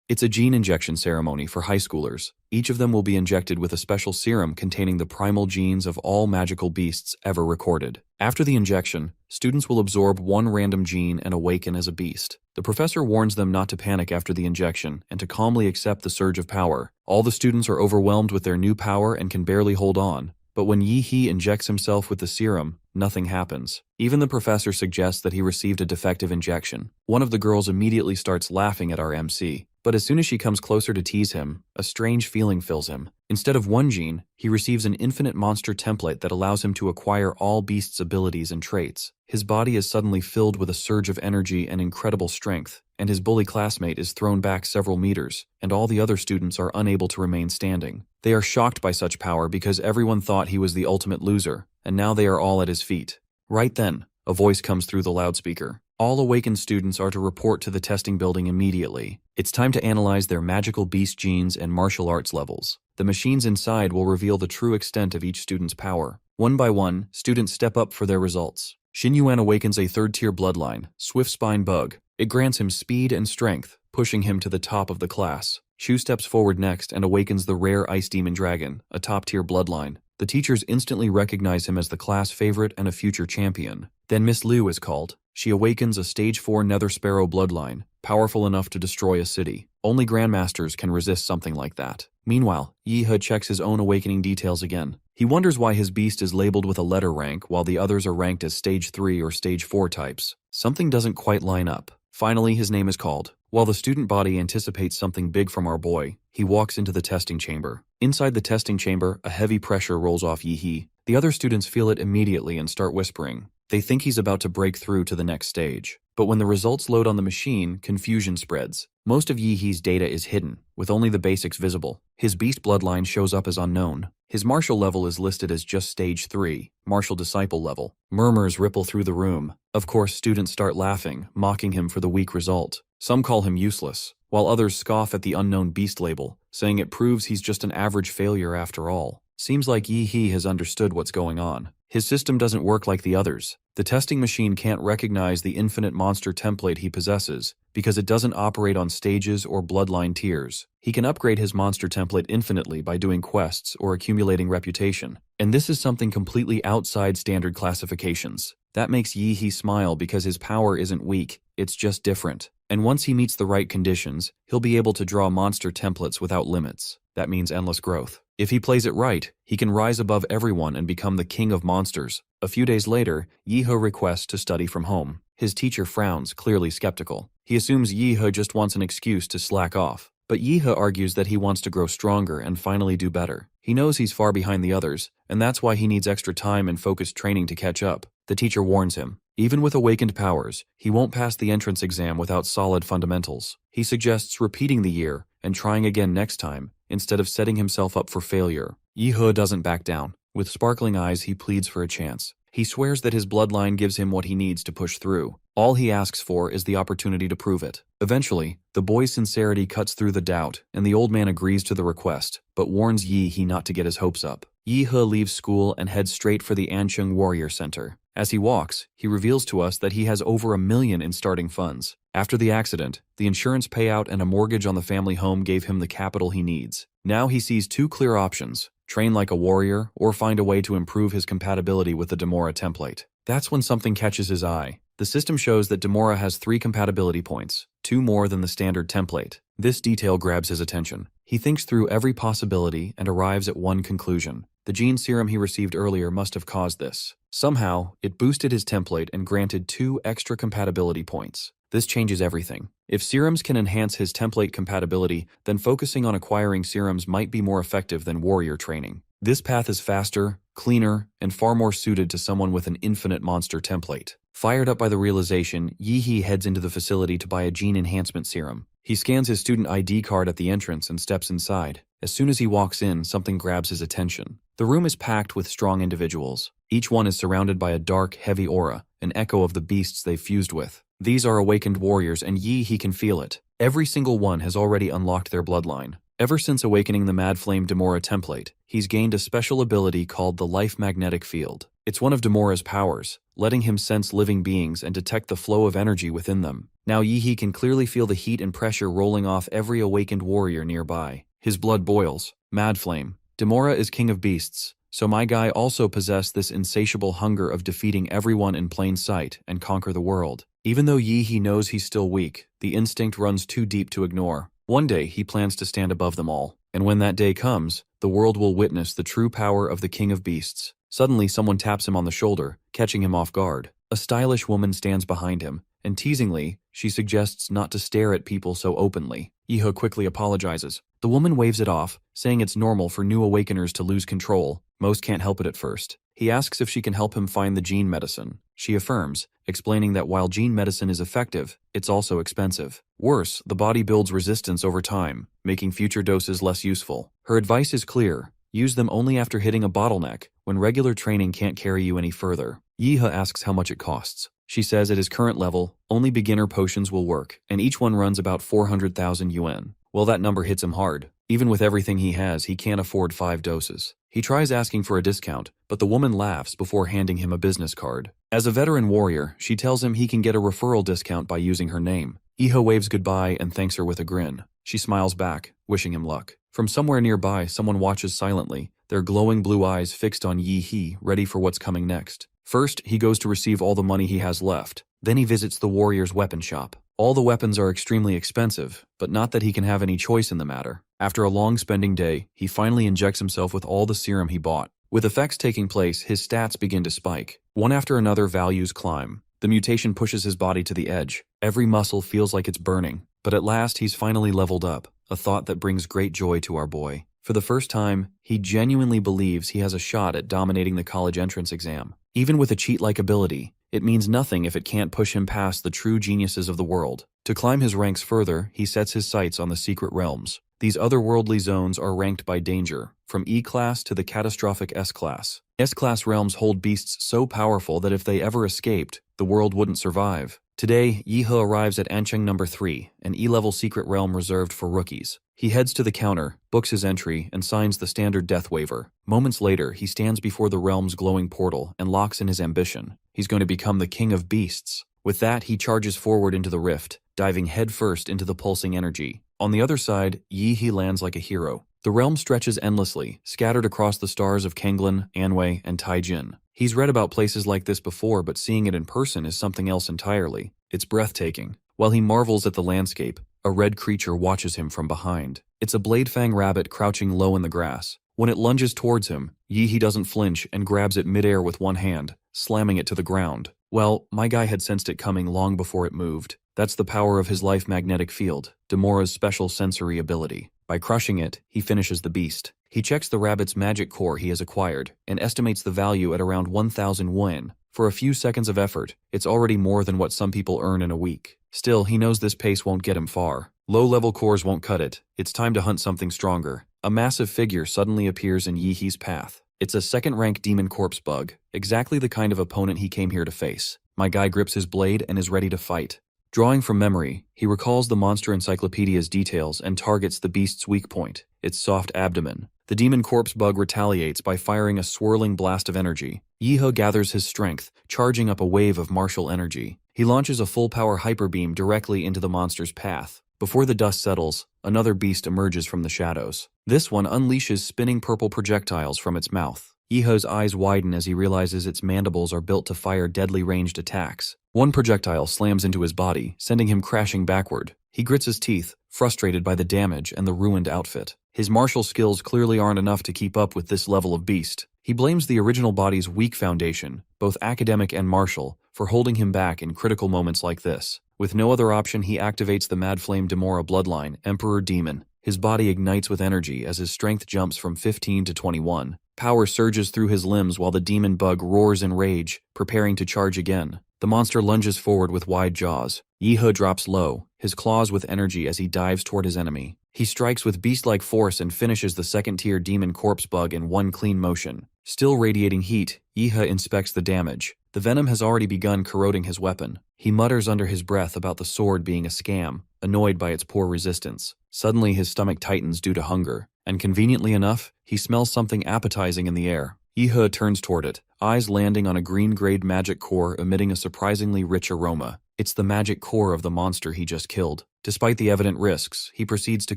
It's a gene injection ceremony for high schoolers. Each of them will be injected with a special serum containing the primal genes of all magical beasts ever recorded. After the injection, students will absorb one random gene and awaken as a beast. The professor warns them not to panic after the injection and to calmly accept the surge of power. All the students are overwhelmed with their new power and can barely hold on. But when Yi-Hee injects himself with the serum, nothing happens. Even the professor suggests that he received a defective injection. One of the girls immediately starts laughing at our MC. But as soon as she comes closer to tease him, a strange feeling fills him. Instead of one gene, he receives an infinite monster template that allows him to acquire all beasts' abilities and traits. His body is suddenly filled with a surge of energy and incredible strength, and his bully classmate is thrown back several meters, and all the other students are unable to remain standing. They are shocked by such power because everyone thought he was the ultimate loser, and now they are all at his feet. Right then, a voice comes through the loudspeaker. All awakened students are to report to the testing building immediately. It's time to analyze their magical beast genes and martial arts levels. The machines inside will reveal the true extent of each student's power. One by one, students step up for their results. Xinyuan awakens a third-tier bloodline, Swift Spine Bug. It grants him speed and strength, pushing him to the top of the class. Shu steps forward next and awakens the rare Ice Demon Dragon, a top-tier bloodline. The teachers instantly recognize him as the class favorite and a future champion. Then Miss Liu is called. She awakens a Stage 4 Nether Sparrow bloodline, powerful enough to destroy a city. Only Grandmasters can resist something like that. Meanwhile, Yi-He checks his own awakening details again. He wonders why his beast is labeled with a letter rank while the others are ranked as Stage 3 or Stage 4 types. Something doesn't quite line up. Finally, his name is called. While the student body anticipates something big from our boy, he walks into the testing chamber. Inside the testing chamber, a heavy pressure rolls off Yi-He. The other students feel it immediately and start whispering. They think he's about to break through to the next stage. But when the results load on the machine, confusion spreads. Most of Yi-He's data is hidden, with only the basics visible. His beast bloodline shows up as unknown. His martial level is listed as just Stage 3, martial disciple level. Murmurs ripple through the room. Of course, students start laughing, mocking him for the weak result. Some call him useless, while others scoff at the unknown beast label, saying it proves he's just an average failure after all. Seems like Yi-He has understood what's going on. His system doesn't work like the others. The testing machine can't recognize the infinite monster template he possesses because it doesn't operate on stages or bloodline tiers. He can upgrade his monster template infinitely by doing quests or accumulating reputation. And this is something completely outside standard classifications. That makes Yi-He smile because his power isn't weak, it's just different. And once he meets the right conditions, he'll be able to draw monster templates without limits. That means endless growth. If he plays it right, he can rise above everyone and become the king of monsters. A few days later, Yi-He requests to study from home. His teacher frowns, clearly skeptical. He assumes Yi-He just wants an excuse to slack off. But Yi-He argues that he wants to grow stronger and finally do better. He knows he's far behind the others, and that's why he needs extra time and focused training to catch up. The teacher warns him. Even with awakened powers, he won't pass the entrance exam without solid fundamentals. He suggests repeating the year and trying again next time, instead of setting himself up for failure. Yi-He doesn't back down. With sparkling eyes, he pleads for a chance. He swears that his bloodline gives him what he needs to push through. All he asks for is the opportunity to prove it. Eventually, the boy's sincerity cuts through the doubt, and the old man agrees to the request, but warns Yi-He not to get his hopes up. Yi-He leaves school and heads straight for the Ansheng Warrior Center. As he walks, he reveals to us that he has over $1 million in starting funds. After the accident, the insurance payout and a mortgage on the family home gave him the capital he needs. Now he sees two clear options: train like a warrior or find a way to improve his compatibility with the Demora template. That's when something catches his eye. The system shows that Demora has 3 compatibility points, 2 more than the standard template. This detail grabs his attention. He thinks through every possibility and arrives at one conclusion. The gene serum he received earlier must have caused this. Somehow, it boosted his template and granted 2 extra compatibility points. This changes everything. If serums can enhance his template compatibility, then focusing on acquiring serums might be more effective than warrior training. This path is faster, cleaner, and far more suited to someone with an infinite monster template. Fired up by the realization, Yi-He heads into the facility to buy a gene enhancement serum. He scans his student ID card at the entrance and steps inside. As soon as he walks in, something grabs his attention. The room is packed with strong individuals. Each one is surrounded by a dark, heavy aura, an echo of the beasts they've fused with. These are awakened warriors, and Yi-He can feel it. Every single one has already unlocked their bloodline. Ever since awakening the Mad Flame Demora template, he's gained a special ability called the Life Magnetic Field. It's one of Demora's powers, letting him sense living beings and detect the flow of energy within them. Now Yi can clearly feel the heat and pressure rolling off every awakened warrior nearby. His blood boils. Mad flame. Demora is king of beasts, so my guy also possessed this insatiable hunger of defeating everyone in plain sight and conquer the world. Even though Yi knows he's still weak, the instinct runs too deep to ignore. One day he plans to stand above them all, and when that day comes, the world will witness the true power of the king of beasts. Suddenly someone taps him on the shoulder, catching him off guard. A stylish woman stands behind him, and teasingly, she suggests not to stare at people so openly. Yi quickly apologizes. The woman waves it off, saying it's normal for new awakeners to lose control. Most can't help it at first. He asks if she can help him find the gene medicine. She affirms, explaining that while gene medicine is effective, it's also expensive. Worse, the body builds resistance over time, making future doses less useful. Her advice is clear. Use them only after hitting a bottleneck, when regular training can't carry you any further. Yi asks how much it costs. She says at his current level, only beginner potions will work, and each one runs about 400,000 yuan. Well, that number hits him hard. Even with everything he has, he can't afford 5 doses. He tries asking for a discount, but the woman laughs before handing him a business card. As a veteran warrior, she tells him he can get a referral discount by using her name. Yi waves goodbye and thanks her with a grin. She smiles back, wishing him luck. From somewhere nearby, someone watches silently, their glowing blue eyes fixed on Yi, ready for what's coming next. First, he goes to receive all the money he has left. Then he visits the warrior's weapon shop. All the weapons are extremely expensive, but not that he can have any choice in the matter. After a long spending day, he finally injects himself with all the serum he bought. With effects taking place, his stats begin to spike. One after another, values climb. The mutation pushes his body to the edge. Every muscle feels like it's burning. But at last, he's finally leveled up, a thought that brings great joy to our boy. For the first time, he genuinely believes he has a shot at dominating the college entrance exam. Even with a cheat-like ability, it means nothing if it can't push him past the true geniuses of the world. To climb his ranks further, he sets his sights on the secret realms. These otherworldly zones are ranked by danger, from E-class to the catastrophic S-class. S-class realms hold beasts so powerful that if they ever escaped, the world wouldn't survive. Today, Yi arrives at Ancheng number 3, an E-level secret realm reserved for rookies. He heads to the counter, books his entry, and signs the standard death waiver. Moments later, he stands before the realm's glowing portal and locks in his ambition. He's going to become the king of beasts. With that, he charges forward into the rift, diving headfirst into the pulsing energy. On the other side, Yi lands like a hero. The realm stretches endlessly, scattered across the stars of Kenglin, Anhui, and Taijin. He's read about places like this before, but seeing it in person is something else entirely. It's breathtaking. While he marvels at the landscape, a red creature watches him from behind. It's a blade-fang rabbit crouching low in the grass. When it lunges towards him, Yi doesn't flinch and grabs it midair with one hand, slamming it to the ground. Well, my guy had sensed it coming long before it moved. That's the power of his life magnetic field, Demora's special sensory ability. By crushing it, he finishes the beast. He checks the rabbit's magic core he has acquired, and estimates the value at around 1,000 yuan. For a few seconds of effort, it's already more than what some people earn in a week. Still, he knows this pace won't get him far. Low-level cores won't cut it. It's time to hunt something stronger. A massive figure suddenly appears in Yi's path. It's a second-rank demon corpse bug, exactly the kind of opponent he came here to face. My guy grips his blade and is ready to fight. Drawing from memory, he recalls the monster encyclopedia's details and targets the beast's weak point, its soft abdomen. The demon corpse bug retaliates by firing a swirling blast of energy. Yi gathers his strength, charging up a wave of martial energy. He launches a full-power hyper beam directly into the monster's path. Before the dust settles, another beast emerges from the shadows. This one unleashes spinning purple projectiles from its mouth. Yi's eyes widen as he realizes its mandibles are built to fire deadly ranged attacks. One projectile slams into his body, sending him crashing backward. He grits his teeth, frustrated by the damage and the ruined outfit. His martial skills clearly aren't enough to keep up with this level of beast. He blames the original body's weak foundation, both academic and martial, for holding him back in critical moments like this. With no other option, he activates the Mad Flame Demora bloodline, Emperor Demon. His body ignites with energy as his strength jumps from 15 to 21. Power surges through his limbs while the demon bug roars in rage, preparing to charge again. The monster lunges forward with wide jaws. Yi drops low, his claws with energy as he dives toward his enemy. He strikes with beast-like force and finishes the second-tier demon corpse bug in one clean motion. Still radiating heat, Yi inspects the damage. The venom has already begun corroding his weapon. He mutters under his breath about the sword being a scam, annoyed by its poor resistance. Suddenly his stomach tightens due to hunger, and conveniently enough, he smells something appetizing in the air. Yi-he turns toward it, eyes landing on a green-grade magic core emitting a surprisingly rich aroma. It's the magic core of the monster he just killed. Despite the evident risks, he proceeds to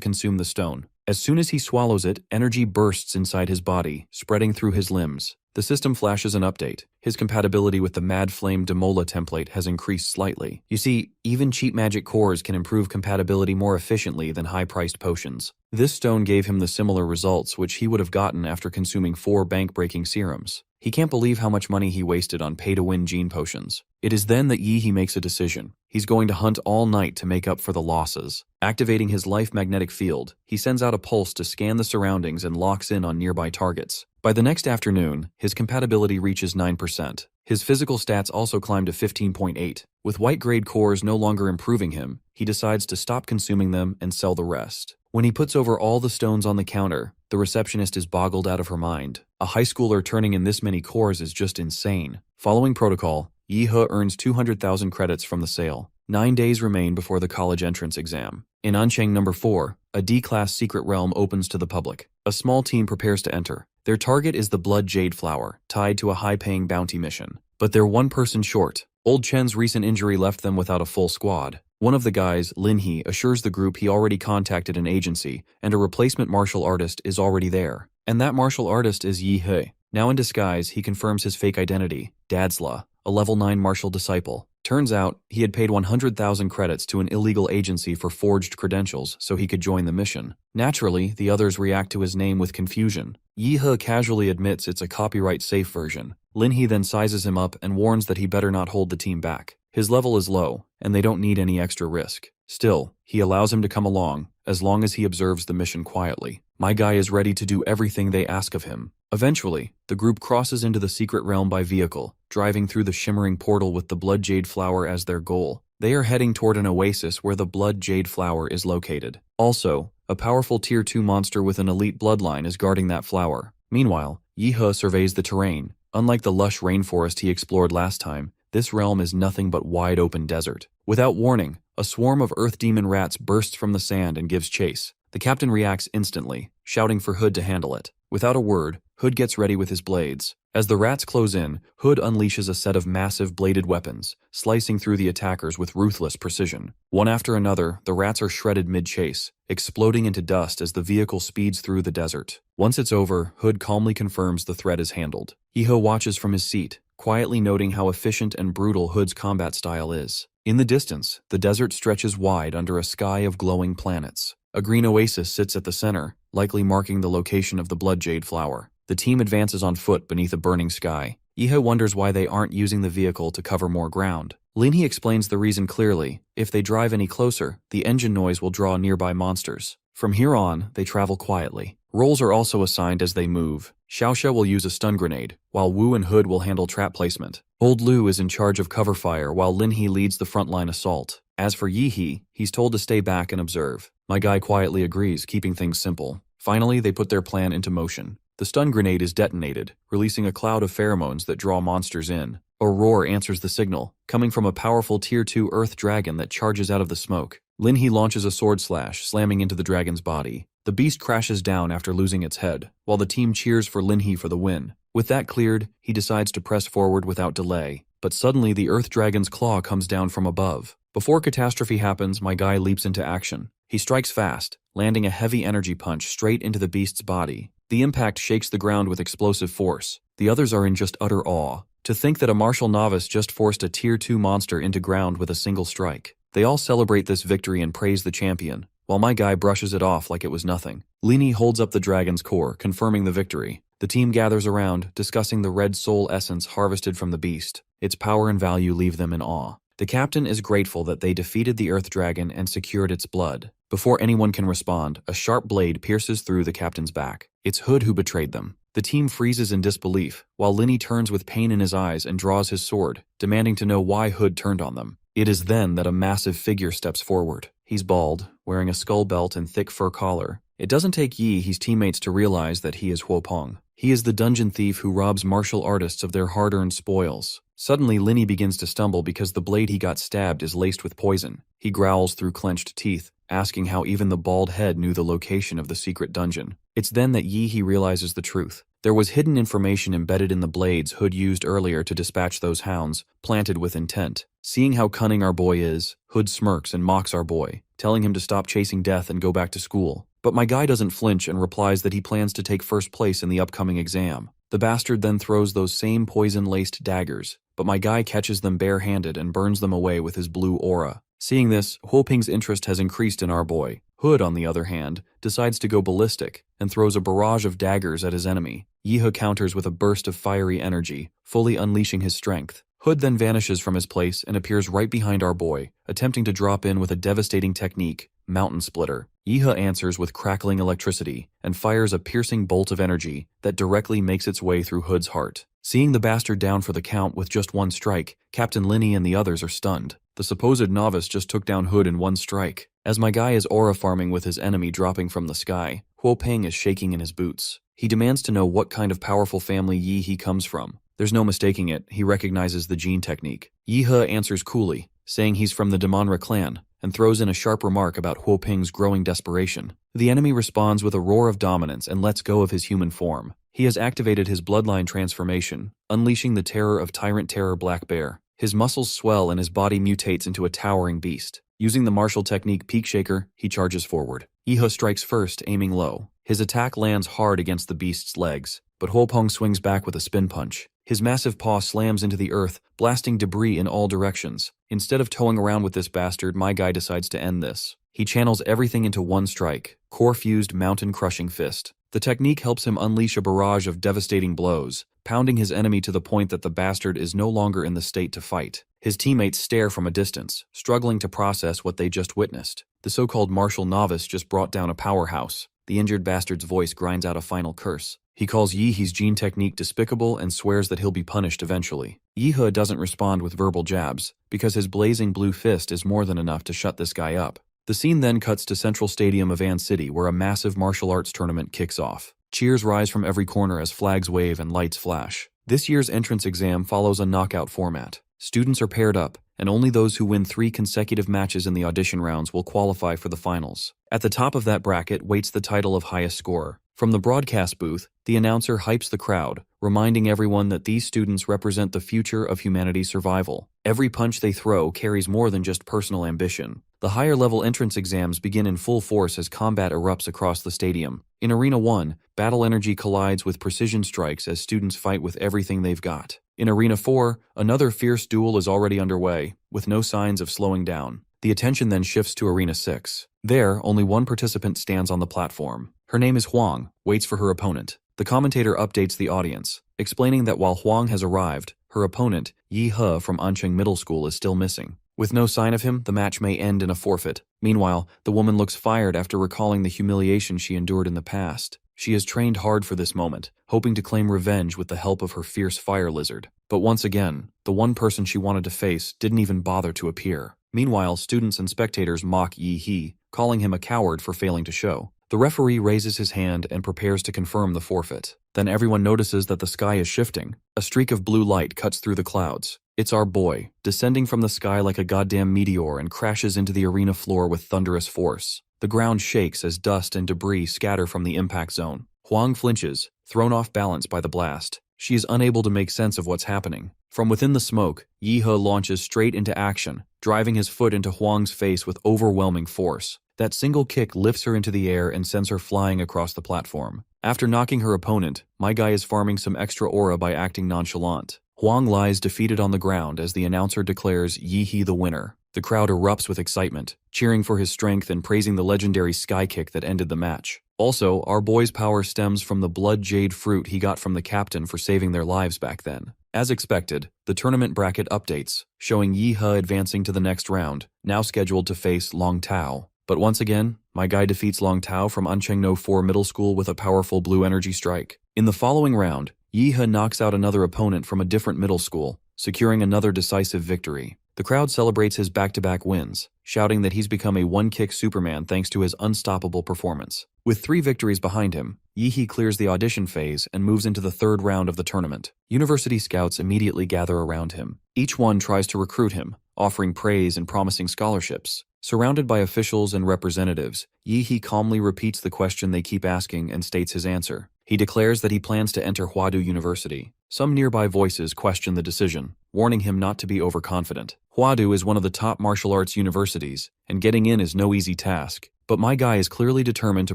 consume the stone. As soon as he swallows it, energy bursts inside his body, spreading through his limbs. The system flashes an update. His compatibility with the Mad Flame Demola template has increased slightly. You see, even cheap magic cores can improve compatibility more efficiently than high-priced potions. This stone gave him the similar results which he would have gotten after consuming 4 bank-breaking serums. He can't believe how much money he wasted on pay-to-win gene potions. It is then that Yi-he makes a decision. He's going to hunt all night to make up for the losses. Activating his life magnetic field, he sends out a pulse to scan the surroundings and locks in on nearby targets. By the next afternoon, his compatibility reaches 9%. His physical stats also climb to 15.8. With white-grade cores no longer improving him, he decides to stop consuming them and sell the rest. When he puts over all the stones on the counter, the receptionist is boggled out of her mind. A high schooler turning in this many cores is just insane. Following protocol, Yi-he earns 200,000 credits from the sale. 9 days remain before the college entrance exam. In Ansheng No. 4, a D-class secret realm opens to the public. A small team prepares to enter. Their target is the Blood Jade Flower, tied to a high-paying bounty mission. But they're one person short. Old Chen's recent injury left them without a full squad. One of the guys, Lin-he, assures the group he already contacted an agency, and a replacement martial artist is already there. And that martial artist is Yi-he. Now in disguise, he confirms his fake identity, Dadsla, a level 9 martial disciple. Turns out, he had paid 100,000 credits to an illegal agency for forged credentials so he could join the mission. Naturally, the others react to his name with confusion. Yi-he casually admits it's a copyright-safe version. Lin-he then sizes him up and warns that he better not hold the team back. His level is low, and they don't need any extra risk. Still, he allows him to come along, as long as he observes the mission quietly. My guy is ready to do everything they ask of him. Eventually, the group crosses into the secret realm by vehicle, driving through the shimmering portal with the Blood Jade Flower as their goal. They are heading toward an oasis where the Blood Jade Flower is located. Also, a powerful Tier 2 monster with an elite bloodline is guarding that flower. Meanwhile, Yi-he surveys the terrain. Unlike the lush rainforest he explored last time, this realm is nothing but wide-open desert. Without warning, a swarm of earth demon rats bursts from the sand and gives chase. The captain reacts instantly, shouting for Hood to handle it. Without a word, Hood gets ready with his blades. As the rats close in, Hood unleashes a set of massive bladed weapons, slicing through the attackers with ruthless precision. One after another, the rats are shredded mid-chase, exploding into dust as the vehicle speeds through the desert. Once it's over, Hood calmly confirms the threat is handled. Yi-he watches from his seat, quietly noting how efficient and brutal Hood's combat style is. In the distance, the desert stretches wide under a sky of glowing planets. A green oasis sits at the center, likely marking the location of the Blood Jade Flower. The team advances on foot beneath a burning sky. Yi-he wonders why they aren't using the vehicle to cover more ground. Lin-he explains the reason clearly. If they drive any closer, the engine noise will draw nearby monsters. From here on, they travel quietly. Roles are also assigned as they move. Xiaoxia will use a stun grenade, while Wu and Hood will handle trap placement. Old Lu is in charge of cover fire while Lin-he leads the frontline assault. As for Yi-he, he's told to stay back and observe. My guy quietly agrees, keeping things simple. Finally, they put their plan into motion. The stun grenade is detonated, releasing a cloud of pheromones that draw monsters in. A roar answers the signal, coming from a powerful Tier 2 Earth dragon that charges out of the smoke. Lin-he launches a sword slash, slamming into the dragon's body. The beast crashes down after losing its head, while the team cheers for Lin-he for the win. With that cleared, he decides to press forward without delay. But suddenly the Earth dragon's claw comes down from above. Before catastrophe happens, my guy leaps into action. He strikes fast, landing a heavy energy punch straight into the beast's body. The impact shakes the ground with explosive force. The others are in just utter awe. To think that a martial novice just forced a Tier 2 monster into ground with a single strike. They all celebrate this victory and praise the champion, while my guy brushes it off like it was nothing. Lin-he holds up the dragon's core, confirming the victory. The team gathers around, discussing the red soul essence harvested from the beast. Its power and value leave them in awe. The captain is grateful that they defeated the Earth Dragon and secured its blood. Before anyone can respond, a sharp blade pierces through the captain's back. It's Hood who betrayed them. The team freezes in disbelief, while Lin-he turns with pain in his eyes and draws his sword, demanding to know why Hood turned on them. It is then that a massive figure steps forward. He's bald, wearing a skull belt and thick fur collar. It doesn't take Yi-he's teammates to realize that he is Huopeng. He is the dungeon thief who robs martial artists of their hard-earned spoils. Suddenly, Lin-he begins to stumble because the blade he got stabbed is laced with poison. He growls through clenched teeth, asking how even the bald head knew the location of the secret dungeon. It's then that Yi-he realizes the truth. There was hidden information embedded in the blades Hood used earlier to dispatch those hounds, planted with intent. Seeing how cunning our boy is, Hood smirks and mocks our boy, telling him to stop chasing death and go back to school. But my guy doesn't flinch and replies that he plans to take first place in the upcoming exam. The bastard then throws those same poison-laced daggers, but my guy catches them bare-handed and burns them away with his blue aura. Seeing this, Huoping's interest has increased in our boy. Hood, on the other hand, decides to go ballistic and throws a barrage of daggers at his enemy. Yehe counters with a burst of fiery energy, fully unleashing his strength. Hood then vanishes from his place and appears right behind our boy, attempting to drop in with a devastating technique, Mountain Splitter. Yehe answers with crackling electricity and fires a piercing bolt of energy that directly makes its way through Hood's heart. Seeing the bastard down for the count with just one strike, Captain Linny and the others are stunned. The supposed novice just took down Hood in one strike. As my guy is aura farming with his enemy dropping from the sky, Huoping is shaking in his boots. He demands to know what kind of powerful family Yehe comes from. There's no mistaking it, he recognizes the gene technique. Yehe answers coolly, saying he's from the Damonra clan, and throws in a sharp remark about Huoping's growing desperation. The enemy responds with a roar of dominance and lets go of his human form. He has activated his bloodline transformation, unleashing the terror of Tyrant Terror Black Bear. His muscles swell and his body mutates into a towering beast. Using the martial technique Peak Shaker, he charges forward. Yehe strikes first, aiming low. His attack lands hard against the beast's legs, but Huoping swings back with a spin punch. His massive paw slams into the earth, blasting debris in all directions. Instead of towing around with this bastard, my guy decides to end this. He channels everything into one strike, core-fused mountain-crushing fist. The technique helps him unleash a barrage of devastating blows, pounding his enemy to the point that the bastard is no longer in the state to fight. His teammates stare from a distance, struggling to process what they just witnessed. The so-called martial novice just brought down a powerhouse. The injured bastard's voice grinds out a final curse. He calls Yehe's gene technique despicable and swears that he'll be punished eventually. Yehe doesn't respond with verbal jabs, because his blazing blue fist is more than enough to shut this guy up. The scene then cuts to Central Stadium of An City, where a massive martial arts tournament kicks off. Cheers rise from every corner as flags wave and lights flash. This year's entrance exam follows a knockout format. Students are paired up, and only those who win 3 consecutive matches in the audition rounds will qualify for the finals. At the top of that bracket waits the title of highest scorer. From the broadcast booth, the announcer hypes the crowd, reminding everyone that these students represent the future of humanity's survival. Every punch they throw carries more than just personal ambition. The higher-level entrance exams begin in full force as combat erupts across the stadium. In Arena 1, battle energy collides with precision strikes as students fight with everything they've got. In Arena 4, another fierce duel is already underway, with no signs of slowing down. The attention then shifts to Arena 6. There, only one participant stands on the platform. Her name is Huang, waits for her opponent. The commentator updates the audience, explaining that while Huang has arrived, her opponent, Yehe from Ancheng Middle School, is still missing. With no sign of him, the match may end in a forfeit. Meanwhile, the woman looks fired after recalling the humiliation she endured in the past. She has trained hard for this moment, hoping to claim revenge with the help of her fierce fire lizard. But once again, the one person she wanted to face didn't even bother to appear. Meanwhile, students and spectators mock Yehe, calling him a coward for failing to show. The referee raises his hand and prepares to confirm the forfeit. Then everyone notices that the sky is shifting. A streak of blue light cuts through the clouds. It's our boy, descending from the sky like a goddamn meteor and crashes into the arena floor with thunderous force. The ground shakes as dust and debris scatter from the impact zone. Huang flinches, thrown off balance by the blast. She is unable to make sense of what's happening. From within the smoke, Yehe launches straight into action, driving his foot into Huang's face with overwhelming force. That single kick lifts her into the air and sends her flying across the platform. After knocking her opponent, my guy is farming some extra aura by acting nonchalant. Huang lies defeated on the ground as the announcer declares Yehe the winner. The crowd erupts with excitement, cheering for his strength and praising the legendary sky kick that ended the match. Also, our boy's power stems from the blood jade fruit he got from the captain for saving their lives back then. As expected, the tournament bracket updates, showing Yehe advancing to the next round, now scheduled to face Long Tao. But once again, my guy defeats Long Tao from Ancheng 4 Middle School with a powerful blue energy strike. In the following round, Yehe knocks out another opponent from a different middle school, securing another decisive victory. The crowd celebrates his back-to-back wins, shouting that he's become a one-kick Superman thanks to his unstoppable performance. With 3 victories behind him, Yehe clears the audition phase and moves into the 3rd round of the tournament. University scouts immediately gather around him. Each one tries to recruit him, offering praise and promising scholarships. Surrounded by officials and representatives, Yehe calmly repeats the question they keep asking and states his answer. He declares that he plans to enter Huadu University. Some nearby voices question the decision, warning him not to be overconfident. Huadu is one of the top martial arts universities, and getting in is no easy task. But my guy is clearly determined to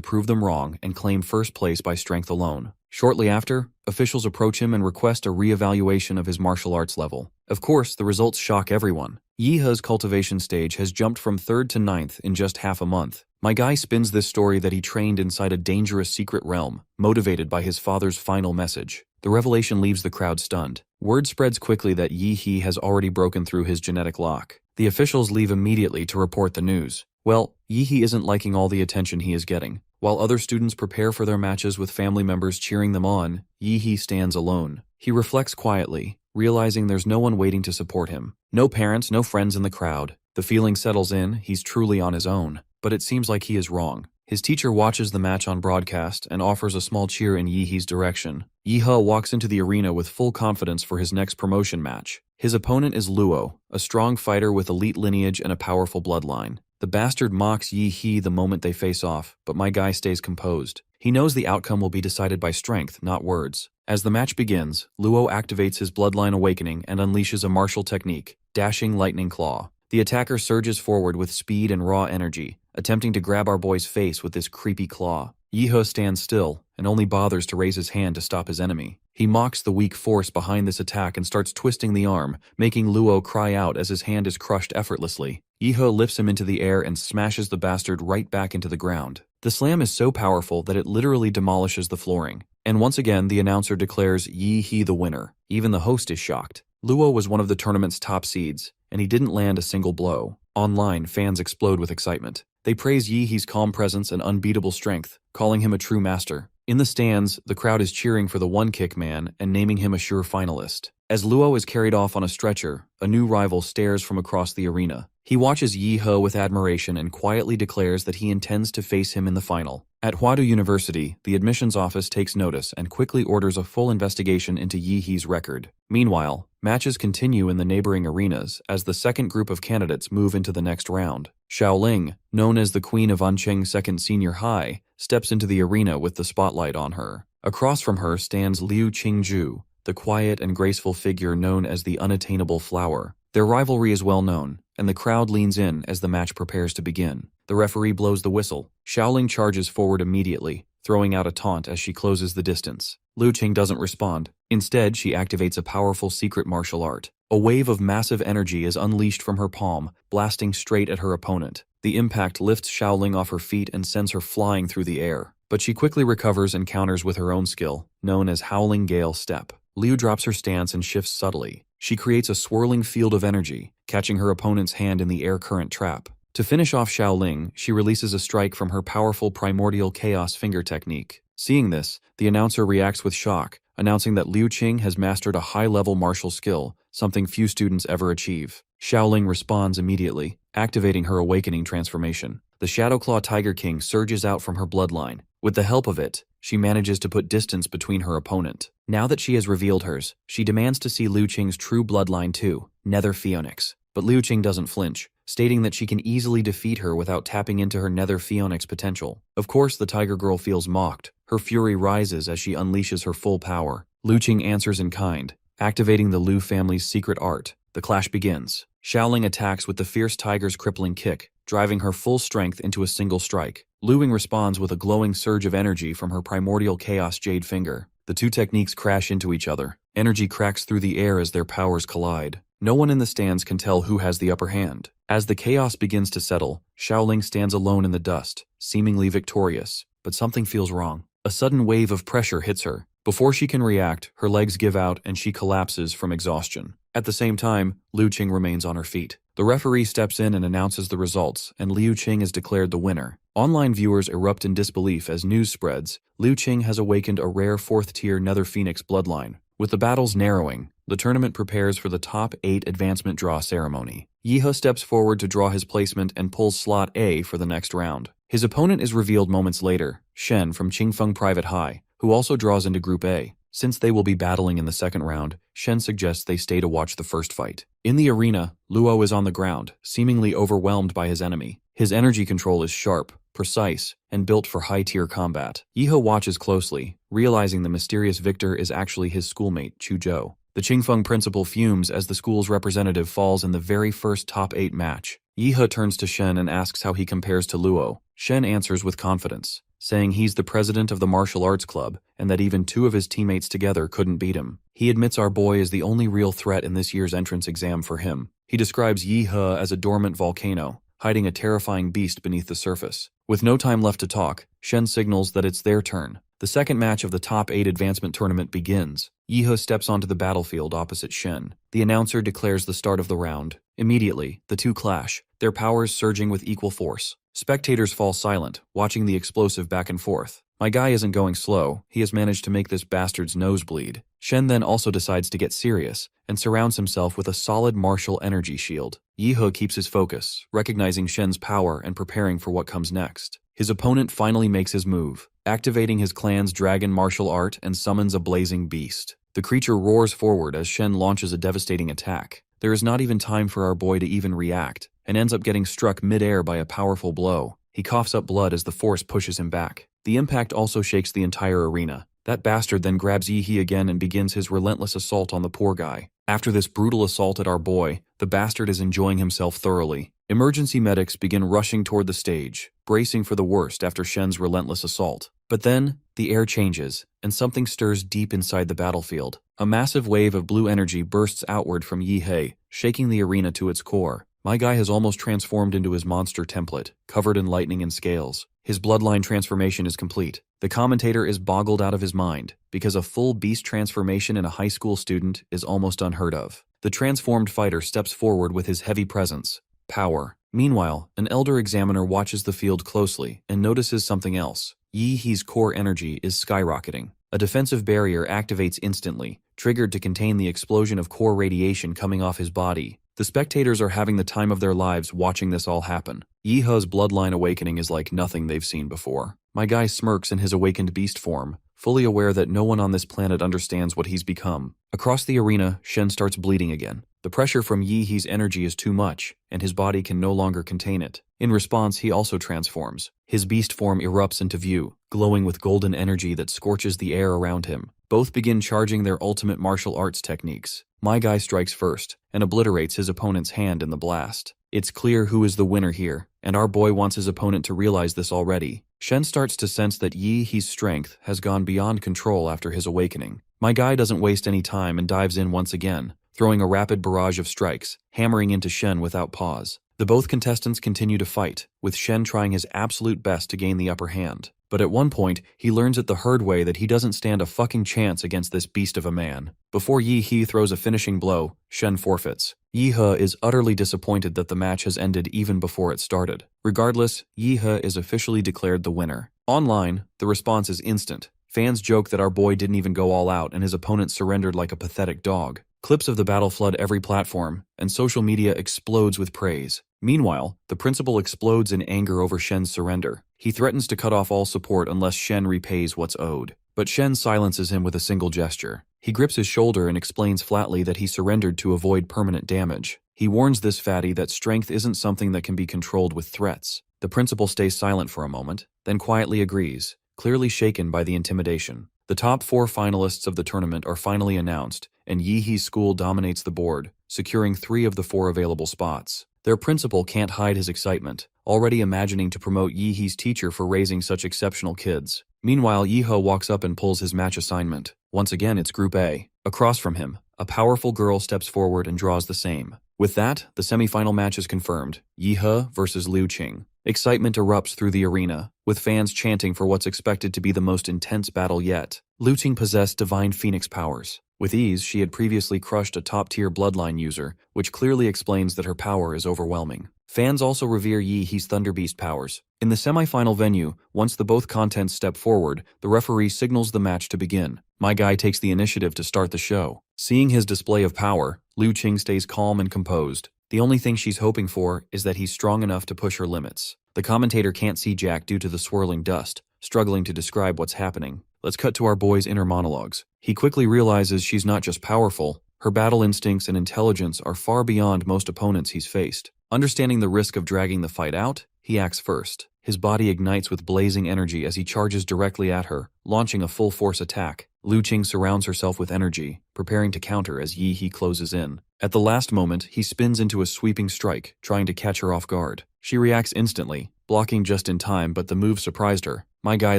prove them wrong and claim first place by strength alone. Shortly after, officials approach him and request a re-evaluation of his martial arts level. Of course, the results shock everyone. Yihe's cultivation stage has jumped from 3rd to 9th in just half a month. My guy spins this story that he trained inside a dangerous secret realm, motivated by his father's final message. The revelation leaves the crowd stunned. Word spreads quickly that Yihe has already broken through his genetic lock. The officials leave immediately to report the news. Well, Yihe isn't liking all the attention he is getting. While other students prepare for their matches with family members cheering them on, Yihe stands alone. He reflects quietly, realizing there's no one waiting to support him. No parents, no friends in the crowd. The feeling settles in, he's truly on his own. But it seems like he is wrong. His teacher watches the match on broadcast and offers a small cheer in Yihe's direction. Yihe walks into the arena with full confidence for his next promotion match. His opponent is Luo, a strong fighter with elite lineage and a powerful bloodline. The bastard mocks Yihe the moment they face off, but my guy stays composed. He knows the outcome will be decided by strength, not words. As the match begins, Luo activates his bloodline awakening and unleashes a martial technique, Dashing Lightning Claw. The attacker surges forward with speed and raw energy, attempting to grab our boy's face with this creepy claw. Yihe stands still and only bothers to raise his hand to stop his enemy. He mocks the weak force behind this attack and starts twisting the arm, making Luo cry out as his hand is crushed effortlessly. Yihe lifts him into the air and smashes the bastard right back into the ground. The slam is so powerful that it literally demolishes the flooring. And once again, the announcer declares Yihe the winner. Even the host is shocked. Luo was one of the tournament's top seeds, and he didn't land a single blow. Online, fans explode with excitement. They praise Yihe's calm presence and unbeatable strength, calling him a true master. In the stands, the crowd is cheering for the one-kick man and naming him a sure finalist. As Luo is carried off on a stretcher, a new rival stares from across the arena. He watches Yihe with admiration and quietly declares that he intends to face him in the final. At Huadu University, the admissions office takes notice and quickly orders a full investigation into Yihe's record. Meanwhile, matches continue in the neighboring arenas as the second group of candidates move into the next round. Xiaoling, known as the Queen of Anqing Second Senior High, steps into the arena with the spotlight on her. Across from her stands Liu Qingju, the quiet and graceful figure known as the Unattainable Flower. Their rivalry is well known, and the crowd leans in as the match prepares to begin. The referee blows the whistle. Xiaoling charges forward immediately, throwing out a taunt as she closes the distance. Liu Qing doesn't respond. Instead, she activates a powerful secret martial art. A wave of massive energy is unleashed from her palm, blasting straight at her opponent. The impact lifts Xiaoling off her feet and sends her flying through the air. But she quickly recovers and counters with her own skill, known as Howling Gale Step. Liu drops her stance and shifts subtly. She creates a swirling field of energy, catching her opponent's hand in the air current trap. To finish off Xiaoling, she releases a strike from her powerful primordial chaos finger technique. Seeing this, the announcer reacts with shock, announcing that Liu Qing has mastered a high-level martial skill, something few students ever achieve. Xiaoling responds immediately, activating her awakening transformation. The Shadowclaw Tiger King surges out from her bloodline. With the help of it, she manages to put distance between her opponent. Now that she has revealed hers, she demands to see Liu Qing's true bloodline too, Nether Phoenix. But Liu Qing doesn't flinch, stating that she can easily defeat her without tapping into her Nether Phoenix potential. Of course, the Tiger Girl feels mocked. Her fury rises as she unleashes her full power. Liu Qing answers in kind, activating the Liu family's secret art. The clash begins. Xiaoling attacks with the fierce tiger's crippling kick, driving her full strength into a single strike. Liu Qing responds with a glowing surge of energy from her primordial chaos jade finger. The two techniques crash into each other. Energy cracks through the air as their powers collide. No one in the stands can tell who has the upper hand. As the chaos begins to settle, Xiaoling stands alone in the dust, seemingly victorious. But something feels wrong. A sudden wave of pressure hits her. Before she can react, her legs give out and she collapses from exhaustion. At the same time, Liu Qing remains on her feet. The referee steps in and announces the results, and Liu Qing is declared the winner. Online viewers erupt in disbelief as news spreads. Liu Qing has awakened a rare 4th-tier Nether Phoenix bloodline. With the battles narrowing, the tournament prepares for the top 8 advancement draw ceremony. Yihe steps forward to draw his placement and pulls slot A for the next round. His opponent is revealed moments later, Shen from Qingfeng Private High, who also draws into Group A. Since they will be battling in the second round, Shen suggests they stay to watch the first fight. In the arena, Luo is on the ground, seemingly overwhelmed by his enemy. His energy control is sharp, precise, and built for high-tier combat. Yihe watches closely, realizing the mysterious victor is actually his schoolmate, Chuzhou. The Qingfeng principal fumes as the school's representative falls in the very first top 8 match. Yihe turns to Shen and asks how he compares to Luo. Shen answers with confidence, saying he's the president of the martial arts club and that even 2 of his teammates together couldn't beat him. He admits our boy is the only real threat in this year's entrance exam for him. He describes Yihe as a dormant volcano, hiding a terrifying beast beneath the surface. With no time left to talk, Shen signals that it's their turn. The second match of the top 8 advancement tournament begins. Yihe steps onto the battlefield opposite Shen. The announcer declares the start of the round. Immediately, the two clash, their powers surging with equal force. Spectators fall silent, watching the explosive back and forth. My guy isn't going slow, he has managed to make this bastard's nose bleed. Shen then also decides to get serious, and surrounds himself with a solid martial energy shield. Yihe keeps his focus, recognizing Shen's power and preparing for what comes next. His opponent finally makes his move, activating his clan's dragon martial art and summons a blazing beast. The creature roars forward as Shen launches a devastating attack. There is not even time for our boy to even react, and ends up getting struck mid-air by a powerful blow. He coughs up blood as the force pushes him back. The impact also shakes the entire arena. That bastard then grabs Yihe again and begins his relentless assault on the poor guy. After this brutal assault at our boy, the bastard is enjoying himself thoroughly. Emergency medics begin rushing toward the stage, bracing for the worst after Shen's relentless assault. But then, the air changes, and something stirs deep inside the battlefield. A massive wave of blue energy bursts outward from Yihe, shaking the arena to its core. My guy has almost transformed into his monster template, covered in lightning and scales. His bloodline transformation is complete. The commentator is boggled out of his mind, because a full beast transformation in a high school student is almost unheard of. The transformed fighter steps forward with his heavy presence, power. Meanwhile, an elder examiner watches the field closely and notices something else. Yihe's core energy is skyrocketing. A defensive barrier activates instantly, triggered to contain the explosion of core radiation coming off his body. The spectators are having the time of their lives watching this all happen. Yihe's bloodline awakening is like nothing they've seen before. My guy smirks in his awakened beast form, fully aware that no one on this planet understands what he's become. Across the arena, Shen starts bleeding again. The pressure from Yihe's energy is too much, and his body can no longer contain it. In response, he also transforms. His beast form erupts into view, glowing with golden energy that scorches the air around him. Both begin charging their ultimate martial arts techniques. My guy strikes first, and obliterates his opponent's hand in the blast. It's clear who is the winner here, and our boy wants his opponent to realize this already. Shen starts to sense that Yihe's strength has gone beyond control after his awakening. My guy doesn't waste any time and dives in once again, throwing a rapid barrage of strikes, hammering into Shen without pause. The both contestants continue to fight, with Shen trying his absolute best to gain the upper hand. But at one point, he learns it the hard way that he doesn't stand a fucking chance against this beast of a man. Before Yihe throws a finishing blow, Shen forfeits. Yihe is utterly disappointed that the match has ended even before it started. Regardless, Yihe is officially declared the winner. Online, the response is instant. Fans joke that our boy didn't even go all out and his opponent surrendered like a pathetic dog. Clips of the battle flood every platform, and social media explodes with praise. Meanwhile, the principal explodes in anger over Shen's surrender. He threatens to cut off all support unless Shen repays what's owed. But Shen silences him with a single gesture. He grips his shoulder and explains flatly that he surrendered to avoid permanent damage. He warns this fatty that strength isn't something that can be controlled with threats. The principal stays silent for a moment, then quietly agrees, clearly shaken by the intimidation. The top 4 finalists of the tournament are finally announced, and Yihe's school dominates the board, securing 3 of the 4 available spots. Their principal can't hide his excitement, already imagining to promote Yihe's teacher for raising such exceptional kids. Meanwhile, Yihe walks up and pulls his match assignment. Once again, it's Group A. Across from him, a powerful girl steps forward and draws the same. With that, the semi-final match is confirmed. Yihe versus Liu Qing. Excitement erupts through the arena, with fans chanting for what's expected to be the most intense battle yet. Liu Qing possessed divine phoenix powers. With ease, she had previously crushed a top-tier bloodline user, which clearly explains that her power is overwhelming. Fans also revere Yihe's Thunder Beast powers. In the semi-final venue, once the both contents step forward, the referee signals the match to begin. My guy takes the initiative to start the show. Seeing his display of power, Liu Qing stays calm and composed. The only thing she's hoping for is that he's strong enough to push her limits. The commentator can't see Jack due to the swirling dust, struggling to describe what's happening. Let's cut to our boy's inner monologues. He quickly realizes she's not just powerful, her battle instincts and intelligence are far beyond most opponents he's faced. Understanding the risk of dragging the fight out, he acts first. His body ignites with blazing energy as he charges directly at her, launching a full-force attack. Liu Qing surrounds herself with energy, preparing to counter as Yi He closes in. At the last moment, he spins into a sweeping strike, trying to catch her off guard. She reacts instantly, blocking just in time, but the move surprised her. My guy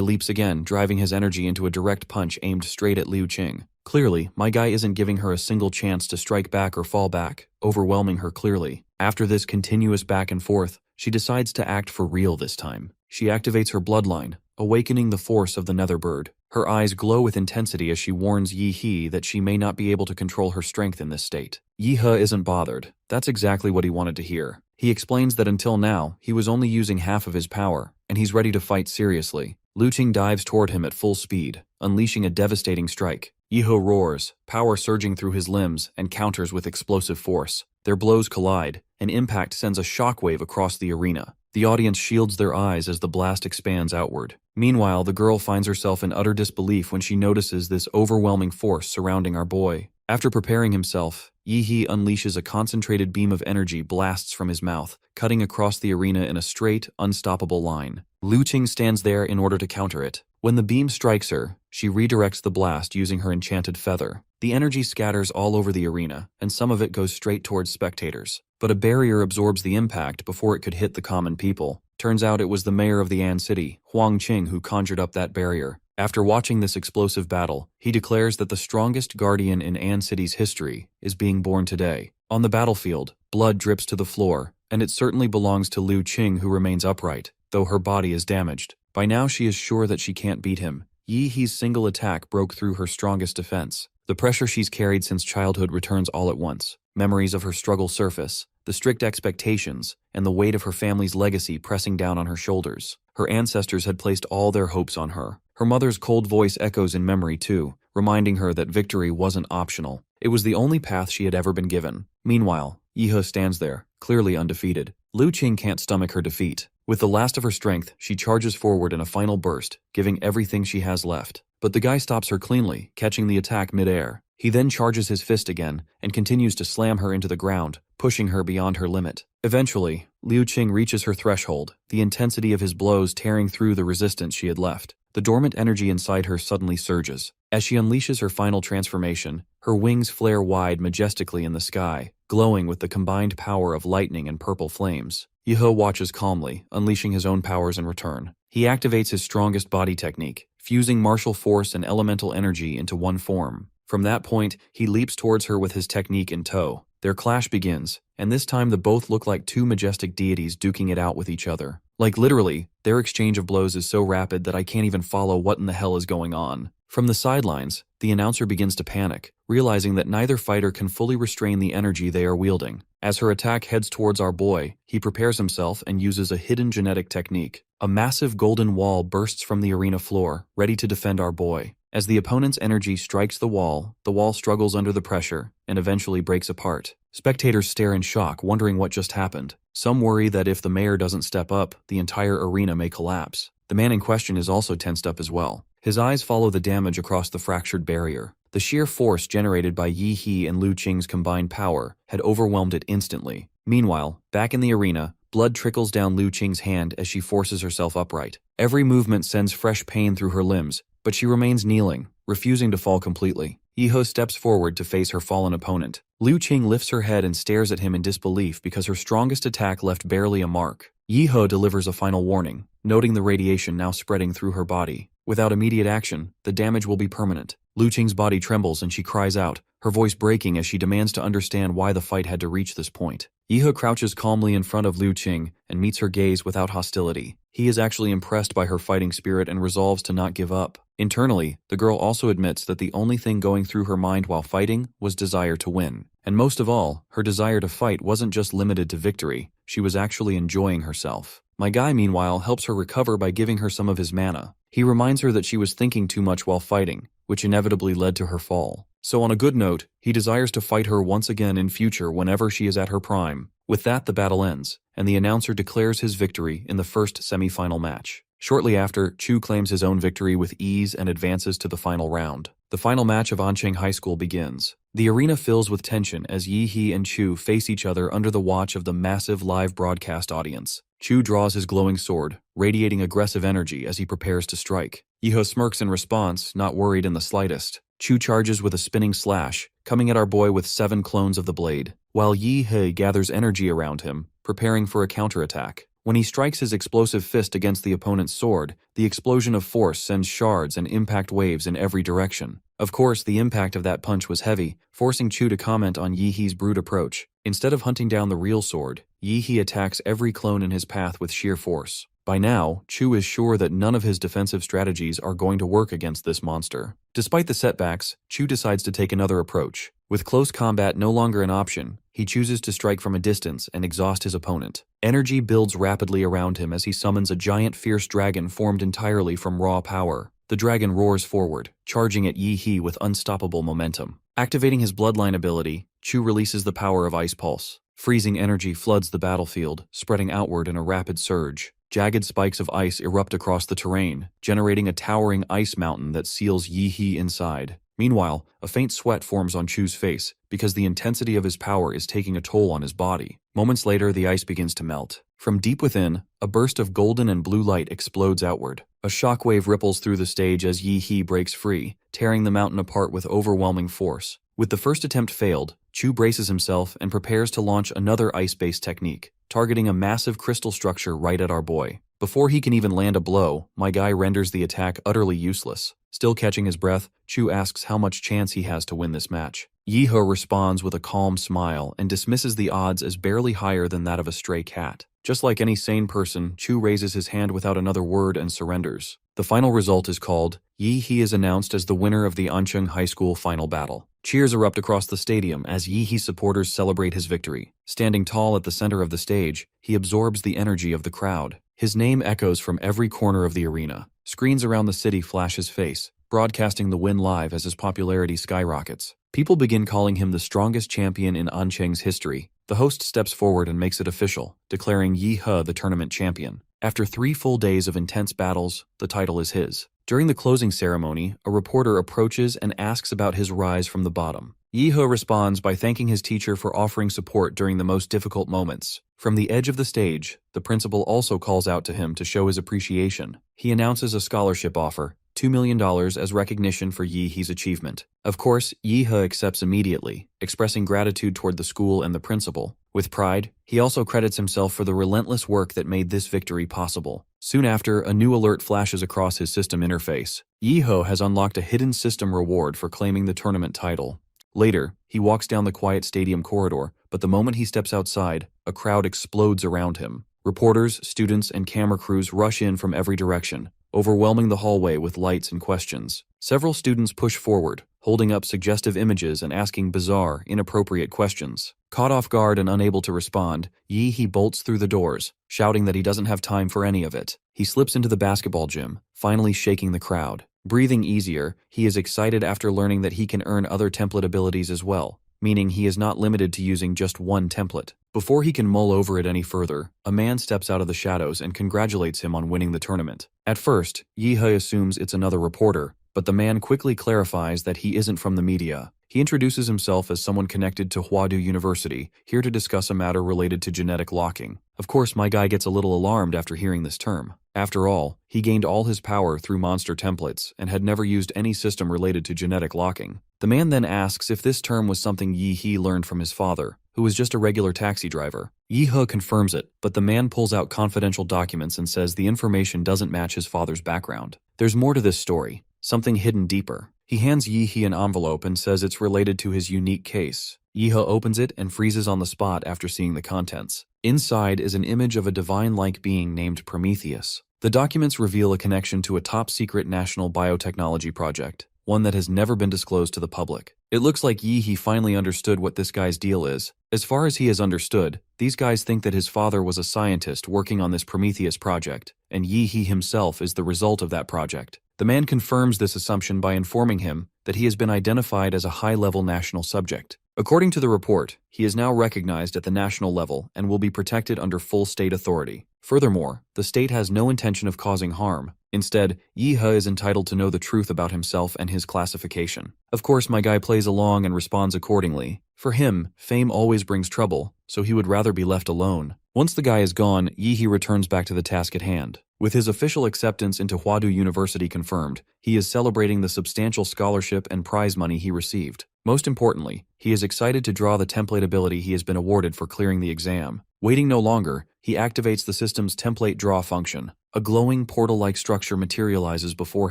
leaps again, driving his energy into a direct punch aimed straight at Liu Qing. Clearly, my guy isn't giving her a single chance to strike back or fall back, overwhelming her clearly. After this continuous back and forth, she decides to act for real this time. She activates her bloodline, awakening the force of the nether bird. Her eyes glow with intensity as she warns Yi He that she may not be able to control her strength in this state. Yi He isn't bothered. That's exactly what he wanted to hear. He explains that until now, he was only using half of his power, and he's ready to fight seriously. Liu Qing dives toward him at full speed, unleashing a devastating strike. Yi He roars, power surging through his limbs, and counters with explosive force. Their blows collide. An impact sends a shockwave across the arena. The audience shields their eyes as the blast expands outward. Meanwhile, the girl finds herself in utter disbelief when she notices this overwhelming force surrounding our boy. After preparing himself, Yi He unleashes a concentrated beam of energy blasts from his mouth, cutting across the arena in a straight, unstoppable line. Liu Qing stands there in order to counter it. When the beam strikes her, she redirects the blast using her enchanted feather. The energy scatters all over the arena, and some of it goes straight towards spectators. But a barrier absorbs the impact before it could hit the common people. Turns out it was the mayor of the An City, Huang Qing, who conjured up that barrier. After watching this explosive battle, he declares that the strongest guardian in An City's history is being born today. On the battlefield, blood drips to the floor, and it certainly belongs to Liu Qing, who remains upright, though her body is damaged. By now she is sure that she can't beat him. Yi He's single attack broke through her strongest defense. The pressure she's carried since childhood returns all at once. Memories of her struggle surface, the strict expectations, and the weight of her family's legacy pressing down on her shoulders. Her ancestors had placed all their hopes on her. Her mother's cold voice echoes in memory too, reminding her that victory wasn't optional. It was the only path she had ever been given. Meanwhile, Yi He stands there, clearly undefeated. Liu Qing can't stomach her defeat. With the last of her strength, she charges forward in a final burst, giving everything she has left. But the guy stops her cleanly, catching the attack mid-air. He then charges his fist again, and continues to slam her into the ground, pushing her beyond her limit. Eventually, Liu Qing reaches her threshold, the intensity of his blows tearing through the resistance she had left. The dormant energy inside her suddenly surges. As she unleashes her final transformation, her wings flare wide majestically in the sky, glowing with the combined power of lightning and purple flames. Yi He watches calmly, unleashing his own powers in return. He activates his strongest body technique, fusing martial force and elemental energy into one form. From that point, he leaps towards her with his technique in tow. Their clash begins, and this time the both look like two majestic deities duking it out with each other. Like literally, their exchange of blows is so rapid that I can't even follow what in the hell is going on. From the sidelines, the announcer begins to panic, realizing that neither fighter can fully restrain the energy they are wielding. As her attack heads towards our boy, he prepares himself and uses a hidden genetic technique. A massive golden wall bursts from the arena floor, ready to defend our boy. As the opponent's energy strikes the wall struggles under the pressure and eventually breaks apart. Spectators stare in shock, wondering what just happened. Some worry that if the mayor doesn't step up, the entire arena may collapse. The man in question is also tensed up as well. His eyes follow the damage across the fractured barrier. The sheer force generated by Yi He and Liu Qing's combined power had overwhelmed it instantly. Meanwhile, back in the arena, blood trickles down Liu Qing's hand as she forces herself upright. Every movement sends fresh pain through her limbs, but she remains kneeling, refusing to fall completely. Yi He steps forward to face her fallen opponent. Liu Qing lifts her head and stares at him in disbelief because her strongest attack left barely a mark. Yi He delivers a final warning, noting the radiation now spreading through her body. Without immediate action, the damage will be permanent. Liu Qing's body trembles and she cries out, her voice breaking as she demands to understand why the fight had to reach this point. Yi He crouches calmly in front of Liu Qing and meets her gaze without hostility. He is actually impressed by her fighting spirit and resolves to not give up. Internally, the girl also admits that the only thing going through her mind while fighting was desire to win. And most of all, her desire to fight wasn't just limited to victory, she was actually enjoying herself. My guy, meanwhile, helps her recover by giving her some of his mana. He reminds her that she was thinking too much while fighting, which inevitably led to her fall. So on a good note, he desires to fight her once again in future whenever she is at her prime. With that, the battle ends, and the announcer declares his victory in the first semi-final match. Shortly after, Chu claims his own victory with ease and advances to the final round. The final match of Anqing High School begins. The arena fills with tension as Yi He and Chu face each other under the watch of the massive live broadcast audience. Chu draws his glowing sword, radiating aggressive energy as he prepares to strike. Yi He smirks in response, not worried in the slightest. Chu charges with a spinning slash, coming at our boy with 7 clones of the blade, while Yi He gathers energy around him, preparing for a counterattack. When he strikes his explosive fist against the opponent's sword, the explosion of force sends shards and impact waves in every direction. Of course, the impact of that punch was heavy, forcing Chu to comment on Yi He's brute approach. Instead of hunting down the real sword, Yi He attacks every clone in his path with sheer force. By now, Chu is sure that none of his defensive strategies are going to work against this monster. Despite the setbacks, Chu decides to take another approach. With close combat no longer an option, he chooses to strike from a distance and exhaust his opponent. Energy builds rapidly around him as he summons a giant fierce dragon formed entirely from raw power. The dragon roars forward, charging at Yi He with unstoppable momentum. Activating his bloodline ability, Chu releases the power of Ice Pulse. Freezing energy floods the battlefield, spreading outward in a rapid surge. Jagged spikes of ice erupt across the terrain, generating a towering ice mountain that seals Yi He inside. Meanwhile, a faint sweat forms on Chu's face because the intensity of his power is taking a toll on his body. Moments later, the ice begins to melt. From deep within, a burst of golden and blue light explodes outward. A shockwave ripples through the stage as Yi He breaks free, tearing the mountain apart with overwhelming force. With the first attempt failed, Chu braces himself and prepares to launch another ice-based technique, targeting a massive crystal structure right at our boy. Before he can even land a blow, my guy renders the attack utterly useless. Still catching his breath, Chu asks how much chance he has to win this match. Yi He responds with a calm smile and dismisses the odds as barely higher than that of a stray cat. Just like any sane person, Chu raises his hand without another word and surrenders. The final result is called. Yi He is announced as the winner of the Ancheng High School final battle. Cheers erupt across the stadium as Yi He supporters celebrate his victory. Standing tall at the center of the stage, he absorbs the energy of the crowd. His name echoes from every corner of the arena. Screens around the city flash his face, broadcasting the win live as his popularity skyrockets. People begin calling him the strongest champion in Ancheng's history. The host steps forward and makes it official, declaring Yi He the tournament champion. After 3 full days of intense battles, the title is his. During the closing ceremony, a reporter approaches and asks about his rise from the bottom. Yi He responds by thanking his teacher for offering support during the most difficult moments. From the edge of the stage, the principal also calls out to him to show his appreciation. He announces a scholarship offer, $2 million as recognition for Yi He's achievement. Of course, Yi He accepts immediately, expressing gratitude toward the school and the principal. With pride, he also credits himself for the relentless work that made this victory possible. Soon after, a new alert flashes across his system interface. Yi He has unlocked a hidden system reward for claiming the tournament title. Later, he walks down the quiet stadium corridor, but the moment he steps outside, a crowd explodes around him. Reporters, students, and camera crews rush in from every direction, overwhelming the hallway with lights and questions. Several students push forward, holding up suggestive images and asking bizarre, inappropriate questions. Caught off guard and unable to respond, Yi He bolts through the doors, shouting that he doesn't have time for any of it. He slips into the basketball gym, finally shaking the crowd. Breathing easier, he is excited after learning that he can earn other template abilities as well, meaning he is not limited to using just one template. Before he can mull over it any further, a man steps out of the shadows and congratulates him on winning the tournament. At first, Yi He assumes it's another reporter, but the man quickly clarifies that he isn't from the media. He introduces himself as someone connected to Huadu University, here to discuss a matter related to genetic locking. Of course, my guy gets a little alarmed after hearing this term. After all, he gained all his power through monster templates and had never used any system related to genetic locking. The man then asks if this term was something Yi He learned from his father, who was just a regular taxi driver. Yi He confirms it, but the man pulls out confidential documents and says the information doesn't match his father's background. There's more to this story, something hidden deeper. He hands Yi He an envelope and says it's related to his unique case. Yi He opens it and freezes on the spot after seeing the contents. Inside is an image of a divine-like being named Prometheus. The documents reveal a connection to a top-secret national biotechnology project, one that has never been disclosed to the public. It looks like Yi He finally understood what this guy's deal is. As far as he has understood, these guys think that his father was a scientist working on this Prometheus project, and Yi He himself is the result of that project. The man confirms this assumption by informing him that he has been identified as a high-level national subject. According to the report, he is now recognized at the national level and will be protected under full state authority. Furthermore, the state has no intention of causing harm. Instead, Yi He is entitled to know the truth about himself and his classification. Of course, my guy plays along and responds accordingly. For him, fame always brings trouble, so he would rather be left alone. Once the guy is gone, Yi He returns back to the task at hand. With his official acceptance into Huadu University confirmed, he is celebrating the substantial scholarship and prize money he received. Most importantly, he is excited to draw the template ability he has been awarded for clearing the exam. Waiting no longer, he activates the system's template draw function. A glowing portal-like structure materializes before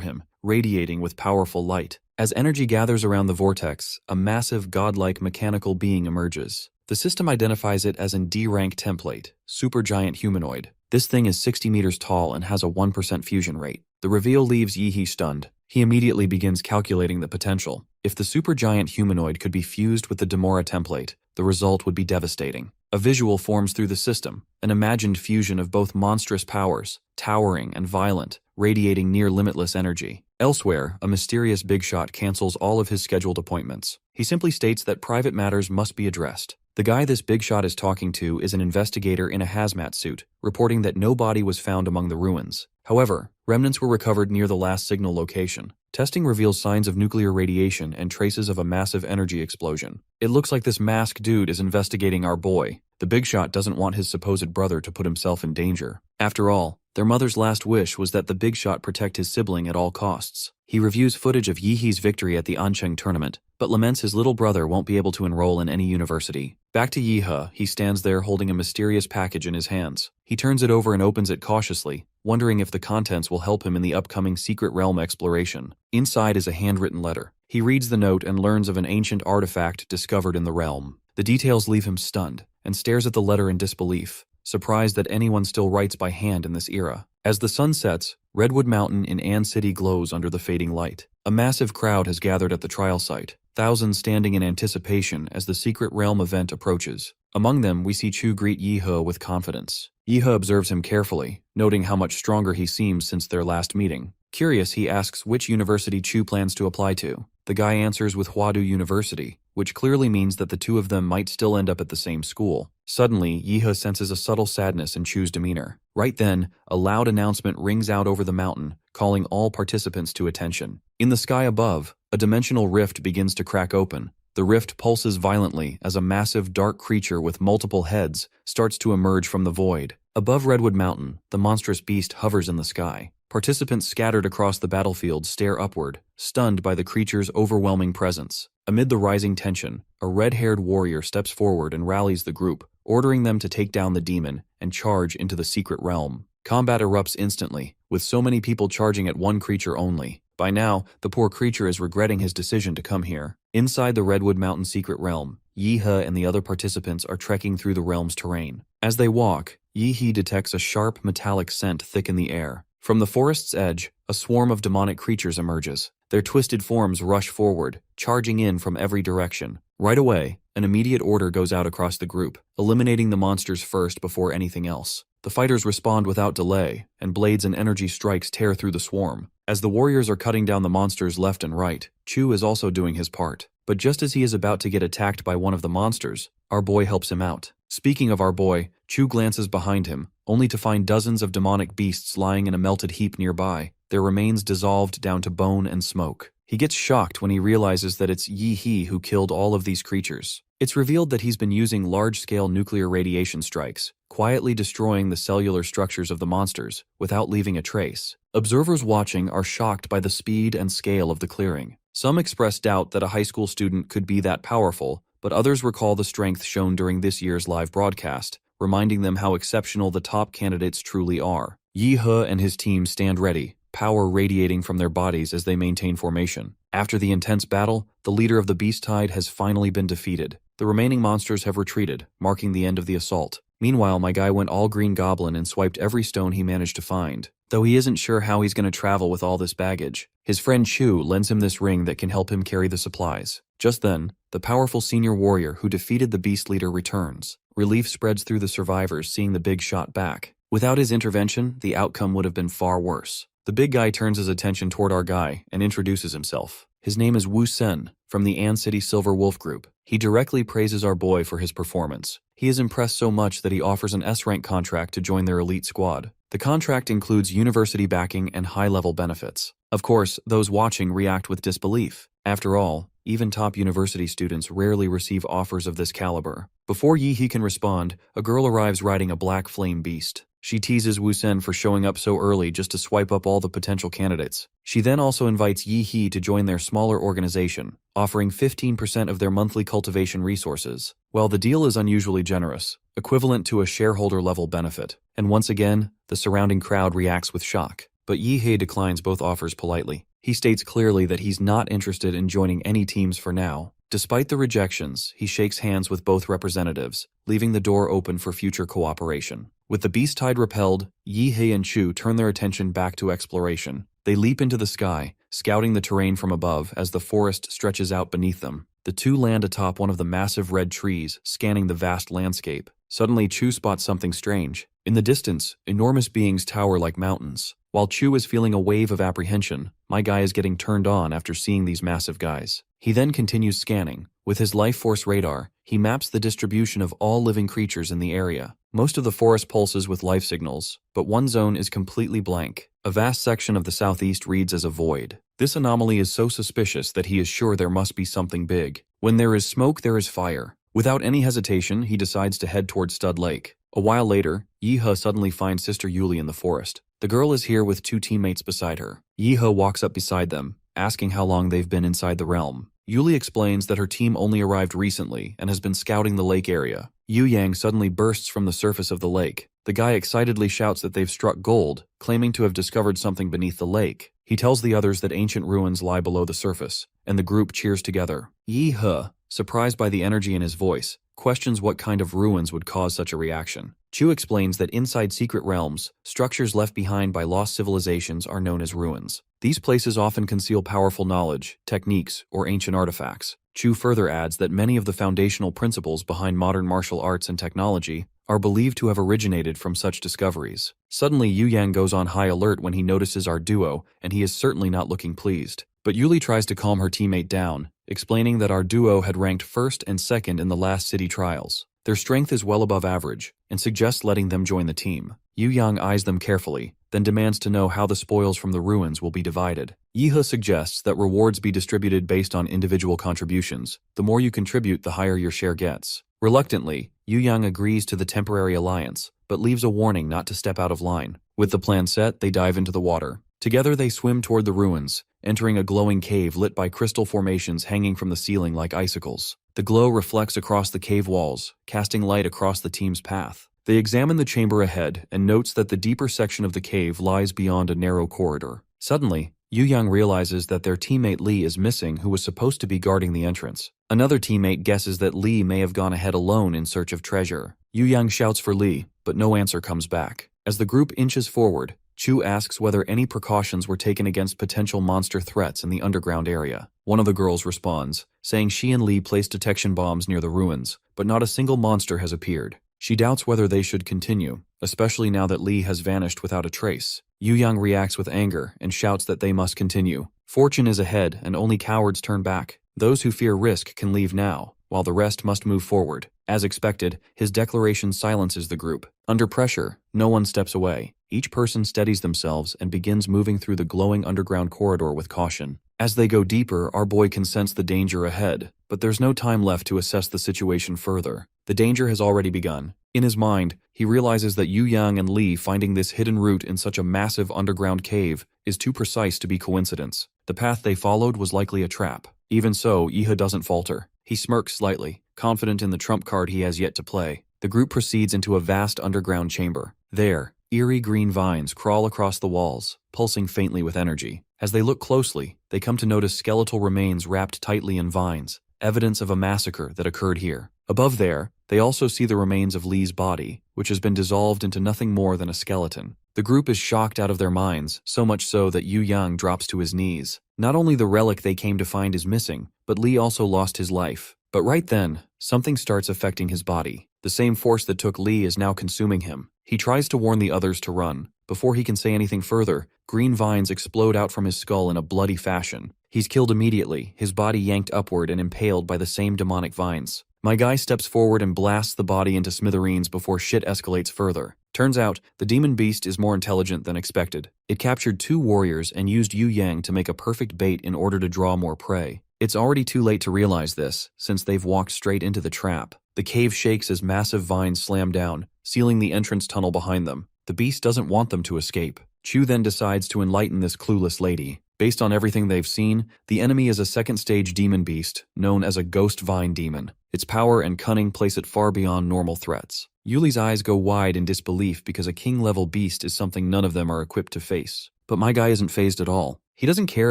him, radiating with powerful light. As energy gathers around the vortex, a massive godlike mechanical being emerges. The system identifies it as an D-rank template, supergiant humanoid. This thing is 60 meters tall and has a 1% fusion rate. The reveal leaves Yi He stunned. He immediately begins calculating the potential. If the supergiant humanoid could be fused with the Demora template, the result would be devastating. A visual forms through the system, an imagined fusion of both monstrous powers, towering and violent, radiating near limitless energy. Elsewhere, a mysterious big shot cancels all of his scheduled appointments. He simply states that private matters must be addressed. The guy this big shot is talking to is an investigator in a hazmat suit, reporting that no body was found among the ruins. However, remnants were recovered near the last signal location. Testing reveals signs of nuclear radiation and traces of a massive energy explosion. It looks like this masked dude is investigating our boy. The big shot doesn't want his supposed brother to put himself in danger. After all, their mother's last wish was that the big shot protect his sibling at all costs. He reviews footage of Yi He's victory at the Ancheng tournament, but laments his little brother won't be able to enroll in any university. Back to Yi He stands there holding a mysterious package in his hands. He turns it over and opens it cautiously, wondering if the contents will help him in the upcoming secret realm exploration. Inside is a handwritten letter. He reads the note and learns of an ancient artifact discovered in the realm. The details leave him stunned, and stares at the letter in disbelief, surprised that anyone still writes by hand in this era. As the sun sets, Redwood Mountain in An City glows under the fading light. A massive crowd has gathered at the trial site, thousands standing in anticipation as the secret realm event approaches. Among them, we see Chu greet Yi He with confidence. Yi He observes him carefully, noting how much stronger he seems since their last meeting. Curious, he asks which university Chu plans to apply to. The guy answers with Huadu University, which clearly means that the two of them might still end up at the same school. Suddenly, Yi He senses a subtle sadness in Chu's demeanor. Right then, a loud announcement rings out over the mountain, calling all participants to attention. In the sky above, a dimensional rift begins to crack open. The rift pulses violently as a massive dark creature with multiple heads starts to emerge from the void. Above Redwood Mountain, the monstrous beast hovers in the sky. Participants scattered across the battlefield stare upward, stunned by the creature's overwhelming presence. Amid the rising tension, a red-haired warrior steps forward and rallies the group, ordering them to take down the demon and charge into the secret realm. Combat erupts instantly, with so many people charging at one creature only. By now, the poor creature is regretting his decision to come here. Inside the Redwood Mountain secret realm, Yi He and the other participants are trekking through the realm's terrain. As they walk, Yi He detects a sharp metallic scent thick in the air. From the forest's edge, a swarm of demonic creatures emerges. Their twisted forms rush forward, charging in from every direction. Right away, an immediate order goes out across the group, eliminating the monsters first before anything else. The fighters respond without delay, and blades and energy strikes tear through the swarm. As the warriors are cutting down the monsters left and right, Chu is also doing his part. But just as he is about to get attacked by one of the monsters, our boy helps him out. Speaking of our boy, Chu glances behind him, only to find dozens of demonic beasts lying in a melted heap nearby, their remains dissolved down to bone and smoke. He gets shocked when he realizes that it's Yi He who killed all of these creatures. It's revealed that he's been using large-scale nuclear radiation strikes, quietly destroying the cellular structures of the monsters, without leaving a trace. Observers watching are shocked by the speed and scale of the clearing. Some express doubt that a high school student could be that powerful, but others recall the strength shown during this year's live broadcast, reminding them how exceptional the top candidates truly are. Yi He and his team stand ready, power radiating from their bodies as they maintain formation. After the intense battle, the leader of the Beast Tide has finally been defeated. The remaining monsters have retreated, marking the end of the assault. Meanwhile, my guy went all Green Goblin and swiped every stone he managed to find. Though he isn't sure how he's going to travel with all this baggage, his friend Chu lends him this ring that can help him carry the supplies. Just then, the powerful senior warrior who defeated the beast leader returns. Relief spreads through the survivors seeing the big shot back. Without his intervention, the outcome would have been far worse. The big guy turns his attention toward our guy and introduces himself. His name is Wu Sen, from the An City Silver Wolf Group. He directly praises our boy for his performance. He is impressed so much that he offers an S-rank contract to join their elite squad. The contract includes university backing and high-level benefits. Of course, those watching react with disbelief. After all, even top university students rarely receive offers of this caliber. Before Yi He can respond, a girl arrives riding a black flame beast. She teases Wu Sen for showing up so early just to swipe up all the potential candidates. She then also invites Yi He to join their smaller organization, offering 15% of their monthly cultivation resources. Well, the deal is unusually generous, equivalent to a shareholder-level benefit. And once again, the surrounding crowd reacts with shock. But Yi He declines both offers politely. He states clearly that he's not interested in joining any teams for now. Despite the rejections, he shakes hands with both representatives, leaving the door open for future cooperation. With the beast tide repelled, Yi He and Chu turn their attention back to exploration. They leap into the sky, scouting the terrain from above as the forest stretches out beneath them. The two land atop one of the massive red trees, scanning the vast landscape. Suddenly, Chu spots something strange. In the distance, enormous beings tower like mountains. While Chu is feeling a wave of apprehension, my guy is getting turned on after seeing these massive guys. He then continues scanning. With his life force radar, he maps the distribution of all living creatures in the area. Most of the forest pulses with life signals, but one zone is completely blank. A vast section of the southeast reads as a void. This anomaly is so suspicious that he is sure there must be something big. When there is smoke, there is fire. Without any hesitation, he decides to head towards Stud Lake. A while later, Yi He suddenly finds Sister Yuli in the forest. The girl is here with two teammates beside her. Yi He walks up beside them, asking how long they've been inside the realm. Yuli explains that her team only arrived recently and has been scouting the lake area. Yu Yang suddenly bursts from the surface of the lake. The guy excitedly shouts that they've struck gold, claiming to have discovered something beneath the lake. He tells the others that ancient ruins lie below the surface, and the group cheers together. Yi He, surprised by the energy in his voice, questions what kind of ruins would cause such a reaction. Chu explains that inside secret realms, structures left behind by lost civilizations are known as ruins. These places often conceal powerful knowledge, techniques, or ancient artifacts. Chu further adds that many of the foundational principles behind modern martial arts and technology are believed to have originated from such discoveries. Suddenly, Yu Yang goes on high alert when he notices our duo, and he is certainly not looking pleased. But Yuli tries to calm her teammate down, explaining that our duo had ranked first and second in the last city trials. Their strength is well above average, and suggests letting them join the team. Yu Yang eyes them carefully, then demands to know how the spoils from the ruins will be divided. Yi He suggests that rewards be distributed based on individual contributions. The more you contribute, the higher your share gets. Reluctantly, Yu Yang agrees to the temporary alliance, but leaves a warning not to step out of line. With the plan set, they dive into the water. Together they swim toward the ruins, entering a glowing cave lit by crystal formations hanging from the ceiling like icicles. The glow reflects across the cave walls, casting light across the team's path. They examine the chamber ahead and notes that the deeper section of the cave lies beyond a narrow corridor. Suddenly, Yu Yang realizes that their teammate Li is missing, who was supposed to be guarding the entrance. Another teammate guesses that Li may have gone ahead alone in search of treasure. Yu Yang shouts for Li, but no answer comes back. As the group inches forward, Chu asks whether any precautions were taken against potential monster threats in the underground area. One of the girls responds, saying she and Li placed detection bombs near the ruins, but not a single monster has appeared. She doubts whether they should continue, especially now that Li has vanished without a trace. Yu Yang reacts with anger and shouts that they must continue. Fortune is ahead and only cowards turn back. Those who fear risk can leave now, while the rest must move forward. As expected, his declaration silences the group. Under pressure, no one steps away. Each person steadies themselves and begins moving through the glowing underground corridor with caution. As they go deeper, our boy can sense the danger ahead, but there's no time left to assess the situation further. The danger has already begun. In his mind, he realizes that Yu Yang and Li finding this hidden route in such a massive underground cave is too precise to be coincidence. The path they followed was likely a trap. Even so, Yi He doesn't falter. He smirks slightly, confident in the trump card he has yet to play. The group proceeds into a vast underground chamber. There, eerie green vines crawl across the walls, pulsing faintly with energy. As they look closely, they come to notice skeletal remains wrapped tightly in vines, evidence of a massacre that occurred here. Above there, they also see the remains of Li's body, which has been dissolved into nothing more than a skeleton. The group is shocked out of their minds, so much so that Yu Yang drops to his knees. Not only the relic they came to find is missing, but Li also lost his life. But right then, something starts affecting his body. The same force that took Li is now consuming him. He tries to warn the others to run. Before he can say anything further, green vines explode out from his skull in a bloody fashion. He's killed immediately, his body yanked upward and impaled by the same demonic vines. My guy steps forward and blasts the body into smithereens before shit escalates further. Turns out, the demon beast is more intelligent than expected. It captured 2 warriors and used Yu Yang to make a perfect bait in order to draw more prey. It's already too late to realize this, since they've walked straight into the trap. The cave shakes as massive vines slam down, sealing the entrance tunnel behind them. The beast doesn't want them to escape. Chu then decides to enlighten this clueless lady. Based on everything they've seen, the enemy is a second-stage demon beast, known as a ghost vine demon. Its power and cunning place it far beyond normal threats. Yuli's eyes go wide in disbelief because a king-level beast is something none of them are equipped to face. But my guy isn't fazed at all. He doesn't care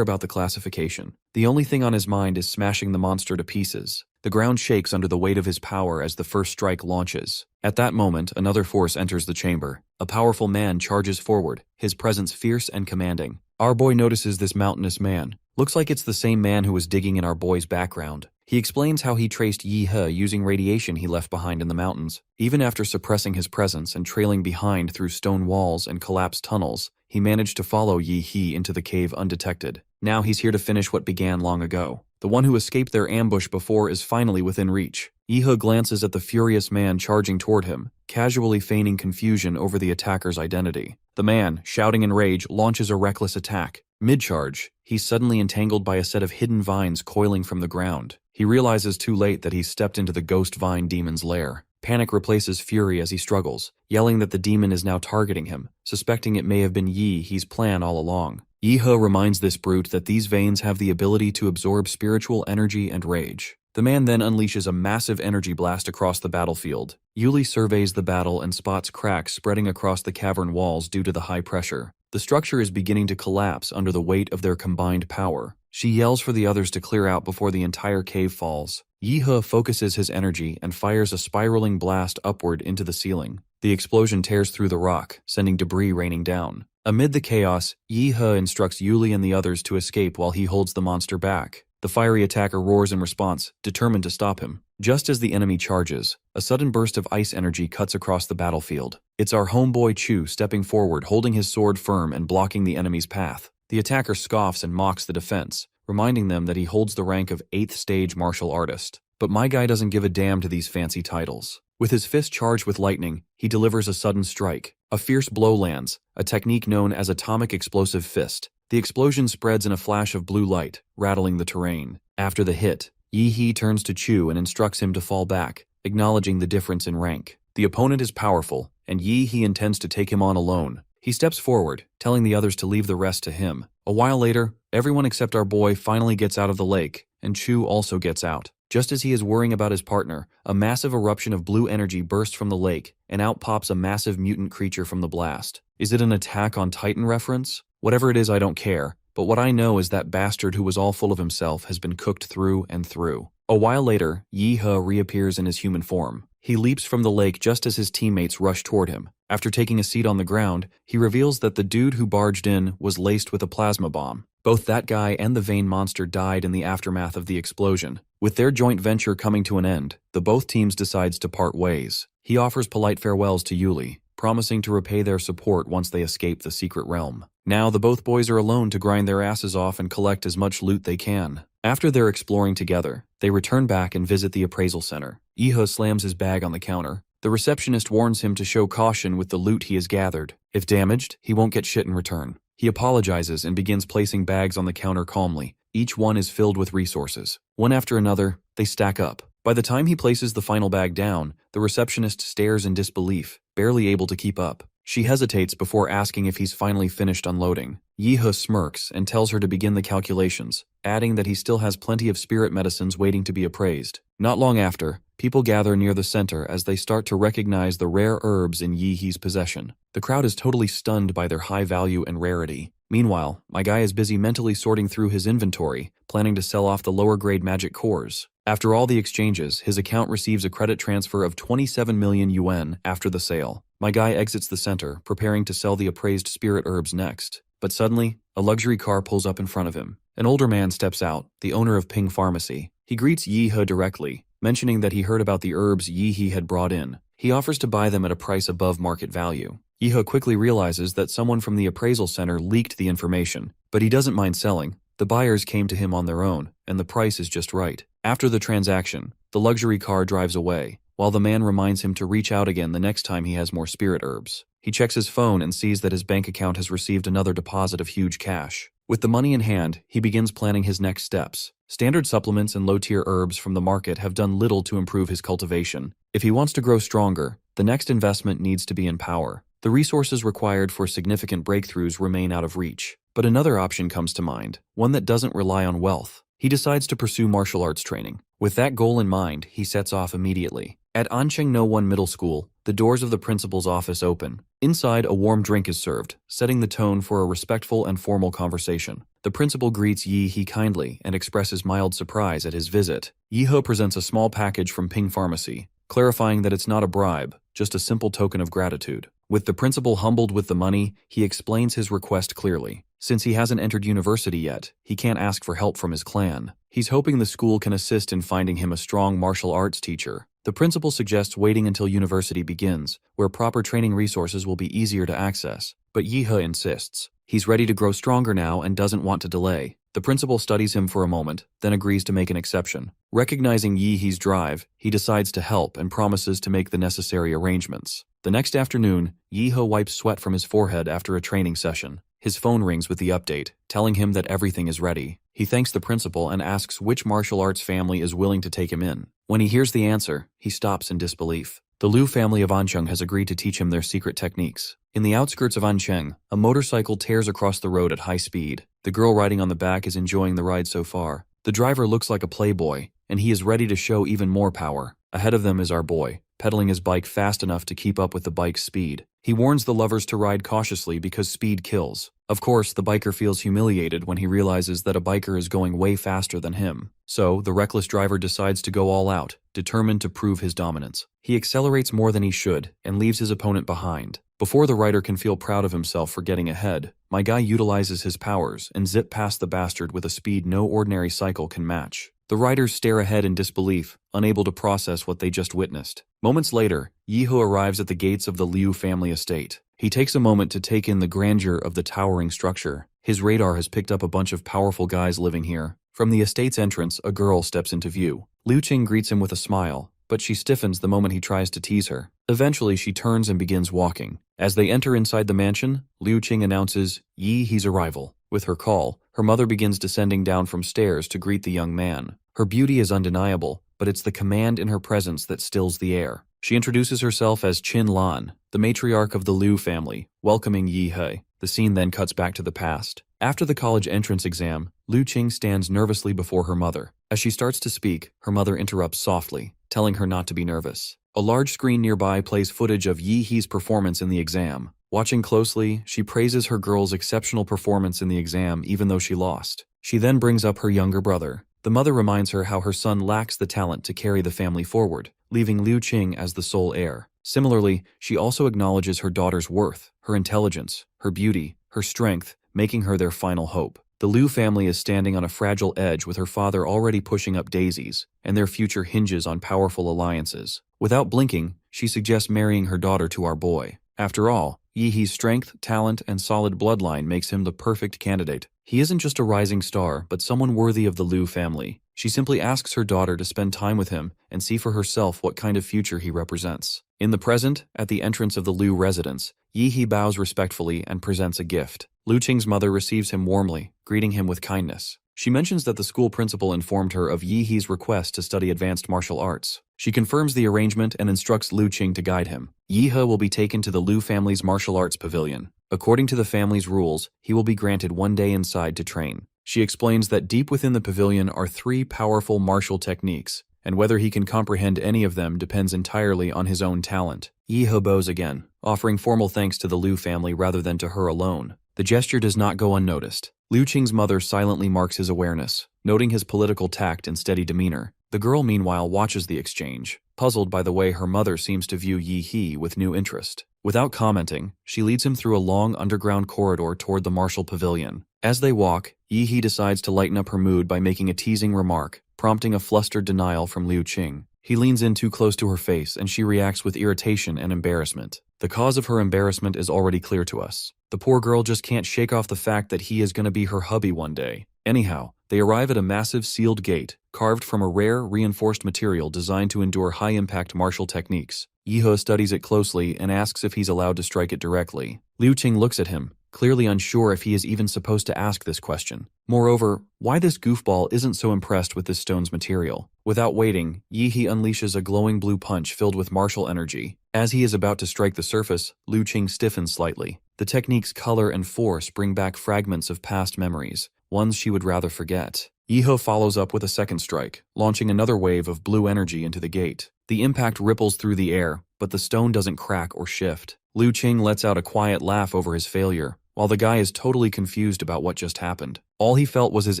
about the classification. The only thing on his mind is smashing the monster to pieces. The ground shakes under the weight of his power as the first strike launches. At that moment, another force enters the chamber. A powerful man charges forward, his presence fierce and commanding. Our boy notices this mountainous man. Looks like it's the same man who was digging in our boy's background. He explains how he traced Yi He using radiation he left behind in the mountains. Even after suppressing his presence and trailing behind through stone walls and collapsed tunnels, he managed to follow Yi He into the cave undetected. Now he's here to finish what began long ago. The one who escaped their ambush before is finally within reach. Yi He glances at the furious man charging toward him, casually feigning confusion over the attacker's identity. The man, shouting in rage, launches a reckless attack. Mid-charge, he's suddenly entangled by a set of hidden vines coiling from the ground. He realizes too late that he's stepped into the ghost vine demon's lair. Panic replaces fury as he struggles, yelling that the demon is now targeting him, suspecting it may have been Yi He's plan all along. Yi He reminds this brute that these veins have the ability to absorb spiritual energy and rage. The man then unleashes a massive energy blast across the battlefield. Yuli surveys the battle and spots cracks spreading across the cavern walls due to the high pressure. The structure is beginning to collapse under the weight of their combined power. She yells for the others to clear out before the entire cave falls. Yi He focuses his energy and fires a spiraling blast upward into the ceiling. The explosion tears through the rock, sending debris raining down. Amid the chaos, Yi He instructs Yuli and the others to escape while he holds the monster back. The fiery attacker roars in response, determined to stop him. Just as the enemy charges, a sudden burst of ice energy cuts across the battlefield. It's our homeboy Chu stepping forward, holding his sword firm and blocking the enemy's path. The attacker scoffs and mocks the defense, reminding them that he holds the rank of 8th stage martial artist. But my guy doesn't give a damn to these fancy titles. With his fist charged with lightning, he delivers a sudden strike. A fierce blow lands, a technique known as atomic explosive fist. The explosion spreads in a flash of blue light, rattling the terrain. After the hit, Yi He turns to Chu and instructs him to fall back, acknowledging the difference in rank. The opponent is powerful, and Yi He intends to take him on alone. He steps forward, telling the others to leave the rest to him. A while later, everyone except our boy finally gets out of the lake, and Chu also gets out. Just as he is worrying about his partner, a massive eruption of blue energy bursts from the lake, and out pops a massive mutant creature from the blast. Is it an Attack on Titan reference? Whatever it is, I don't care, but what I know is that bastard who was all full of himself has been cooked through and through. A while later, Yi He reappears in his human form. He leaps from the lake just as his teammates rush toward him. After taking a seat on the ground, he reveals that the dude who barged in was laced with a plasma bomb. Both that guy and the vein monster died in the aftermath of the explosion. With their joint venture coming to an end, the both teams decides to part ways. He offers polite farewells to Yuli, promising to repay their support once they escape the secret realm. Now the both boys are alone to grind their asses off and collect as much loot they can. After they're exploring together, they return back and visit the appraisal center. Yi He slams his bag on the counter. The receptionist warns him to show caution with the loot he has gathered. If damaged, he won't get shit in return. He apologizes and begins placing bags on the counter calmly. Each one is filled with resources. One after another, they stack up. By the time he places the final bag down, the receptionist stares in disbelief, barely able to keep up. She hesitates before asking if he's finally finished unloading. Yi He smirks and tells her to begin the calculations, adding that he still has plenty of spirit medicines waiting to be appraised. Not long after, people gather near the center as they start to recognize the rare herbs in Yi He's possession. The crowd is totally stunned by their high value and rarity. Meanwhile, my guy is busy mentally sorting through his inventory, planning to sell off the lower-grade magic cores. After all the exchanges, his account receives a credit transfer of 27 million yuan after the sale. My guy exits the center, preparing to sell the appraised spirit herbs next. But suddenly, a luxury car pulls up in front of him. An older man steps out, the owner of Ping Pharmacy. He greets Yi He directly, mentioning that he heard about the herbs Yi He had brought in. He offers to buy them at a price above market value. Yi He quickly realizes that someone from the appraisal center leaked the information, but he doesn't mind selling. The buyers came to him on their own, and the price is just right. After the transaction, the luxury car drives away, while the man reminds him to reach out again the next time he has more spirit herbs. He checks his phone and sees that his bank account has received another deposit of huge cash. With the money in hand, he begins planning his next steps. Standard supplements and low-tier herbs from the market have done little to improve his cultivation. If he wants to grow stronger, the next investment needs to be in power. The resources required for significant breakthroughs remain out of reach. But another option comes to mind, one that doesn't rely on wealth. He decides to pursue martial arts training. With that goal in mind, he sets off immediately. At Ancheng No 1 Middle School, the doors of the principal's office open. Inside, a warm drink is served, setting the tone for a respectful and formal conversation. The principal greets Yi He kindly and expresses mild surprise at his visit. Yi He presents a small package from Ping Pharmacy, clarifying that it's not a bribe, just a simple token of gratitude. With the principal humbled with the money, he explains his request clearly. Since he hasn't entered university yet, he can't ask for help from his clan. He's hoping the school can assist in finding him a strong martial arts teacher. The principal suggests waiting until university begins, where proper training resources will be easier to access. But Yi He insists. He's ready to grow stronger now and doesn't want to delay. The principal studies him for a moment, then agrees to make an exception. Recognizing Yi He's drive, he decides to help and promises to make the necessary arrangements. The next afternoon, Yi He wipes sweat from his forehead after a training session. His phone rings with the update, telling him that everything is ready. He thanks the principal and asks which martial arts family is willing to take him in. When he hears the answer, he stops in disbelief. The Liu family of Ancheng has agreed to teach him their secret techniques. In the outskirts of Ancheng, a motorcycle tears across the road at high speed. The girl riding on the back is enjoying the ride so far. The driver looks like a playboy, and he is ready to show even more power. Ahead of them is our boy, pedaling his bike fast enough to keep up with the bike's speed. He warns the lovers to ride cautiously because speed kills. Of course, the biker feels humiliated when he realizes that a biker is going way faster than him. So, the reckless driver decides to go all out, determined to prove his dominance. He accelerates more than he should and leaves his opponent behind. Before the rider can feel proud of himself for getting ahead, my guy utilizes his powers and zip past the bastard with a speed no ordinary cycle can match. The riders stare ahead in disbelief, unable to process what they just witnessed. Moments later, Yi He arrives at the gates of the Liu family estate. He takes a moment to take in the grandeur of the towering structure. His radar has picked up a bunch of powerful guys living here. From the estate's entrance, a girl steps into view. Liu Qing greets him with a smile, but she stiffens the moment he tries to tease her. Eventually, she turns and begins walking. As they enter inside the mansion, Liu Qing announces Yi He's arrival. With her call, her mother begins descending down from stairs to greet the young man. Her beauty is undeniable, but it's the command in her presence that stills the air. She introduces herself as Qin Lan, the matriarch of the Liu family, welcoming Yi He. The scene then cuts back to the past. After the college entrance exam, Liu Qing stands nervously before her mother. As she starts to speak, her mother interrupts softly, telling her not to be nervous. A large screen nearby plays footage of Yi He's performance in the exam. Watching closely, she praises her girl's exceptional performance in the exam even though she lost. She then brings up her younger brother. The mother reminds her how her son lacks the talent to carry the family forward, leaving Liu Qing as the sole heir. Similarly, she also acknowledges her daughter's worth, her intelligence, her beauty, her strength, making her their final hope. The Liu family is standing on a fragile edge with her father already pushing up daisies, and their future hinges on powerful alliances. Without blinking, she suggests marrying her daughter to our boy. After all, Yi He's strength, talent, and solid bloodline makes him the perfect candidate. He isn't just a rising star, but someone worthy of the Liu family. She simply asks her daughter to spend time with him and see for herself what kind of future he represents. In the present, at the entrance of the Liu residence, Yi He bows respectfully and presents a gift. Liu Qing's mother receives him warmly, greeting him with kindness. She mentions that the school principal informed her of Yi He's request to study advanced martial arts. She confirms the arrangement and instructs Liu Qing to guide him. Yi He will be taken to the Liu family's martial arts pavilion. According to the family's rules, he will be granted 1 day inside to train. She explains that deep within the pavilion are 3 powerful martial techniques, and whether he can comprehend any of them depends entirely on his own talent. Yi He bows again, offering formal thanks to the Liu family rather than to her alone. The gesture does not go unnoticed. Liu Qing's mother silently marks his awareness, noting his political tact and steady demeanor. The girl, meanwhile, watches the exchange, puzzled by the way her mother seems to view Yi He with new interest. Without commenting, she leads him through a long underground corridor toward the martial pavilion. As they walk, Yi He decides to lighten up her mood by making a teasing remark, prompting a flustered denial from Liu Qing. He leans in too close to her face and she reacts with irritation and embarrassment. The cause of her embarrassment is already clear to us. The poor girl just can't shake off the fact that he is going to be her hubby one day. Anyhow, they arrive at a massive sealed gate, carved from a rare, reinforced material designed to endure high-impact martial techniques. Yihe studies it closely and asks if he's allowed to strike it directly. Liu Qing looks at him, clearly unsure if he is even supposed to ask this question. Moreover, why this goofball isn't so impressed with this stone's material. Without waiting, Yihe unleashes a glowing blue punch filled with martial energy. As he is about to strike the surface, Liu Qing stiffens slightly. The technique's color and force bring back fragments of past memories, ones she would rather forget. Yihe follows up with a second strike, launching another wave of blue energy into the gate. The impact ripples through the air, but the stone doesn't crack or shift. Liu Qing lets out a quiet laugh over his failure, while the guy is totally confused about what just happened. All he felt was his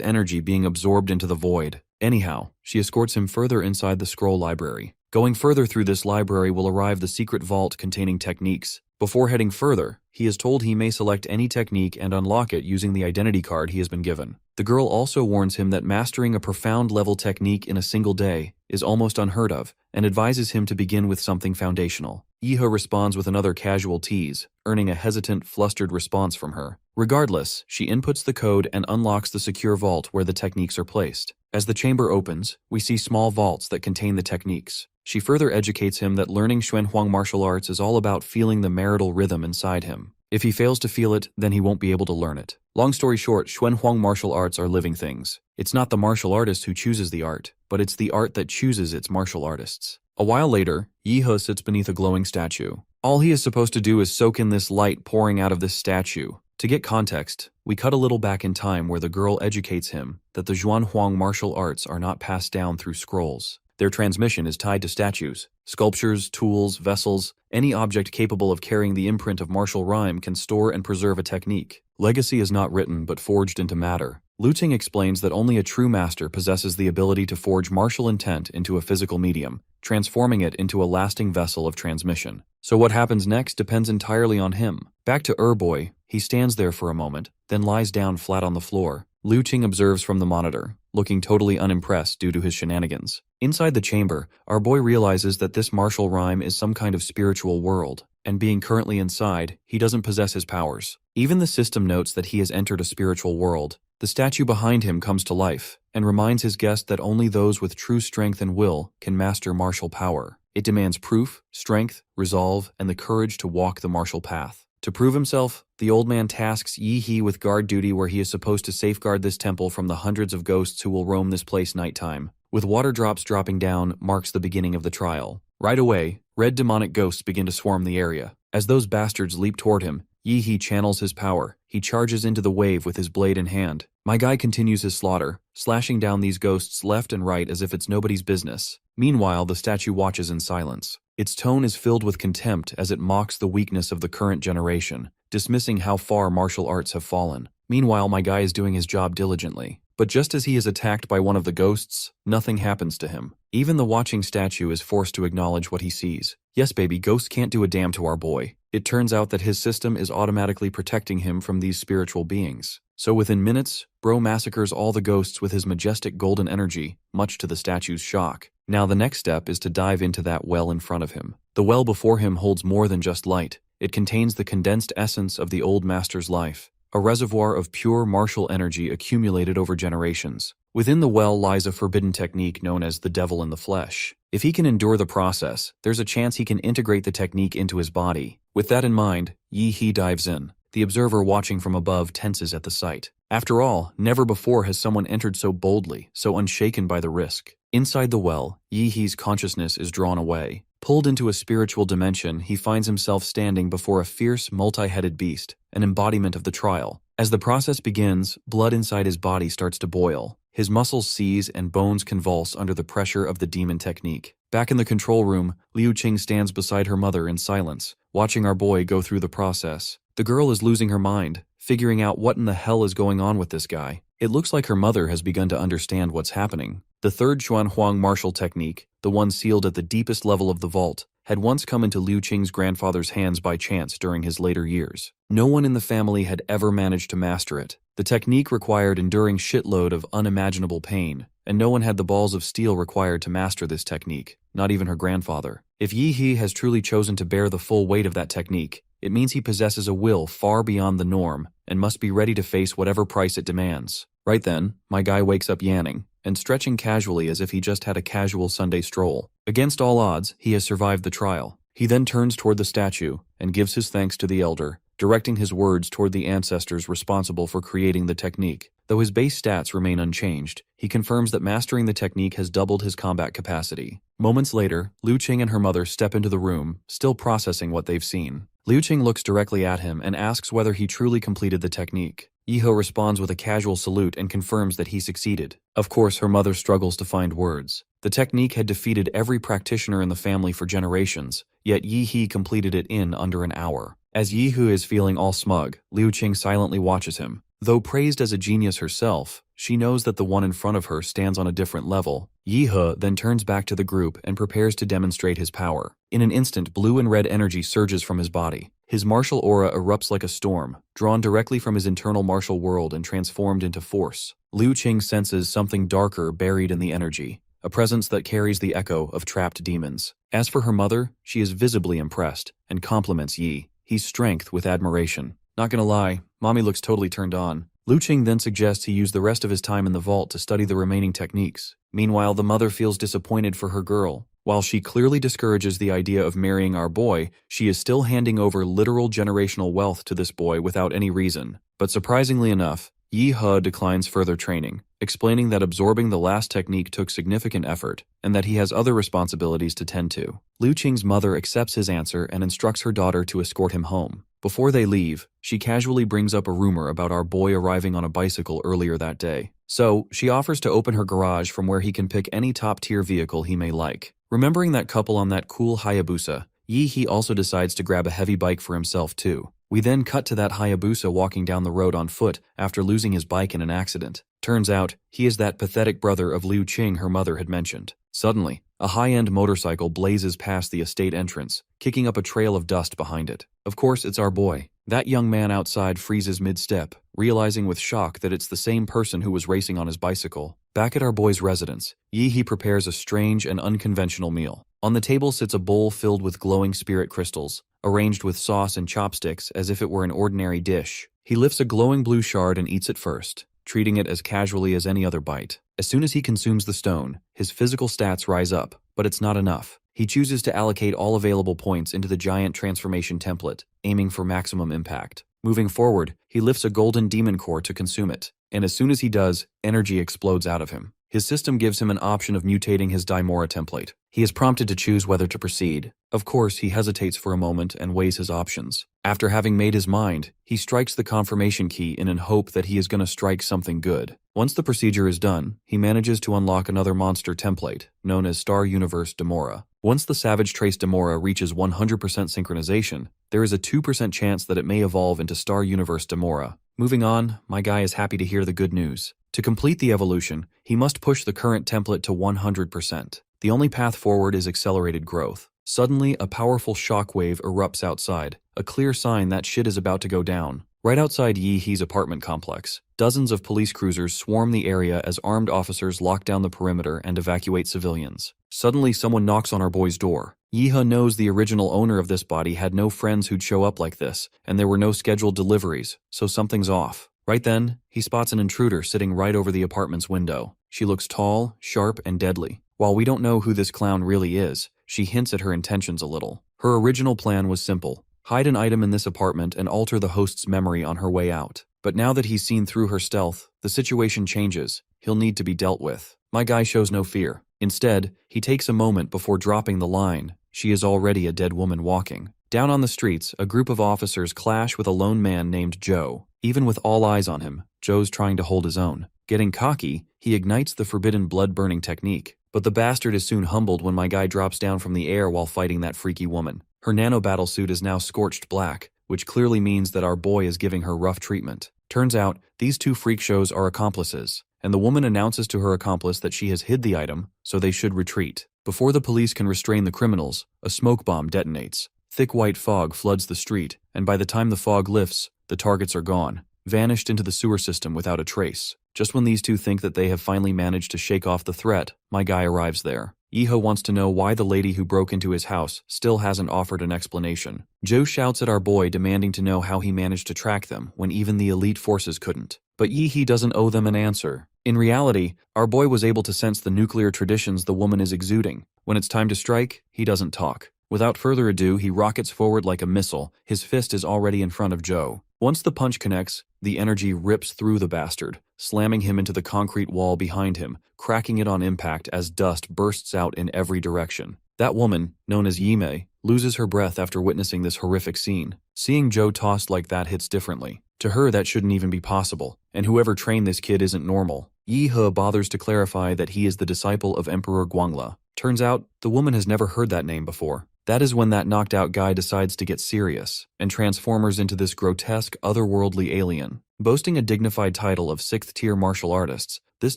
energy being absorbed into the void. Anyhow, she escorts him further inside the scroll library. Going further through this library will arrive the secret vault containing techniques. Before heading further, he is told he may select any technique and unlock it using the identity card he has been given. The girl also warns him that mastering a profound level technique in a single day is almost unheard of, and advises him to begin with something foundational. Yihe responds with another casual tease, earning a hesitant, flustered response from her. Regardless, she inputs the code and unlocks the secure vault where the techniques are placed. As the chamber opens, we see small vaults that contain the techniques. She further educates him that learning Xuanhuang martial arts is all about feeling the marital rhythm inside him. If he fails to feel it, then he won't be able to learn it. Long story short, Xuanhuang martial arts are living things. It's not the martial artist who chooses the art, but it's the art that chooses its martial artists. A while later, Yihe sits beneath a glowing statue. All he is supposed to do is soak in this light pouring out of this statue. To get context, we cut a little back in time where the girl educates him that the Xuanhuang martial arts are not passed down through scrolls. Their transmission is tied to statues. Sculptures, tools, vessels, any object capable of carrying the imprint of martial rhyme can store and preserve a technique. Legacy is not written but forged into matter. Liu Qing explains that only a true master possesses the ability to forge martial intent into a physical medium, transforming it into a lasting vessel of transmission. So what happens next depends entirely on him. Back to Boy, he stands there for a moment, then lies down flat on the floor. Liu Qing observes from the monitor, looking totally unimpressed due to his shenanigans. Inside the chamber, our boy realizes that this martial rhyme is some kind of spiritual world, and being currently inside, he doesn't possess his powers. Even the system notes that he has entered a spiritual world. The statue behind him comes to life, and reminds his guest that only those with true strength and will can master martial power. It demands proof, strength, resolve, and the courage to walk the martial path. To prove himself, the old man tasks Yihe with guard duty where he is supposed to safeguard this temple from the hundreds of ghosts who will roam this place nighttime. With water drops dropping down marks the beginning of the trial. Right away, red demonic ghosts begin to swarm the area. As those bastards leap toward him, Yihe channels his power. He charges into the wave with his blade in hand. My guy continues his slaughter, slashing down these ghosts left and right as if it's nobody's business. Meanwhile, the statue watches in silence. Its tone is filled with contempt as it mocks the weakness of the current generation, dismissing how far martial arts have fallen. Meanwhile, my guy is doing his job diligently. But just as he is attacked by one of the ghosts, nothing happens to him. Even the watching statue is forced to acknowledge what he sees. Yes, baby, ghosts can't do a damn to our boy. It turns out that his system is automatically protecting him from these spiritual beings. So within minutes, Bro massacres all the ghosts with his majestic golden energy, much to the statue's shock. Now the next step is to dive into that well in front of him. The well before him holds more than just light. It contains the condensed essence of the old master's life, a reservoir of pure martial energy accumulated over generations. Within the well lies a forbidden technique known as the devil in the flesh. If he can endure the process, there's a chance he can integrate the technique into his body. With that in mind, Yihe dives in. The observer watching from above tenses at the sight. After all, never before has someone entered so boldly, so unshaken by the risk. Inside the well, Yihe's consciousness is drawn away. Pulled into a spiritual dimension, he finds himself standing before a fierce, multi-headed beast, an embodiment of the trial. As the process begins, blood inside his body starts to boil. His muscles seize and bones convulse under the pressure of the demon technique. Back in the control room, Liu Qing stands beside her mother in silence, watching our boy go through the process. The girl is losing her mind, figuring out what in the hell is going on with this guy. It looks like her mother has begun to understand what's happening. The third Xuanhuang martial technique, the one sealed at the deepest level of the vault, had once come into Liu Qing's grandfather's hands by chance during his later years. No one in the family had ever managed to master it. The technique required enduring shitload of unimaginable pain, and no one had the balls of steel required to master this technique, not even her grandfather. If Yihe has truly chosen to bear the full weight of that technique, it means he possesses a will far beyond the norm and must be ready to face whatever price it demands. Right then, my guy wakes up yanning and stretching casually as if he just had a casual Sunday stroll. Against all odds, he has survived the trial. He then turns toward the statue and gives his thanks to the elder, directing his words toward the ancestors responsible for creating the technique. Though his base stats remain unchanged, he confirms that mastering the technique has doubled his combat capacity. Moments later, Liu Qing and her mother step into the room, still processing what they've seen. Liu Qing looks directly at him and asks whether he truly completed the technique. Yiho responds with a casual salute and confirms that he succeeded. Of course, her mother struggles to find words. The technique had defeated every practitioner in the family for generations, yet Yi He completed it in under an hour. As Yi Hu is feeling all smug, Liu Qing silently watches him. Though praised as a genius herself, she knows that the one in front of her stands on a different level. Yi He then turns back to the group and prepares to demonstrate his power. In an instant, blue and red energy surges from his body. His martial aura erupts like a storm, drawn directly from his internal martial world and transformed into force. Liu Qing senses something darker buried in the energy, a presence that carries the echo of trapped demons. As for her mother, she is visibly impressed and compliments Yi He's strength with admiration. Not gonna lie, mommy looks totally turned on. Liu Qing then suggests he use the rest of his time in the vault to study the remaining techniques. Meanwhile, the mother feels disappointed for her girl. While she clearly discourages the idea of marrying our boy, she is still handing over literal generational wealth to this boy without any reason. But surprisingly enough, Yi He declines further training, explaining that absorbing the last technique took significant effort, and that he has other responsibilities to tend to. Liu Qing's mother accepts his answer and instructs her daughter to escort him home. Before they leave, she casually brings up a rumor about our boy arriving on a bicycle earlier that day. So, she offers to open her garage from where he can pick any top-tier vehicle he may like. Remembering that couple on that cool Hayabusa, Yi He also decides to grab a heavy bike for himself too. We then cut to that Hayabusa walking down the road on foot after losing his bike in an accident. Turns out, he is that pathetic brother of Liu Qing her mother had mentioned. Suddenly, a high-end motorcycle blazes past the estate entrance, kicking up a trail of dust behind it. Of course, it's our boy. That young man outside freezes mid-step, realizing with shock that it's the same person who was racing on his bicycle. Back at our boy's residence, Yi He prepares a strange and unconventional meal. On the table sits a bowl filled with glowing spirit crystals, arranged with sauce and chopsticks as if it were an ordinary dish. He lifts a glowing blue shard and eats it first, treating it as casually as any other bite. As soon as he consumes the stone, his physical stats rise up, but it's not enough. He chooses to allocate all available points into the giant transformation template, aiming for maximum impact. Moving forward, he lifts a golden demon core to consume it, and as soon as he does, energy explodes out of him. His system gives him an option of mutating his Daimora template. He is prompted to choose whether to proceed. Of course, he hesitates for a moment and weighs his options. After having made his mind, he strikes the confirmation key in an hope that he is going to strike something good. Once the procedure is done, he manages to unlock another monster template, known as Star Universe Demora. Once the Savage Trace Demora reaches 100% synchronization, there is a 2% chance that it may evolve into Star Universe Demora. Moving on, my guy is happy to hear the good news. To complete the evolution, he must push the current template to 100%. The only path forward is accelerated growth. Suddenly, a powerful shockwave erupts outside, a clear sign that shit is about to go down. Right outside Yi He's apartment complex, dozens of police cruisers swarm the area as armed officers lock down the perimeter and evacuate civilians. Suddenly, someone knocks on our boy's door. Yi He knows the original owner of this body had no friends who'd show up like this, and there were no scheduled deliveries, so something's off. Right then, he spots an intruder sitting right over the apartment's window. She looks tall, sharp, and deadly. While we don't know who this clown really is, she hints at her intentions a little. Her original plan was simple: hide an item in this apartment and alter the host's memory on her way out. But now that he's seen through her stealth, the situation changes. He'll need to be dealt with. My guy shows no fear. Instead, he takes a moment before dropping the line, "She is already a dead woman walking." Down on the streets, a group of officers clash with a lone man named Joe. Even with all eyes on him, Joe's trying to hold his own. Getting cocky, he ignites the forbidden blood-burning technique. But the bastard is soon humbled when my guy drops down from the air while fighting that freaky woman. Her nano-battle suit is now scorched black, which clearly means that our boy is giving her rough treatment. Turns out, these two freak shows are accomplices, and the woman announces to her accomplice that she has hid the item, so they should retreat. Before the police can restrain the criminals, a smoke bomb detonates. Thick white fog floods the street, and by the time the fog lifts, the targets are gone, vanished into the sewer system without a trace. Just when these two think that they have finally managed to shake off the threat, my guy arrives there. Iho wants to know why the lady who broke into his house still hasn't offered an explanation. Joe shouts at our boy demanding to know how he managed to track them when even the elite forces couldn't. But Yi-hee doesn't owe them an answer. In reality, our boy was able to sense the nuclear traditions the woman is exuding. When it's time to strike, he doesn't talk. Without further ado, he rockets forward like a missile. His fist is already in front of Joe. Once the punch connects, the energy rips through the bastard, slamming him into the concrete wall behind him, cracking it on impact as dust bursts out in every direction. That woman, known as Yimei, loses her breath after witnessing this horrific scene. Seeing Joe tossed like that hits differently. To her, that shouldn't even be possible, and whoever trained this kid isn't normal. Yi-he bothers to clarify that he is the disciple of Emperor Guangla. Turns out, the woman has never heard that name before. That is when that knocked out guy decides to get serious, and transforms into this grotesque, otherworldly alien. Boasting a dignified title of 6th-tier martial artists, this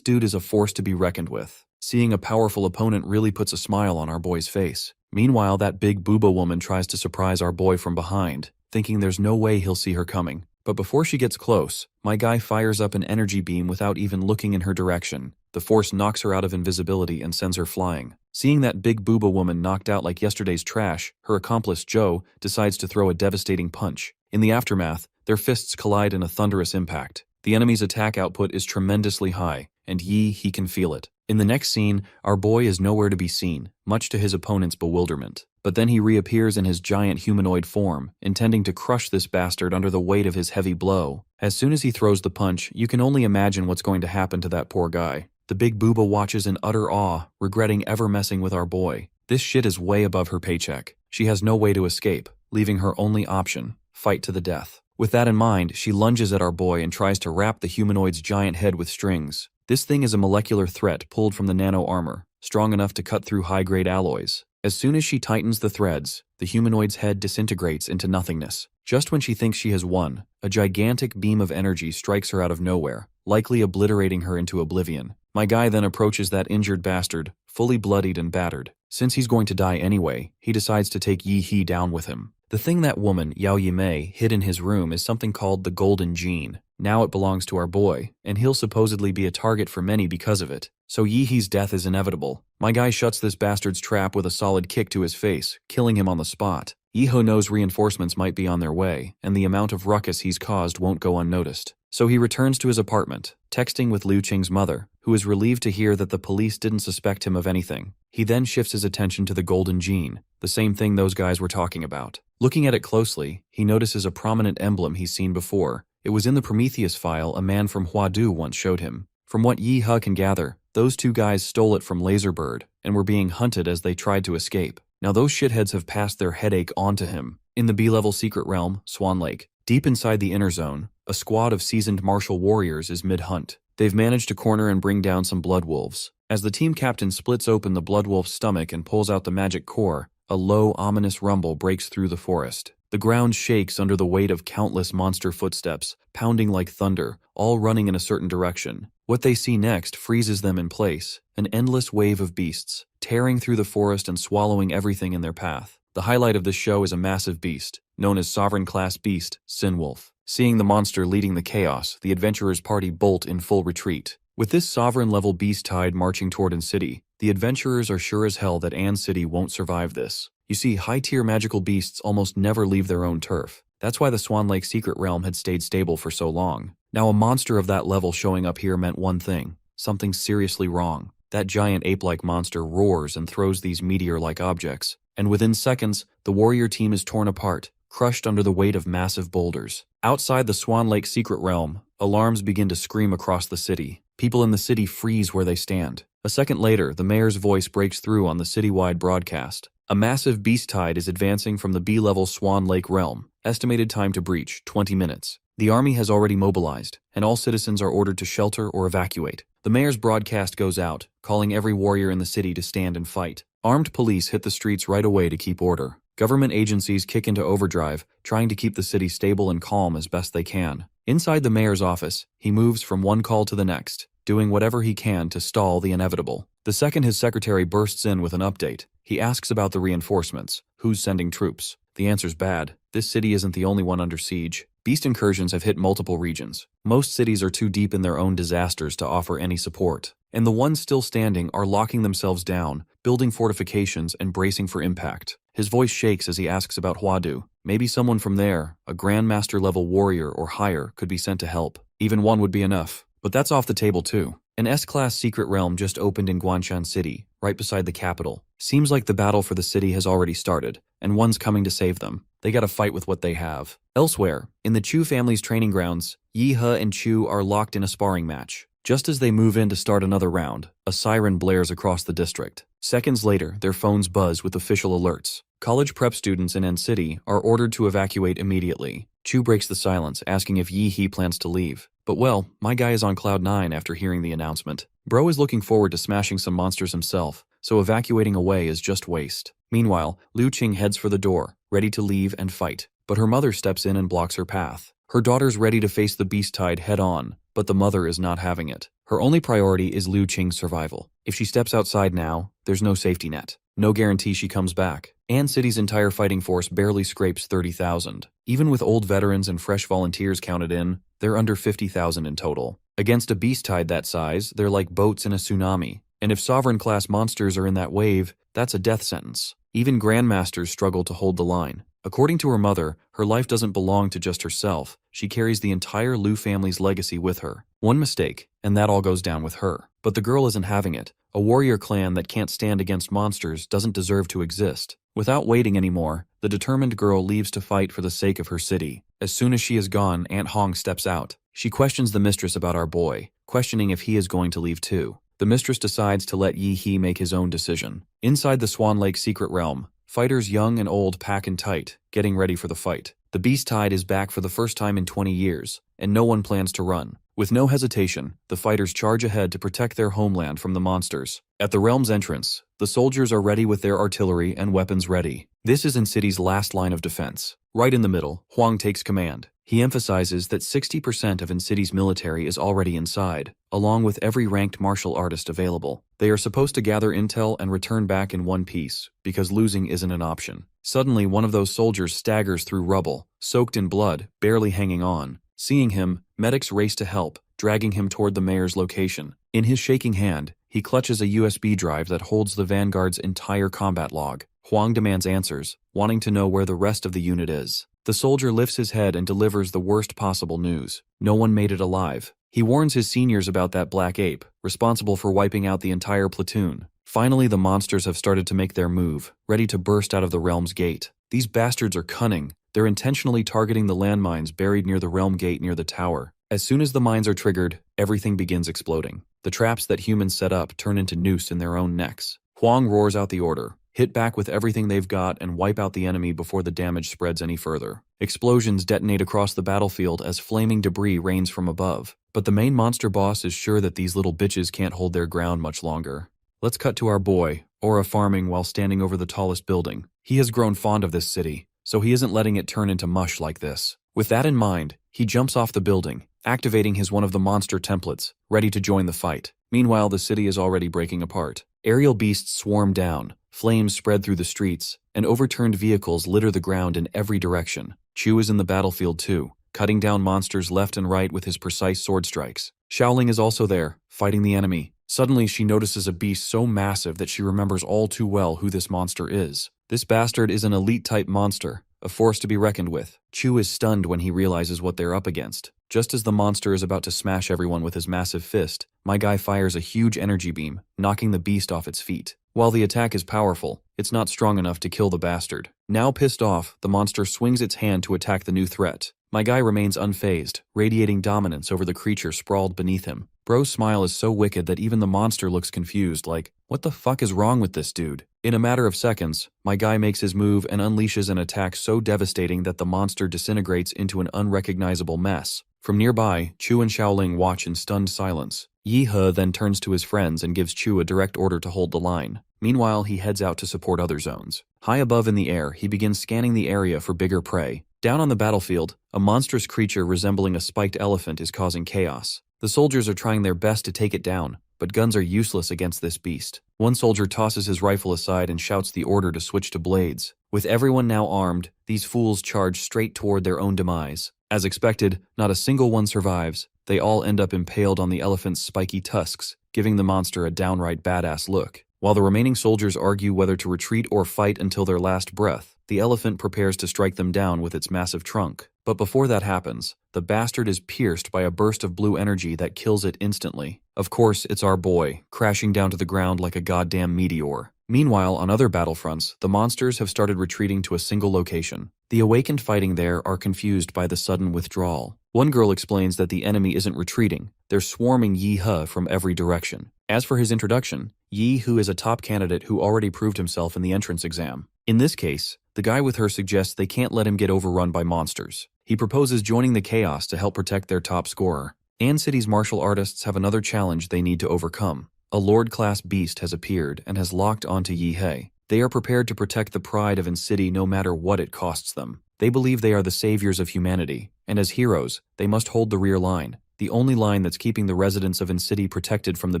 dude is a force to be reckoned with. Seeing a powerful opponent really puts a smile on our boy's face. Meanwhile, that big booba woman tries to surprise our boy from behind, thinking there's no way he'll see her coming. But before she gets close, my guy fires up an energy beam without even looking in her direction. The force knocks her out of invisibility and sends her flying. Seeing that big booba woman knocked out like yesterday's trash, her accomplice Joe decides to throw a devastating punch. In the aftermath, their fists collide in a thunderous impact. The enemy's attack output is tremendously high, and he can feel it. In the next scene, our boy is nowhere to be seen, much to his opponent's bewilderment. But then he reappears in his giant humanoid form, intending to crush this bastard under the weight of his heavy blow. As soon as he throws the punch, you can only imagine what's going to happen to that poor guy. The big booba watches in utter awe, regretting ever messing with our boy. This shit is way above her paycheck. She has no way to escape, leaving her only option: fight to the death. With that in mind, she lunges at our boy and tries to wrap the humanoid's giant head with strings. This thing is a molecular threat pulled from the nano armor, strong enough to cut through high-grade alloys. As soon as she tightens the threads, the humanoid's head disintegrates into nothingness. Just when she thinks she has won, a gigantic beam of energy strikes her out of nowhere, likely obliterating her into oblivion. My guy then approaches that injured bastard, fully bloodied and battered. Since he's going to die anyway, he decides to take Yi-hee down with him. The thing that woman, Yao Yimei, hid in his room is something called the Golden Gene. Now it belongs to our boy, and he'll supposedly be a target for many because of it. So Yi-hee's death is inevitable. My guy shuts this bastard's trap with a solid kick to his face, killing him on the spot. Yi-he knows reinforcements might be on their way, and the amount of ruckus he's caused won't go unnoticed. So he returns to his apartment, texting with Liu Qing's mother, who is relieved to hear that the police didn't suspect him of anything. He then shifts his attention to the Golden Gene, the same thing those guys were talking about. Looking at it closely, he notices a prominent emblem he's seen before. It was in the Prometheus file a man from Huadu once showed him. From what Yi-he can gather, those two guys stole it from Laserbird and were being hunted as they tried to escape. Now those shitheads have passed their headache onto him. In the B-level secret realm, Swan Lake, deep inside the inner zone, a squad of seasoned martial warriors is mid-hunt. They've managed to corner and bring down some blood wolves. As the team captain splits open the blood wolf's stomach and pulls out the magic core, a low, ominous rumble breaks through the forest. The ground shakes under the weight of countless monster footsteps, pounding like thunder, all running in a certain direction. What they see next freezes them in place, an endless wave of beasts, tearing through the forest and swallowing everything in their path. The highlight of this show is a massive beast, known as Sovereign-class beast, Sinwolf. Seeing the monster leading the chaos, the adventurers' party bolt in full retreat. With this sovereign-level beast tide marching toward An City, the adventurers are sure as hell that An City won't survive this. You see, high-tier magical beasts almost never leave their own turf. That's why the Swan Lake secret realm had stayed stable for so long. Now a monster of that level showing up here meant one thing: something seriously wrong. That giant ape-like monster roars and throws these meteor-like objects, and within seconds, the warrior team is torn apart, crushed under the weight of massive boulders. Outside the Swan Lake secret realm, alarms begin to scream across the city. People in the city freeze where they stand. A second later, the mayor's voice breaks through on the citywide broadcast. A massive beast tide is advancing from the B-level Swan Lake realm. Estimated time to breach, 20 minutes. The army has already mobilized, and all citizens are ordered to shelter or evacuate. The mayor's broadcast goes out, calling every warrior in the city to stand and fight. Armed police hit the streets right away to keep order. Government agencies kick into overdrive, trying to keep the city stable and calm as best they can. Inside the mayor's office, he moves from one call to the next, doing whatever he can to stall the inevitable. The second his secretary bursts in with an update, he asks about the reinforcements. Who's sending troops? The answer's bad. This city isn't the only one under siege. Beast incursions have hit multiple regions. Most cities are too deep in their own disasters to offer any support. And the ones still standing are locking themselves down, building fortifications and bracing for impact. His voice shakes as he asks about Huadu. Maybe someone from there, a Grandmaster-level warrior or higher, could be sent to help. Even one would be enough. But that's off the table too. An S-class secret realm just opened in Guanshan City, right beside the capital. Seems like the battle for the city has already started, and one's coming to save them. They gotta fight with what they have. Elsewhere, in the Chu family's training grounds, Yi He and Chu are locked in a sparring match. Just as they move in to start another round, a siren blares across the district. Seconds later, their phones buzz with official alerts. College prep students in N City are ordered to evacuate immediately. Chu breaks the silence, asking if Yi He plans to leave. But well, my guy is on cloud 9 after hearing the announcement. Bro is looking forward to smashing some monsters himself, so evacuating away is just waste. Meanwhile, Liu Qing heads for the door, ready to leave and fight. But her mother steps in and blocks her path. Her daughter's ready to face the beast tide head-on, but the mother is not having it. Her only priority is Liu Qing's survival. If she steps outside now, there's no safety net. No guarantee she comes back. An City's entire fighting force barely scrapes 30,000. Even with old veterans and fresh volunteers counted in, they're under 50,000 in total. Against a beast tide that size, they're like boats in a tsunami. And if sovereign-class monsters are in that wave, that's a death sentence. Even grandmasters struggle to hold the line. According to her mother, her life doesn't belong to just herself. She carries the entire Liu family's legacy with her. One mistake, and that all goes down with her. But the girl isn't having it. A warrior clan that can't stand against monsters doesn't deserve to exist. Without waiting anymore, the determined girl leaves to fight for the sake of her city. As soon as she is gone, Aunt Hong steps out. She questions the mistress about our boy, questioning if he is going to leave too. The mistress decides to let Yi He make his own decision. Inside the Swan Lake secret realm, fighters young and old pack in tight, getting ready for the fight. The beast tide is back for the first time in 20 years, and no one plans to run. With no hesitation, the fighters charge ahead to protect their homeland from the monsters. At the realm's entrance, the soldiers are ready with their artillery and weapons ready. This is N City's last line of defense. Right in the middle, Huang takes command. He emphasizes that 60% of N City's military is already inside, along with every ranked martial artist available. They are supposed to gather intel and return back in one piece, because losing isn't an option. Suddenly, one of those soldiers staggers through rubble, soaked in blood, barely hanging on. Seeing him, medics race to help, dragging him toward the mayor's location. In his shaking hand, he clutches a USB drive that holds the Vanguard's entire combat log. Huang demands answers, wanting to know where the rest of the unit is. The soldier lifts his head and delivers the worst possible news. No one made it alive. He warns his seniors about that black ape, responsible for wiping out the entire platoon. Finally, the monsters have started to make their move, ready to burst out of the realm's gate. These bastards are cunning. They're intentionally targeting the landmines buried near the realm gate near the tower. As soon as the mines are triggered, everything begins exploding. The traps that humans set up turn into noose in their own necks. Huang roars out the order. Hit back with everything they've got and wipe out the enemy before the damage spreads any further. Explosions detonate across the battlefield as flaming debris rains from above. But the main monster boss is sure that these little bitches can't hold their ground much longer. Let's cut to our boy, Aura farming while standing over the tallest building. He has grown fond of this city, so he isn't letting it turn into mush like this. With that in mind, he jumps off the building, activating his one of the monster templates, ready to join the fight. Meanwhile, the city is already breaking apart. Aerial beasts swarm down, flames spread through the streets, and overturned vehicles litter the ground in every direction. Chu is in the battlefield too, cutting down monsters left and right with his precise sword strikes. Xiaoling is also there, fighting the enemy. Suddenly, she notices a beast so massive that she remembers all too well who this monster is. This bastard is an elite-type monster, a force to be reckoned with. Chu is stunned when he realizes what they're up against. Just as the monster is about to smash everyone with his massive fist, my guy fires a huge energy beam, knocking the beast off its feet. While the attack is powerful, it's not strong enough to kill the bastard. Now pissed off, the monster swings its hand to attack the new threat. My guy remains unfazed, radiating dominance over the creature sprawled beneath him. Bro's smile is so wicked that even the monster looks confused, like, what the fuck is wrong with this dude? In a matter of seconds, my guy makes his move and unleashes an attack so devastating that the monster disintegrates into an unrecognizable mess. From nearby, Chu and Xiaoling watch in stunned silence. Yi He then turns to his friends and gives Chu a direct order to hold the line. Meanwhile, he heads out to support other zones. High above in the air, he begins scanning the area for bigger prey. Down on the battlefield, a monstrous creature resembling a spiked elephant is causing chaos. The soldiers are trying their best to take it down, but guns are useless against this beast. One soldier tosses his rifle aside and shouts the order to switch to blades. With everyone now armed, these fools charge straight toward their own demise. As expected, not a single one survives. They all end up impaled on the elephant's spiky tusks, giving the monster a downright badass look. While the remaining soldiers argue whether to retreat or fight until their last breath, the elephant prepares to strike them down with its massive trunk. But before that happens, the bastard is pierced by a burst of blue energy that kills it instantly. Of course, it's our boy, crashing down to the ground like a goddamn meteor. Meanwhile, on other battlefronts, the monsters have started retreating to a single location. The awakened fighting there are confused by the sudden withdrawal. One girl explains that the enemy isn't retreating, they're swarming Yi He from every direction. As for his introduction, Yi He is a top candidate who already proved himself in the entrance exam. In this case, the guy with her suggests they can't let him get overrun by monsters. He proposes joining the chaos to help protect their top scorer. An City's martial artists have another challenge they need to overcome. A Lord-class beast has appeared and has locked onto Yi He. They are prepared to protect the pride of An City no matter what it costs them. They believe they are the saviors of humanity, and as heroes, they must hold the rear line, the only line that's keeping the residents of An City protected from the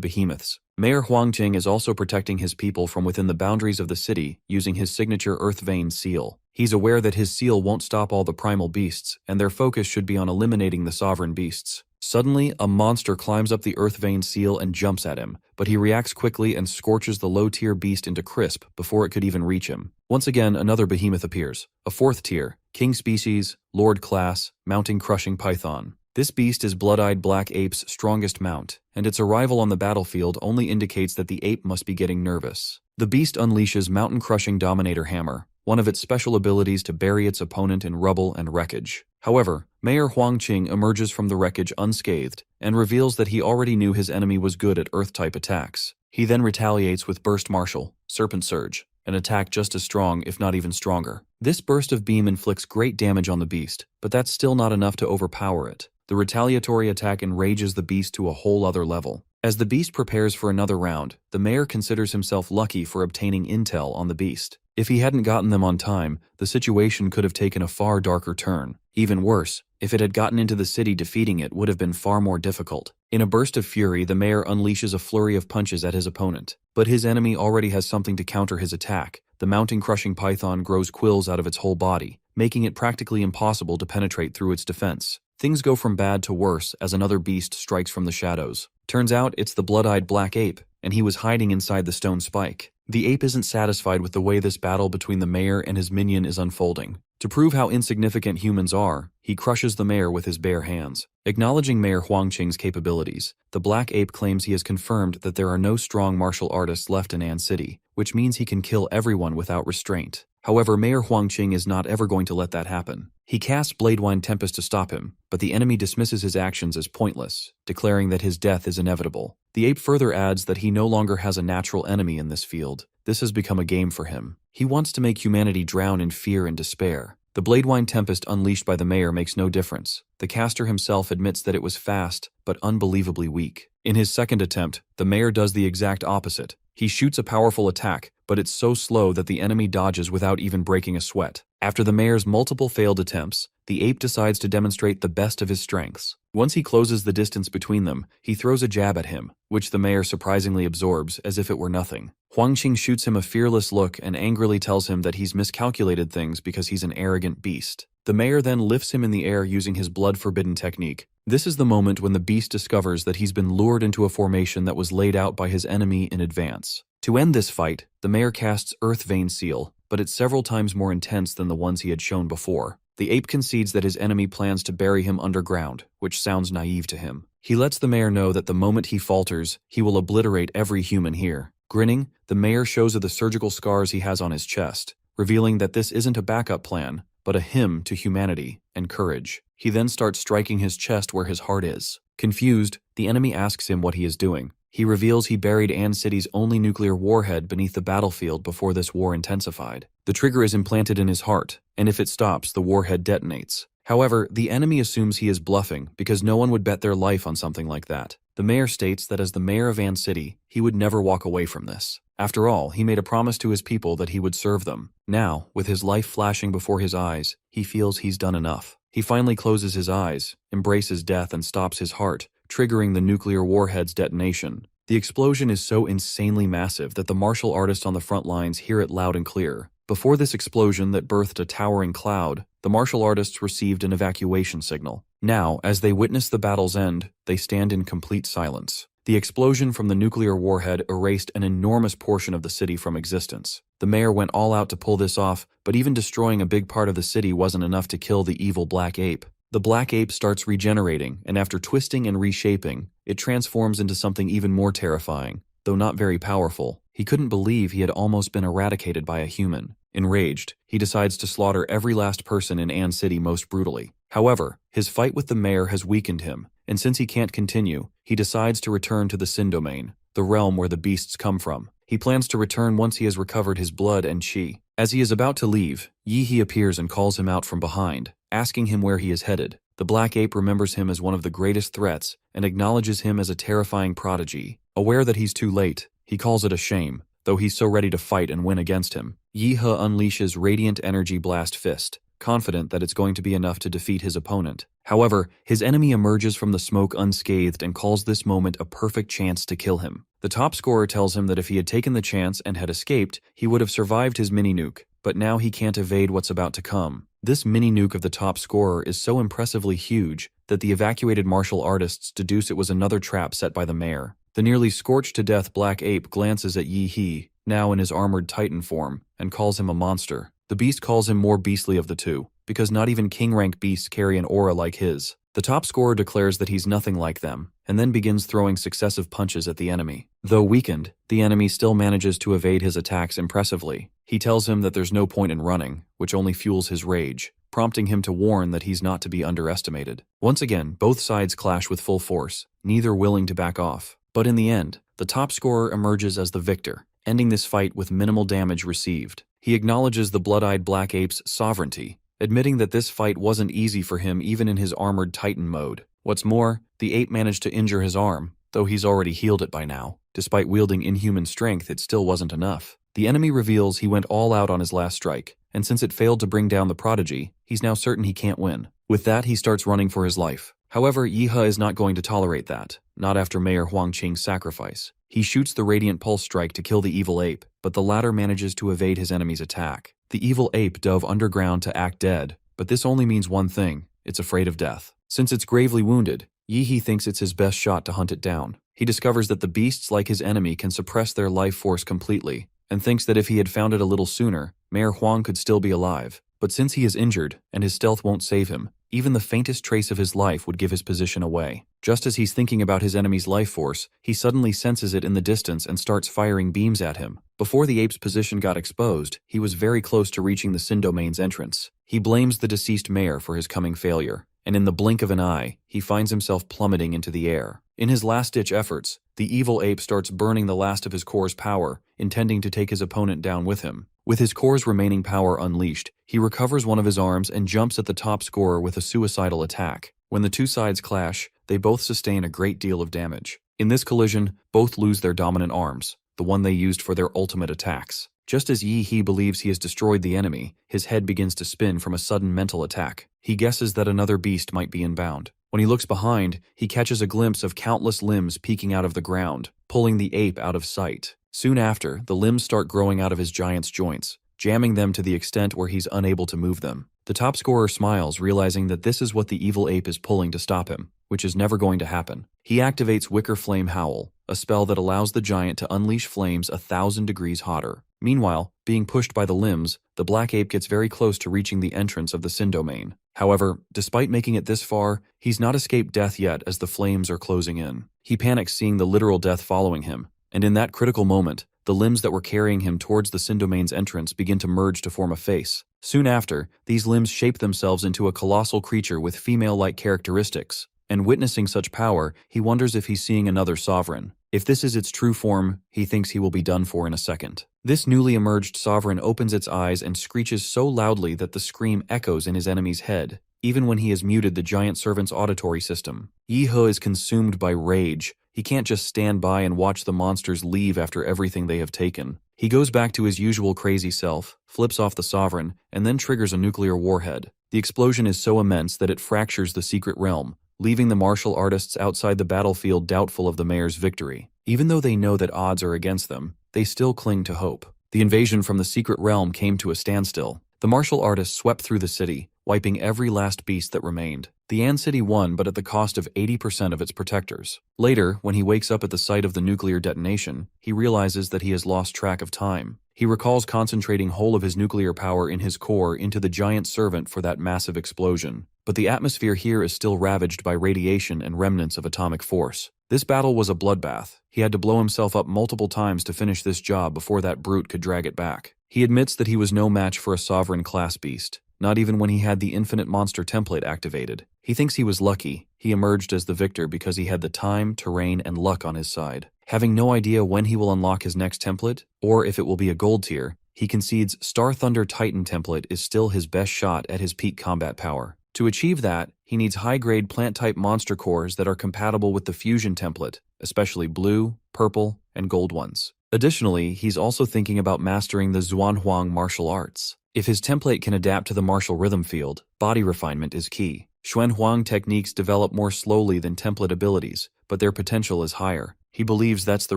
behemoths. Mayor Huangqing is also protecting his people from within the boundaries of the city using his signature Earth Vein seal. He's aware that his seal won't stop all the primal beasts, and their focus should be on eliminating the sovereign beasts. Suddenly, a monster climbs up the Earth Vein seal and jumps at him, but he reacts quickly and scorches the low-tier beast into crisp before it could even reach him. Once again, another behemoth appears, a fourth tier, King Species, Lord Class, Mounting Crushing Python. This beast is Blood-Eyed Black Ape's strongest mount, and its arrival on the battlefield only indicates that the ape must be getting nervous. The beast unleashes Mountain Crushing Dominator Hammer, one of its special abilities to bury its opponent in rubble and wreckage. However, Mayor Huangqing emerges from the wreckage unscathed and reveals that he already knew his enemy was good at Earth-type attacks. He then retaliates with Burst Martial, Serpent Surge, an attack just as strong, if not even stronger. This burst of beam inflicts great damage on the beast, but that's still not enough to overpower it. The retaliatory attack enrages the beast to a whole other level. As the beast prepares for another round, the mayor considers himself lucky for obtaining intel on the beast. If he hadn't gotten them on time, the situation could have taken a far darker turn. Even worse, if it had gotten into the city, defeating it would have been far more difficult. In a burst of fury, the mayor unleashes a flurry of punches at his opponent. But his enemy already has something to counter his attack. The Mounting Crushing Python grows quills out of its whole body, making it practically impossible to penetrate through its defense. Things go from bad to worse as another beast strikes from the shadows. Turns out it's the Blood-Eyed Black Ape, and he was hiding inside the stone spike. The ape isn't satisfied with the way this battle between the mayor and his minion is unfolding. To prove how insignificant humans are, he crushes the mayor with his bare hands. Acknowledging Mayor Huangqing's capabilities, the Black Ape claims he has confirmed that there are no strong martial artists left in An City, which means he can kill everyone without restraint. However, Mayor Huangqing is not ever going to let that happen. He casts Bladewine Tempest to stop him, but the enemy dismisses his actions as pointless, declaring that his death is inevitable. The ape further adds that he no longer has a natural enemy in this field. This has become a game for him. He wants to make humanity drown in fear and despair. The Bladewine Tempest unleashed by the mayor makes no difference. The caster himself admits that it was fast, but unbelievably weak. In his second attempt, the mayor does the exact opposite. He shoots a powerful attack, but it's so slow that the enemy dodges without even breaking a sweat. After the mayor's multiple failed attempts, the ape decides to demonstrate the best of his strengths. Once he closes the distance between them, he throws a jab at him, which the mayor surprisingly absorbs as if it were nothing. Huangqing shoots him a fearless look and angrily tells him that he's miscalculated things because he's an arrogant beast. The mayor then lifts him in the air using his blood-forbidden technique. This is the moment when the beast discovers that he's been lured into a formation that was laid out by his enemy in advance. To end this fight, the mayor casts Earth Vein Seal, but it's several times more intense than the ones he had shown before. The ape concedes that his enemy plans to bury him underground, which sounds naive to him. He lets the mayor know that the moment he falters, he will obliterate every human here. Grinning, the mayor shows her the surgical scars he has on his chest, revealing that this isn't a backup plan, but a hymn to humanity and courage. He then starts striking his chest where his heart is. Confused, the enemy asks him what he is doing. He reveals he buried An City's only nuclear warhead beneath the battlefield before this war intensified. The trigger is implanted in his heart, and if it stops, the warhead detonates. However, the enemy assumes he is bluffing because no one would bet their life on something like that. The mayor states that as the mayor of An City, he would never walk away from this. After all, he made a promise to his people that he would serve them. Now, with his life flashing before his eyes, he feels he's done enough. He finally closes his eyes, embraces death, and stops his heart, triggering the nuclear warhead's detonation. The explosion is so insanely massive that the martial artists on the front lines hear it loud and clear. Before this explosion that birthed a towering cloud, the martial artists received an evacuation signal. Now, as they witness the battle's end, they stand in complete silence. The explosion from the nuclear warhead erased an enormous portion of the city from existence. The mayor went all out to pull this off, but even destroying a big part of the city wasn't enough to kill the evil black ape. The black ape starts regenerating, and after twisting and reshaping, it transforms into something even more terrifying. Though not very powerful, he couldn't believe he had almost been eradicated by a human. Enraged, he decides to slaughter every last person in Ann City most brutally. However, his fight with the mayor has weakened him, and since he can't continue, he decides to return to the Sin Domain, the realm where the beasts come from. He plans to return once he has recovered his blood and chi. As he is about to leave, Yi-He appears and calls him out from behind, asking him where he is headed. The black ape remembers him as one of the greatest threats and acknowledges him as a terrifying prodigy. Aware that he's too late, he calls it a shame, though he's so ready to fight and win against him. Yi-He unleashes Radiant Energy Blast Fist, confident that it's going to be enough to defeat his opponent. However, his enemy emerges from the smoke unscathed and calls this moment a perfect chance to kill him. The top scorer tells him that if he had taken the chance and had escaped, he would have survived his mini-nuke, but now he can't evade what's about to come. This mini-nuke of the top scorer is so impressively huge that the evacuated martial artists deduce it was another trap set by the mayor. The nearly scorched-to-death black ape glances at Yi-He, now in his armored titan form, and calls him a monster. The beast calls him more beastly of the two, because not even king-rank beasts carry an aura like his. The top scorer declares that he's nothing like them, and then begins throwing successive punches at the enemy. Though weakened, the enemy still manages to evade his attacks impressively. He tells him that there's no point in running, which only fuels his rage, prompting him to warn that he's not to be underestimated. Once again, both sides clash with full force, neither willing to back off. But in the end, the top scorer emerges as the victor, ending this fight with minimal damage received. He acknowledges the blood-eyed black ape's sovereignty, admitting that this fight wasn't easy for him even in his armored titan mode. What's more, the ape managed to injure his arm, though he's already healed it by now. Despite wielding inhuman strength, it still wasn't enough. The enemy reveals he went all out on his last strike, and since it failed to bring down the prodigy, he's now certain he can't win. With that, he starts running for his life. However, Yi-He is not going to tolerate that, not after Mayor Huangqing's sacrifice. He shoots the Radiant Pulse Strike to kill the evil ape, but the latter manages to evade his enemy's attack. The evil ape dove underground to act dead, but this only means one thing: it's afraid of death. Since it's gravely wounded, Yi-He thinks it's his best shot to hunt it down. He discovers that the beasts like his enemy can suppress their life force completely, and thinks that if he had found it a little sooner, Mayor Huang could still be alive. But since he is injured, and his stealth won't save him, even the faintest trace of his life would give his position away. Just as he's thinking about his enemy's life force, he suddenly senses it in the distance and starts firing beams at him. Before the ape's position got exposed, he was very close to reaching the Sin Domain's entrance. He blames the deceased mayor for his coming failure, and in the blink of an eye, he finds himself plummeting into the air. In his last-ditch efforts, the evil ape starts burning the last of his core's power, intending to take his opponent down with him. With his core's remaining power unleashed, he recovers one of his arms and jumps at the top scorer with a suicidal attack. When the two sides clash, they both sustain a great deal of damage. In this collision, both lose their dominant arms, the one they used for their ultimate attacks. Just as Yi-He believes he has destroyed the enemy, his head begins to spin from a sudden mental attack. He guesses that another beast might be inbound. When he looks behind, he catches a glimpse of countless limbs peeking out of the ground, pulling the ape out of sight. Soon after, the limbs start growing out of his giant's joints, jamming them to the extent where he's unable to move them. The top scorer smiles, realizing that this is what the evil ape is pulling to stop him, which is never going to happen. He activates Wicker Flame Howl, a spell that allows the giant to unleash flames 1,000 degrees hotter. Meanwhile, being pushed by the limbs, the black ape gets very close to reaching the entrance of the Sin Domain. However, despite making it this far, he's not escaped death yet as the flames are closing in. He panics seeing the literal death following him, and in that critical moment, the limbs that were carrying him towards the Sin Domain's entrance begin to merge to form a face. Soon after, these limbs shape themselves into a colossal creature with female-like characteristics, and witnessing such power, he wonders if he's seeing another sovereign. If this is its true form, he thinks he will be done for in a second. This newly emerged sovereign opens its eyes and screeches so loudly that the scream echoes in his enemy's head, even when he has muted the giant servant's auditory system. Yi-He is consumed by rage. He can't just stand by and watch the monsters leave after everything they have taken. He goes back to his usual crazy self, flips off the sovereign, and then triggers a nuclear warhead. The explosion is so immense that it fractures the secret realm, leaving the martial artists outside the battlefield doubtful of the mayor's victory. Even though they know that odds are against them, they still cling to hope. The invasion from the secret realm came to a standstill. The martial artists swept through the city, wiping every last beast that remained. The An City won, but at the cost of 80% of its protectors. Later, when he wakes up at the site of the nuclear detonation, he realizes that he has lost track of time. He recalls concentrating whole of his nuclear power in his core into the giant servant for that massive explosion. But the atmosphere here is still ravaged by radiation and remnants of atomic force. This battle was a bloodbath. He had to blow himself up multiple times to finish this job before that brute could drag it back. He admits that he was no match for a sovereign class beast, not even when he had the infinite monster template activated. He thinks he was lucky. He emerged as the victor because he had the time, terrain, and luck on his side. Having no idea when he will unlock his next template, or if it will be a gold tier, he concedes Star Thunder Titan template is still his best shot at his peak combat power. To achieve that, he needs high-grade plant-type monster cores that are compatible with the fusion template, especially blue, purple, and gold ones. Additionally, he's also thinking about mastering the Xuanhuang martial arts. If his template can adapt to the martial rhythm field, body refinement is key. Xuanhuang techniques develop more slowly than template abilities, but their potential is higher. He believes that's the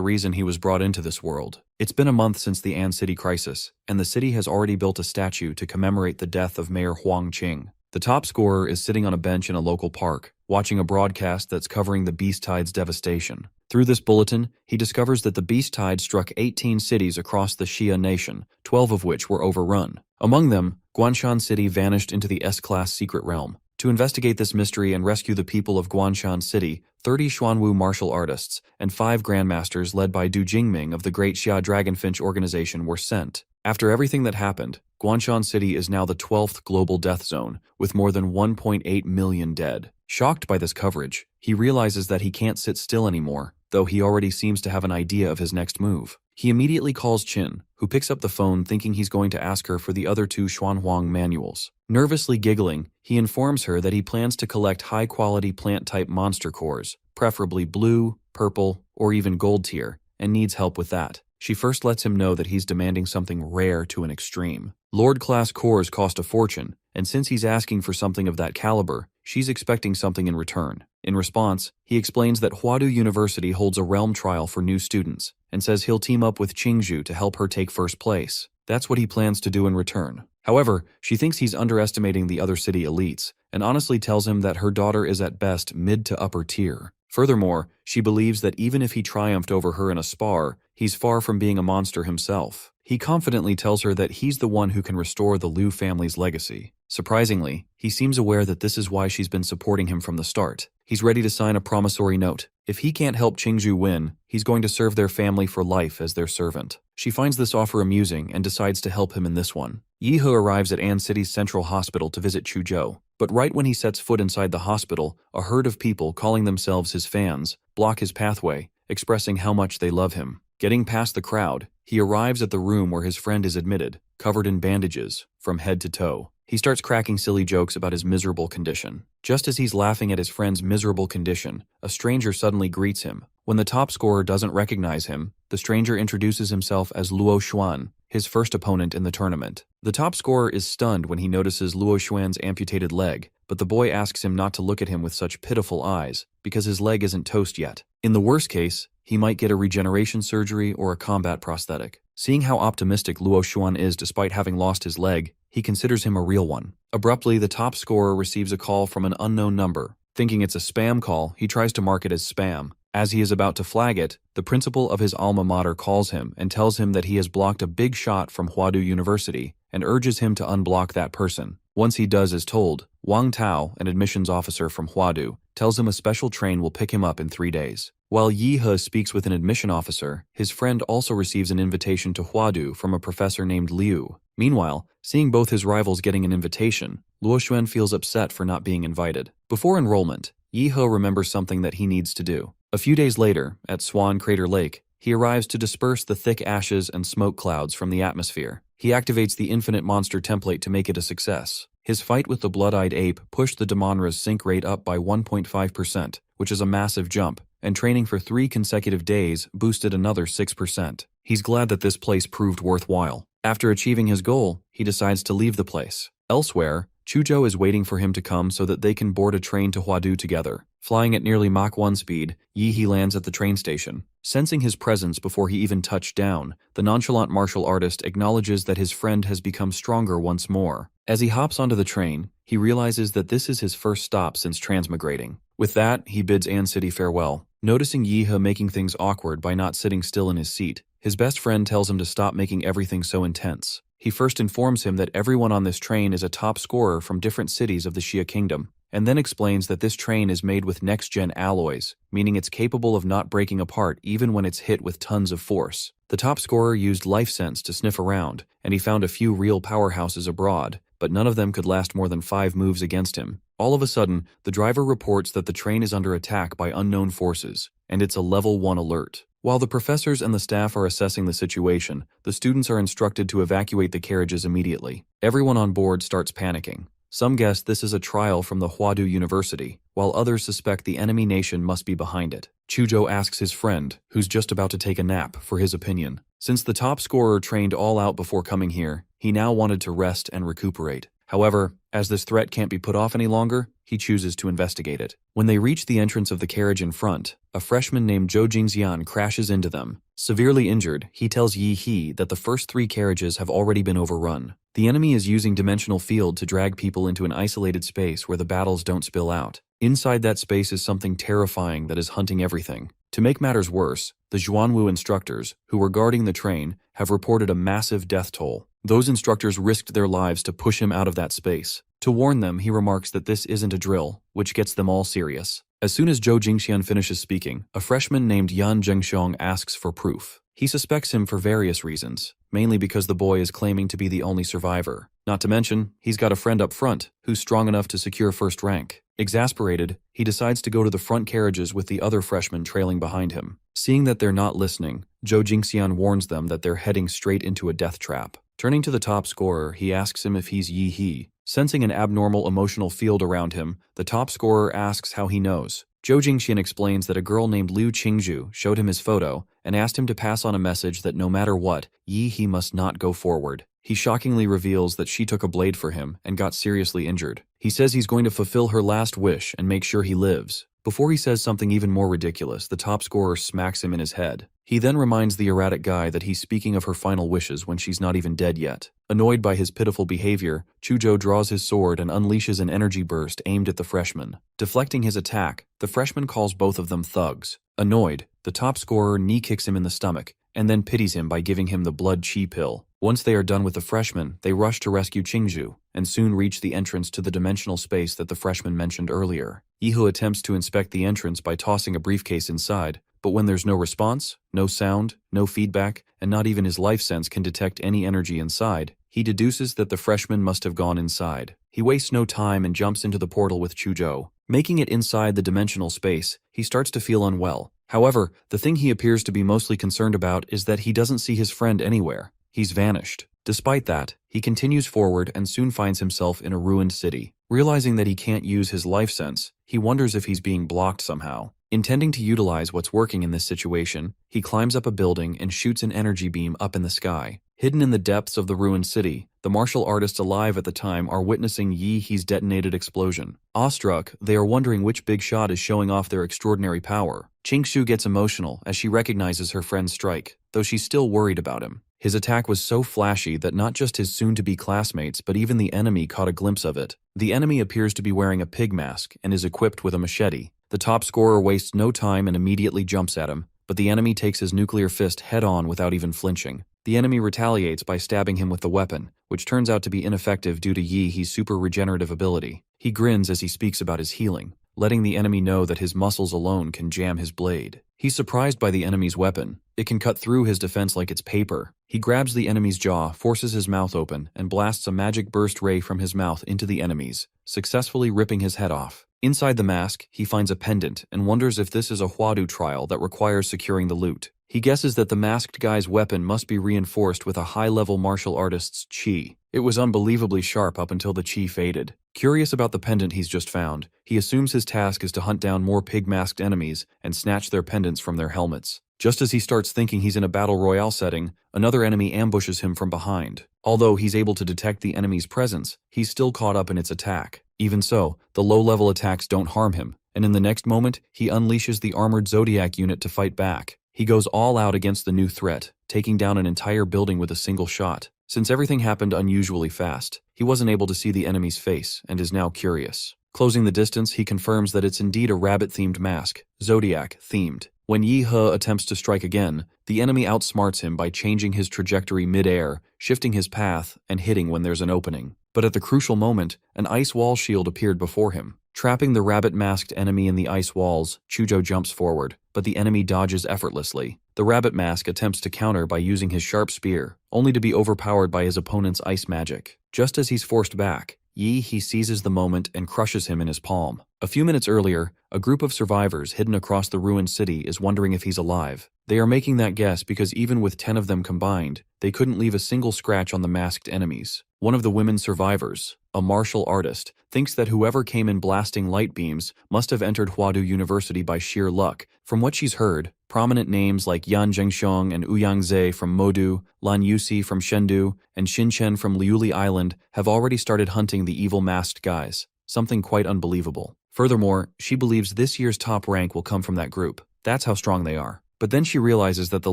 reason he was brought into this world. It's been a month since the An City crisis, and the city has already built a statue to commemorate the death of Mayor Huang Qing. The top scorer is sitting on a bench in a local park, watching a broadcast that's covering the beast tide's devastation. Through this bulletin, he discovers that the beast tide struck 18 cities across the Xia nation, 12 of which were overrun. Among them, Guanshan City vanished into the S-class secret realm. To investigate this mystery and rescue the people of Guanshan City, 30 Xuanwu martial artists and 5 grandmasters led by Du Jingming of the Great Xia Dragonfinch organization were sent. After everything that happened, Guanshan City is now the 12th global death zone, with more than 1.8 million dead. Shocked by this coverage, he realizes that he can't sit still anymore, though he already seems to have an idea of his next move. He immediately calls Qin, who picks up the phone thinking he's going to ask her for the other 2 Xuanhuang manuals. Nervously giggling, he informs her that he plans to collect high-quality plant-type monster cores, preferably blue, purple, or even gold tier, and needs help with that. She first lets him know that he's demanding something rare to an extreme. Lord-class cores cost a fortune, and since he's asking for something of that caliber, she's expecting something in return. In response, he explains that Huadu University holds a realm trial for new students, and says he'll team up with Qingzhou to help her take first place. That's what he plans to do in return. However, she thinks he's underestimating the other city elites, and honestly tells him that her daughter is at best mid to upper tier. Furthermore, she believes that even if he triumphed over her in a spar, he's far from being a monster himself. He confidently tells her that he's the one who can restore the Liu family's legacy. Surprisingly, he seems aware that this is why she's been supporting him from the start. He's ready to sign a promissory note. If he can't help Qingzhou win, he's going to serve their family for life as their servant. She finds this offer amusing and decides to help him in this one. Yi He arrives at An City's central hospital to visit Chuzhou, but right when he sets foot inside the hospital, a herd of people calling themselves his fans block his pathway, expressing how much they love him. Getting past the crowd, he arrives at the room where his friend is admitted, covered in bandages, from head to toe. He starts cracking silly jokes about his miserable condition. Just as he's laughing at his friend's miserable condition, a stranger suddenly greets him. When the top scorer doesn't recognize him, the stranger introduces himself as Luo Xuan, his first opponent in the tournament. The top scorer is stunned when he notices Luo Xuan's amputated leg, but the boy asks him not to look at him with such pitiful eyes, because his leg isn't toast yet. In the worst case, he might get a regeneration surgery or a combat prosthetic. Seeing how optimistic Luo Xuan is despite having lost his leg, he considers him a real one. Abruptly, the top scorer receives a call from an unknown number. Thinking it's a spam call, he tries to mark it as spam. As he is about to flag it, the principal of his alma mater calls him and tells him that he has blocked a big shot from Huadu University and urges him to unblock that person. Once he does as told, Wang Tao, an admissions officer from Huadu, tells him a special train will pick him up in 3 days. While Yi He speaks with an admission officer, his friend also receives an invitation to Huadu from a professor named Liu. Meanwhile, seeing both his rivals getting an invitation, Luo Xuan feels upset for not being invited. Before enrollment, Yi He remembers something that he needs to do. A few days later, at Swan Crater Lake, he arrives to disperse the thick ashes and smoke clouds from the atmosphere. He activates the Infinite Monster template to make it a success. His fight with the Blood-Eyed Ape pushed the Damonra's sync rate up by 1.5%, which is a massive jump, and training for 3 consecutive days boosted another 6%. He's glad that this place proved worthwhile. After achieving his goal, he decides to leave the place. Elsewhere, Chuzhou is waiting for him to come so that they can board a train to Huadu together. Flying at nearly Mach 1 speed, Yi He lands at the train station. Sensing his presence before he even touched down, the nonchalant martial artist acknowledges that his friend has become stronger once more. As he hops onto the train, he realizes that this is his first stop since transmigrating. With that, he bids An City farewell. Noticing Yi He making things awkward by not sitting still in his seat, his best friend tells him to stop making everything so intense. He first informs him that everyone on this train is a top scorer from different cities of the Xia Kingdom, and then explains that this train is made with next-gen alloys, meaning it's capable of not breaking apart even when it's hit with tons of force. The top scorer used life sense to sniff around, and he found a few real powerhouses abroad, but none of them could last more than 5 moves against him. All of a sudden, the driver reports that the train is under attack by unknown forces, and it's a level 1 alert. While the professors and the staff are assessing the situation, the students are instructed to evacuate the carriages immediately. Everyone on board starts panicking. Some guess this is a trial from the Huadu University, while others suspect the enemy nation must be behind it. Chuzhou asks his friend, who's just about to take a nap, for his opinion. Since the top scorer trained all out before coming here, he now wanted to rest and recuperate. However, as this threat can't be put off any longer, he chooses to investigate it. When they reach the entrance of the carriage in front, a freshman named Zhou Jingxian crashes into them. Severely injured, he tells Yi He that the first 3 carriages have already been overrun. The enemy is using dimensional field to drag people into an isolated space where the battles don't spill out. Inside that space is something terrifying that is hunting everything. To make matters worse, the Zhuanwu instructors, who were guarding the train, have reported a massive death toll. Those instructors risked their lives to push him out of that space. To warn them, he remarks that this isn't a drill, which gets them all serious. As soon as Zhou Jingxian finishes speaking, a freshman named Yan Zhengxiong asks for proof. He suspects him for various reasons, mainly because the boy is claiming to be the only survivor. Not to mention, he's got a friend up front who's strong enough to secure first rank. Exasperated, he decides to go to the front carriages with the other freshmen trailing behind him. Seeing that they're not listening, Zhou Jingxian warns them that they're heading straight into a death trap. Turning to the top scorer, he asks him if he's Yi He. Sensing an abnormal emotional field around him, the top scorer asks how he knows. Zhou Jingxian explains that a girl named Liu Qingzhu showed him his photo and asked him to pass on a message that no matter what, Yi He must not go forward. He shockingly reveals that she took a blade for him and got seriously injured. He says he's going to fulfill her last wish and make sure he lives. Before he says something even more ridiculous, the top scorer smacks him in his head. He then reminds the erratic guy that he's speaking of her final wishes when she's not even dead yet. Annoyed by his pitiful behavior, Chuzhou draws his sword and unleashes an energy burst aimed at the freshman. Deflecting his attack, the freshman calls both of them thugs. Annoyed, the top scorer knee-kicks him in the stomach, and then pities him by giving him the blood chi pill. Once they are done with the freshman, they rush to rescue Qingzhu, and soon reach the entrance to the dimensional space that the freshman mentioned earlier. Yihu attempts to inspect the entrance by tossing a briefcase inside, but when there's no response, no sound, no feedback, and not even his life sense can detect any energy inside, he deduces that the freshman must have gone inside. He wastes no time and jumps into the portal with Chuzhou. Making it inside the dimensional space, he starts to feel unwell. However, the thing he appears to be mostly concerned about is that he doesn't see his friend anywhere. He's vanished. Despite that, he continues forward and soon finds himself in a ruined city. Realizing that he can't use his life sense, he wonders if he's being blocked somehow. Intending to utilize what's working in this situation, he climbs up a building and shoots an energy beam up in the sky. Hidden in the depths of the ruined city, the martial artists alive at the time are witnessing Yi He's detonated explosion. Awestruck, they are wondering which big shot is showing off their extraordinary power. Qingxu gets emotional as she recognizes her friend's strike, though she's still worried about him. His attack was so flashy that not just his soon-to-be classmates but even the enemy caught a glimpse of it. The enemy appears to be wearing a pig mask and is equipped with a machete. The top scorer wastes no time and immediately jumps at him, but the enemy takes his nuclear fist head-on without even flinching. The enemy retaliates by stabbing him with the weapon, which turns out to be ineffective due to Yi He's super regenerative ability. He grins as he speaks about his healing, letting the enemy know that his muscles alone can jam his blade. He's surprised by the enemy's weapon. It can cut through his defense like it's paper. He grabs the enemy's jaw, forces his mouth open, and blasts a magic burst ray from his mouth into the enemy's, successfully ripping his head off. Inside the mask, he finds a pendant and wonders if this is a Huadu trial that requires securing the loot. He guesses that the masked guy's weapon must be reinforced with a high-level martial artist's chi. It was unbelievably sharp up until the chi faded. Curious about the pendant he's just found, he assumes his task is to hunt down more pig-masked enemies and snatch their pendants from their helmets. Just as he starts thinking he's in a battle royale setting, another enemy ambushes him from behind. Although he's able to detect the enemy's presence, he's still caught up in its attack. Even so, the low-level attacks don't harm him, and in the next moment, he unleashes the armored Zodiac unit to fight back. He goes all out against the new threat, taking down an entire building with a single shot. Since everything happened unusually fast, he wasn't able to see the enemy's face and is now curious. Closing the distance, he confirms that it's indeed a rabbit-themed mask, Zodiac-themed. When Yi He attempts to strike again, the enemy outsmarts him by changing his trajectory mid-air, shifting his path, and hitting when there's an opening. But at the crucial moment, an ice wall shield appeared before him. Trapping the rabbit-masked enemy in the ice walls, Chujo jumps forward, but the enemy dodges effortlessly. The rabbit mask attempts to counter by using his sharp spear, only to be overpowered by his opponent's ice magic. Just as he's forced back, He seizes the moment and crushes him in his palm. A few minutes earlier, a group of survivors hidden across the ruined city is wondering if he's alive. They are making that guess because even with 10 of them combined, they couldn't leave a single scratch on the masked enemies. One of the women survivors, a martial artist, thinks that whoever came in blasting light beams must have entered Huadu University by sheer luck. From what she's heard, prominent names like Yan Zhengxiong and Ouyang Zhe from Modu, Lan Yusi from Chengdu, and Xin Chen from Liuli Island have already started hunting the evil masked guys. Something quite unbelievable. Furthermore, she believes this year's top rank will come from that group. That's how strong they are. But then she realizes that the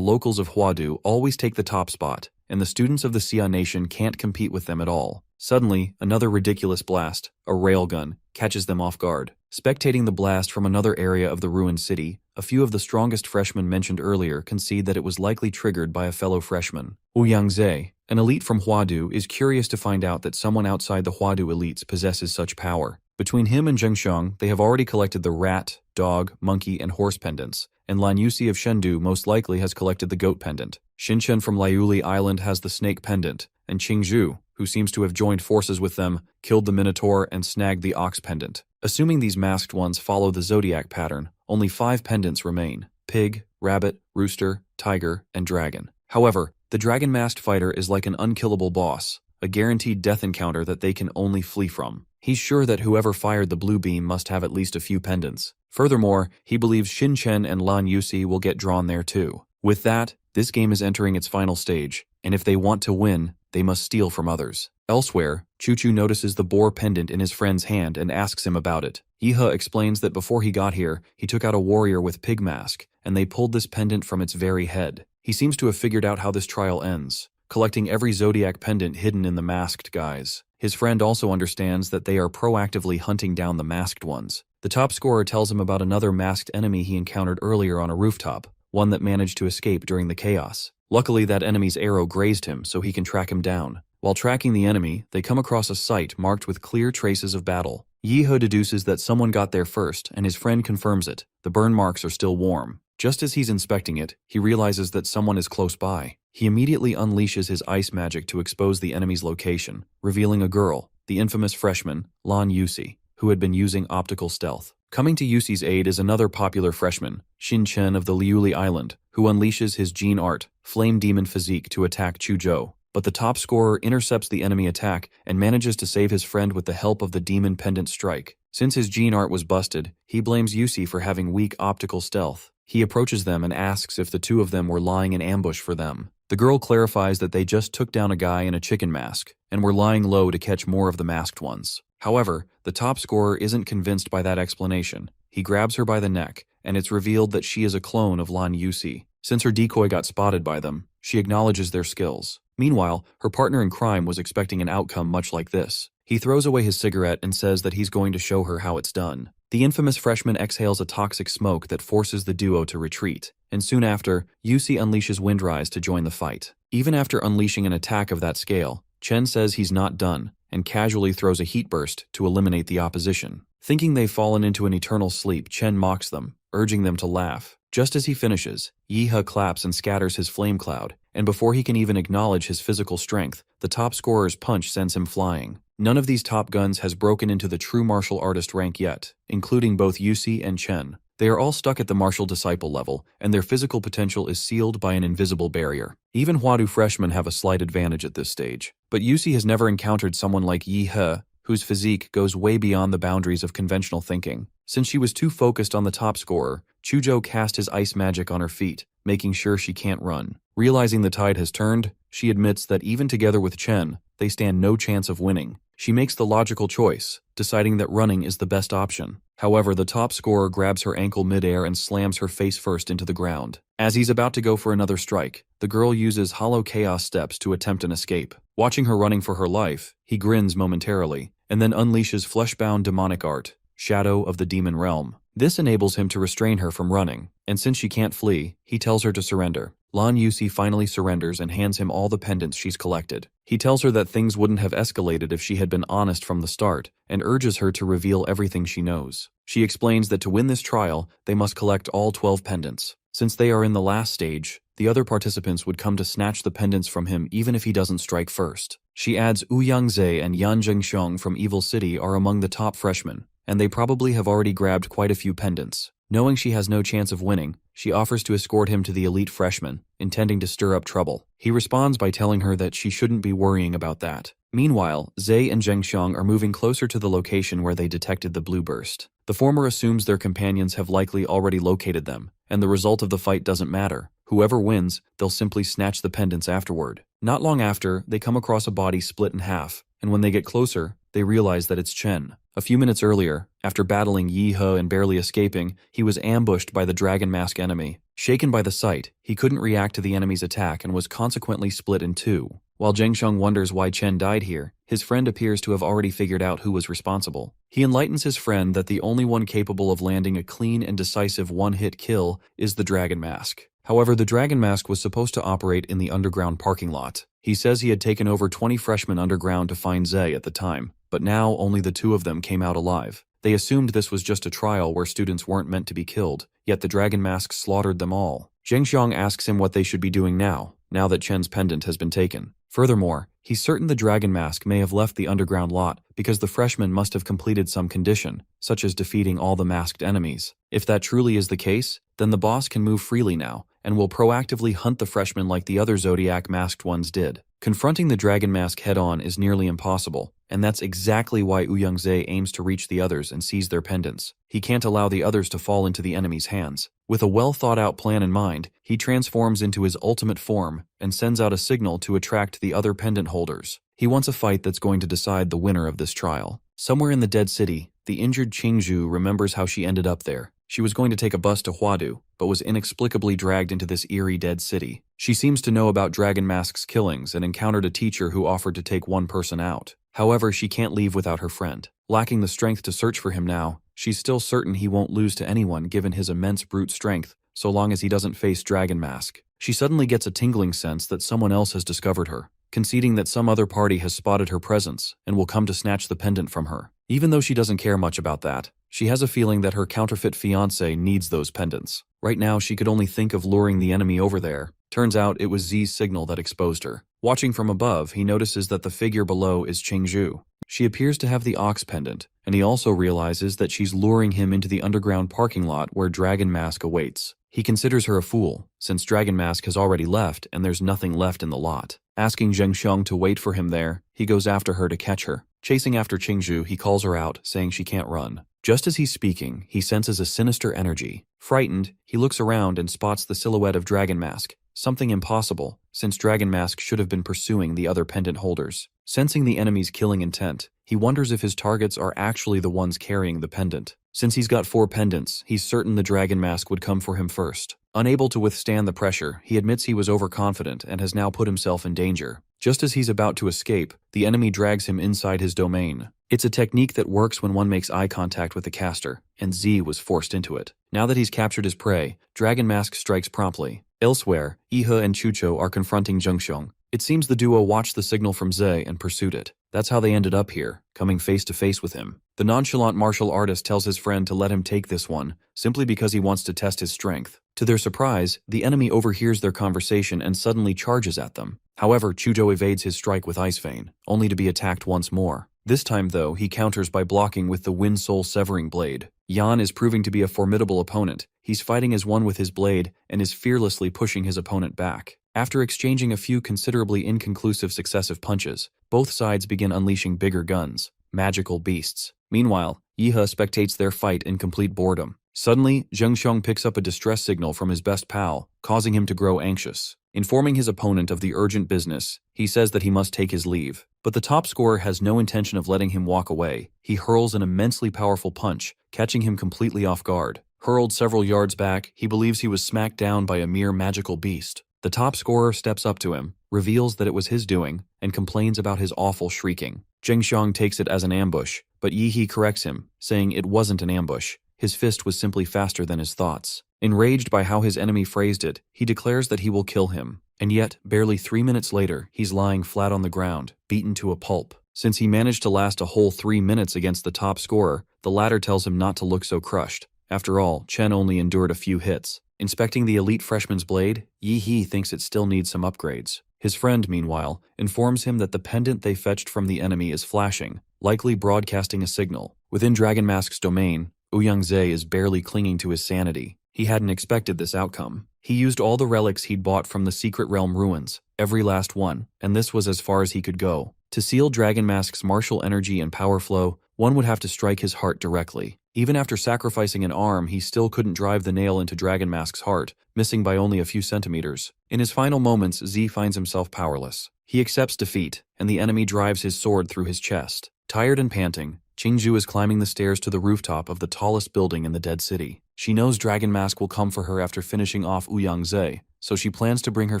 locals of Huadu always take the top spot, and the students of the Xia Nation can't compete with them at all. Suddenly, another ridiculous blast, a railgun, catches them off guard. Spectating the blast from another area of the ruined city, a few of the strongest freshmen mentioned earlier concede that it was likely triggered by a fellow freshman. Ouyang Zhe, an elite from Huadu, is curious to find out that someone outside the Huadu elites possesses such power. Between him and Zhengxiong, they have already collected the rat, dog, monkey, and horse pendants, and Lan Yusi of Chengdu most likely has collected the goat pendant. Xin Chen from Liuli Island has the snake pendant, and Qingzhu, who seems to have joined forces with them, killed the minotaur and snagged the ox pendant. Assuming these masked ones follow the zodiac pattern, only 5 pendants remain: pig, rabbit, rooster, tiger, and dragon. However, the dragon-masked fighter is like an unkillable boss, a guaranteed death encounter that they can only flee from. He's sure that whoever fired the blue beam must have at least a few pendants. Furthermore, he believes Xin Chen and Lan Yusi will get drawn there too. With that, this game is entering its final stage, and if they want to win, they must steal from others. Elsewhere, Chuchu notices the boar pendant in his friend's hand and asks him about it. Yihe explains that before he got here, he took out a warrior with pig mask, and they pulled this pendant from its very head. He seems to have figured out how this trial ends, collecting every zodiac pendant hidden in the masked guys. His friend also understands that they are proactively hunting down the masked ones. The top scorer tells him about another masked enemy he encountered earlier on a rooftop, one that managed to escape during the chaos. Luckily, that enemy's arrow grazed him so he can track him down. While tracking the enemy, they come across a site marked with clear traces of battle. Yihe deduces that someone got there first, and his friend confirms it. The burn marks are still warm. Just as he's inspecting it, he realizes that someone is close by. He immediately unleashes his ice magic to expose the enemy's location, revealing a girl, the infamous freshman, Lan Yusi, who had been using optical stealth. Coming to Yusi's aid is another popular freshman, Xin Chen of the Liuli Island, who unleashes his gene art, Flame Demon Physique, to attack Chuzhou. But the top scorer intercepts the enemy attack and manages to save his friend with the help of the Demon Pendant Strike. Since his gene art was busted, he blames Yusi for having weak optical stealth. He approaches them and asks if the two of them were lying in ambush for them. The girl clarifies that they just took down a guy in a chicken mask and were lying low to catch more of the masked ones. However, the top scorer isn't convinced by that explanation. He grabs her by the neck, and it's revealed that she is a clone of Lan Yusi. Since her decoy got spotted by them, she acknowledges their skills. Meanwhile, her partner in crime was expecting an outcome much like this. He throws away his cigarette and says that he's going to show her how it's done. The infamous freshman exhales a toxic smoke that forces the duo to retreat, and soon after, Yusi unleashes Windrise to join the fight. Even after unleashing an attack of that scale, Chen says he's not done, and casually throws a heat burst to eliminate the opposition. Thinking they've fallen into an eternal sleep, Chen mocks them, urging them to laugh. Just as he finishes, Yihe claps and scatters his flame cloud, and before he can even acknowledge his physical strength, the top scorer's punch sends him flying. None of these top guns has broken into the true martial artist rank yet, including both Yusi and Chen. They are all stuck at the martial disciple level, and their physical potential is sealed by an invisible barrier. Even Huadu freshmen have a slight advantage at this stage. But Yusi has never encountered someone like Yi He, whose physique goes way beyond the boundaries of conventional thinking. Since she was too focused on the top scorer, Chujo cast his ice magic on her feet, making sure she can't run. Realizing the tide has turned, she admits that even together with Chen, they stand no chance of winning. She makes the logical choice, deciding that running is the best option. However, the top scorer grabs her ankle midair and slams her face first into the ground. As he's about to go for another strike, the girl uses hollow chaos steps to attempt an escape. Watching her running for her life, he grins momentarily, and then unleashes flesh-bound demonic art, Shadow of the Demon Realm. This enables him to restrain her from running, and since she can't flee, he tells her to surrender. Lan Yusi finally surrenders and hands him all the pendants she's collected. He tells her that things wouldn't have escalated if she had been honest from the start, and urges her to reveal everything she knows. She explains that to win this trial, they must collect all 12 pendants. Since they are in the last stage, the other participants would come to snatch the pendants from him even if he doesn't strike first. She adds Wu Yangze and Yan Zhengxiong from Evil City are among the top freshmen, and they probably have already grabbed quite a few pendants. Knowing she has no chance of winning, she offers to escort him to the elite freshman, intending to stir up trouble. He responds by telling her that she shouldn't be worrying about that. Meanwhile, Zhe and Zhengxiong are moving closer to the location where they detected the blue burst. The former assumes their companions have likely already located them, and the result of the fight doesn't matter. Whoever wins, they'll simply snatch the pendants afterward. Not long after, they come across a body split in half, and when they get closer, they realize that it's Chen. A few minutes earlier, after battling Yi He and barely escaping, he was ambushed by the Dragon Mask enemy. Shaken by the sight, he couldn't react to the enemy's attack and was consequently split in two. While Zhengxiong wonders why Chen died here, his friend appears to have already figured out who was responsible. He enlightens his friend that the only one capable of landing a clean and decisive one-hit kill is the Dragon Mask. However, the Dragon Mask was supposed to operate in the underground parking lot. He says he had taken over 20 freshmen underground to find Zhe at the time, but now only the two of them came out alive. They assumed this was just a trial where students weren't meant to be killed, yet the Dragon Mask slaughtered them all. Zhengxiong asks him what they should be doing now that Chen's pendant has been taken. Furthermore, he's certain the Dragon Mask may have left the underground lot because the freshmen must have completed some condition, such as defeating all the masked enemies. If that truly is the case, then the boss can move freely now, and will proactively hunt the freshmen like the other Zodiac masked ones did. Confronting the Dragon Mask head-on is nearly impossible, and that's exactly why Ouyangze aims to reach the others and seize their pendants. He can't allow the others to fall into the enemy's hands. With a well-thought-out plan in mind, he transforms into his ultimate form and sends out a signal to attract the other pendant holders. He wants a fight that's going to decide the winner of this trial. Somewhere in the Dead City, the injured Qingzhu remembers how she ended up there. She was going to take a bus to Huadu, but was inexplicably dragged into this eerie dead city. She seems to know about Dragon Mask's killings and encountered a teacher who offered to take one person out. However, she can't leave without her friend. Lacking the strength to search for him now, she's still certain he won't lose to anyone given his immense brute strength, so long as he doesn't face Dragon Mask. She suddenly gets a tingling sense that someone else has discovered her, conceding that some other party has spotted her presence and will come to snatch the pendant from her. Even though she doesn't care much about that, she has a feeling that her counterfeit fiancé needs those pendants. Right now, she could only think of luring the enemy over there. Turns out it was Zi's signal that exposed her. Watching from above, he notices that the figure below is Qingzhu. She appears to have the Ox pendant, and he also realizes that she's luring him into the underground parking lot where Dragon Mask awaits. He considers her a fool, since Dragon Mask has already left and there's nothing left in the lot. Asking Zhengxiong to wait for him there, he goes after her to catch her. Chasing after Qingzhu, he calls her out, saying she can't run. Just as he's speaking, he senses a sinister energy. Frightened, he looks around and spots the silhouette of Dragon Mask, something impossible, since Dragon Mask should have been pursuing the other pendant holders. Sensing the enemy's killing intent, he wonders if his targets are actually the ones carrying the pendant. Since he's got 4 pendants, he's certain the Dragon Mask would come for him first. Unable to withstand the pressure, he admits he was overconfident and has now put himself in danger. Just as he's about to escape, the enemy drags him inside his domain. It's a technique that works when one makes eye contact with the caster, and Z was forced into it. Now that he's captured his prey, Dragon Mask strikes promptly. Elsewhere, Iha and Chucho are confronting Zhengxiong. It seems the duo watched the signal from Ze and pursued it. That's how they ended up here, coming face to face with him. The nonchalant martial artist tells his friend to let him take this one, simply because he wants to test his strength. To their surprise, the enemy overhears their conversation and suddenly charges at them. However, Chujo evades his strike with Ice Vein, only to be attacked once more. This time, though, he counters by blocking with the Wind Soul Severing Blade. Yan is proving to be a formidable opponent. He's fighting as one with his blade and is fearlessly pushing his opponent back. After exchanging a few considerably inconclusive successive punches, both sides begin unleashing bigger guns, magical beasts. Meanwhile, Yihe spectates their fight in complete boredom. Suddenly, Zheng Xiong picks up a distress signal from his best pal, causing him to grow anxious. Informing his opponent of the urgent business, he says that he must take his leave. But the top scorer has no intention of letting him walk away. He hurls an immensely powerful punch, catching him completely off guard. Hurled several yards back, he believes he was smacked down by a mere magical beast. The top scorer steps up to him, reveals that it was his doing, and complains about his awful shrieking. Zheng Xiong takes it as an ambush, but Yihe corrects him, saying it wasn't an ambush. His fist was simply faster than his thoughts. Enraged by how his enemy phrased it, he declares that he will kill him. And yet, barely 3 minutes later, he's lying flat on the ground, beaten to a pulp. Since he managed to last a whole 3 minutes against the top scorer, the latter tells him not to look so crushed. After all, Chen only endured a few hits. Inspecting the elite freshman's blade, Yihe thinks it still needs some upgrades. His friend, meanwhile, informs him that the pendant they fetched from the enemy is flashing, likely broadcasting a signal. Within Dragon Mask's domain, Ouyang-Zhe is barely clinging to his sanity. He hadn't expected this outcome. He used all the relics he'd bought from the Secret Realm ruins, every last one, and this was as far as he could go. To seal Dragon Mask's martial energy and power flow, one would have to strike his heart directly. Even after sacrificing an arm, he still couldn't drive the nail into Dragon Mask's heart, missing by only a few centimeters. In his final moments, Z finds himself powerless. He accepts defeat, and the enemy drives his sword through his chest. Tired and panting, Qingzhu is climbing the stairs to the rooftop of the tallest building in the Dead City. She knows Dragon Mask will come for her after finishing off Ouyang-Zhe, so she plans to bring her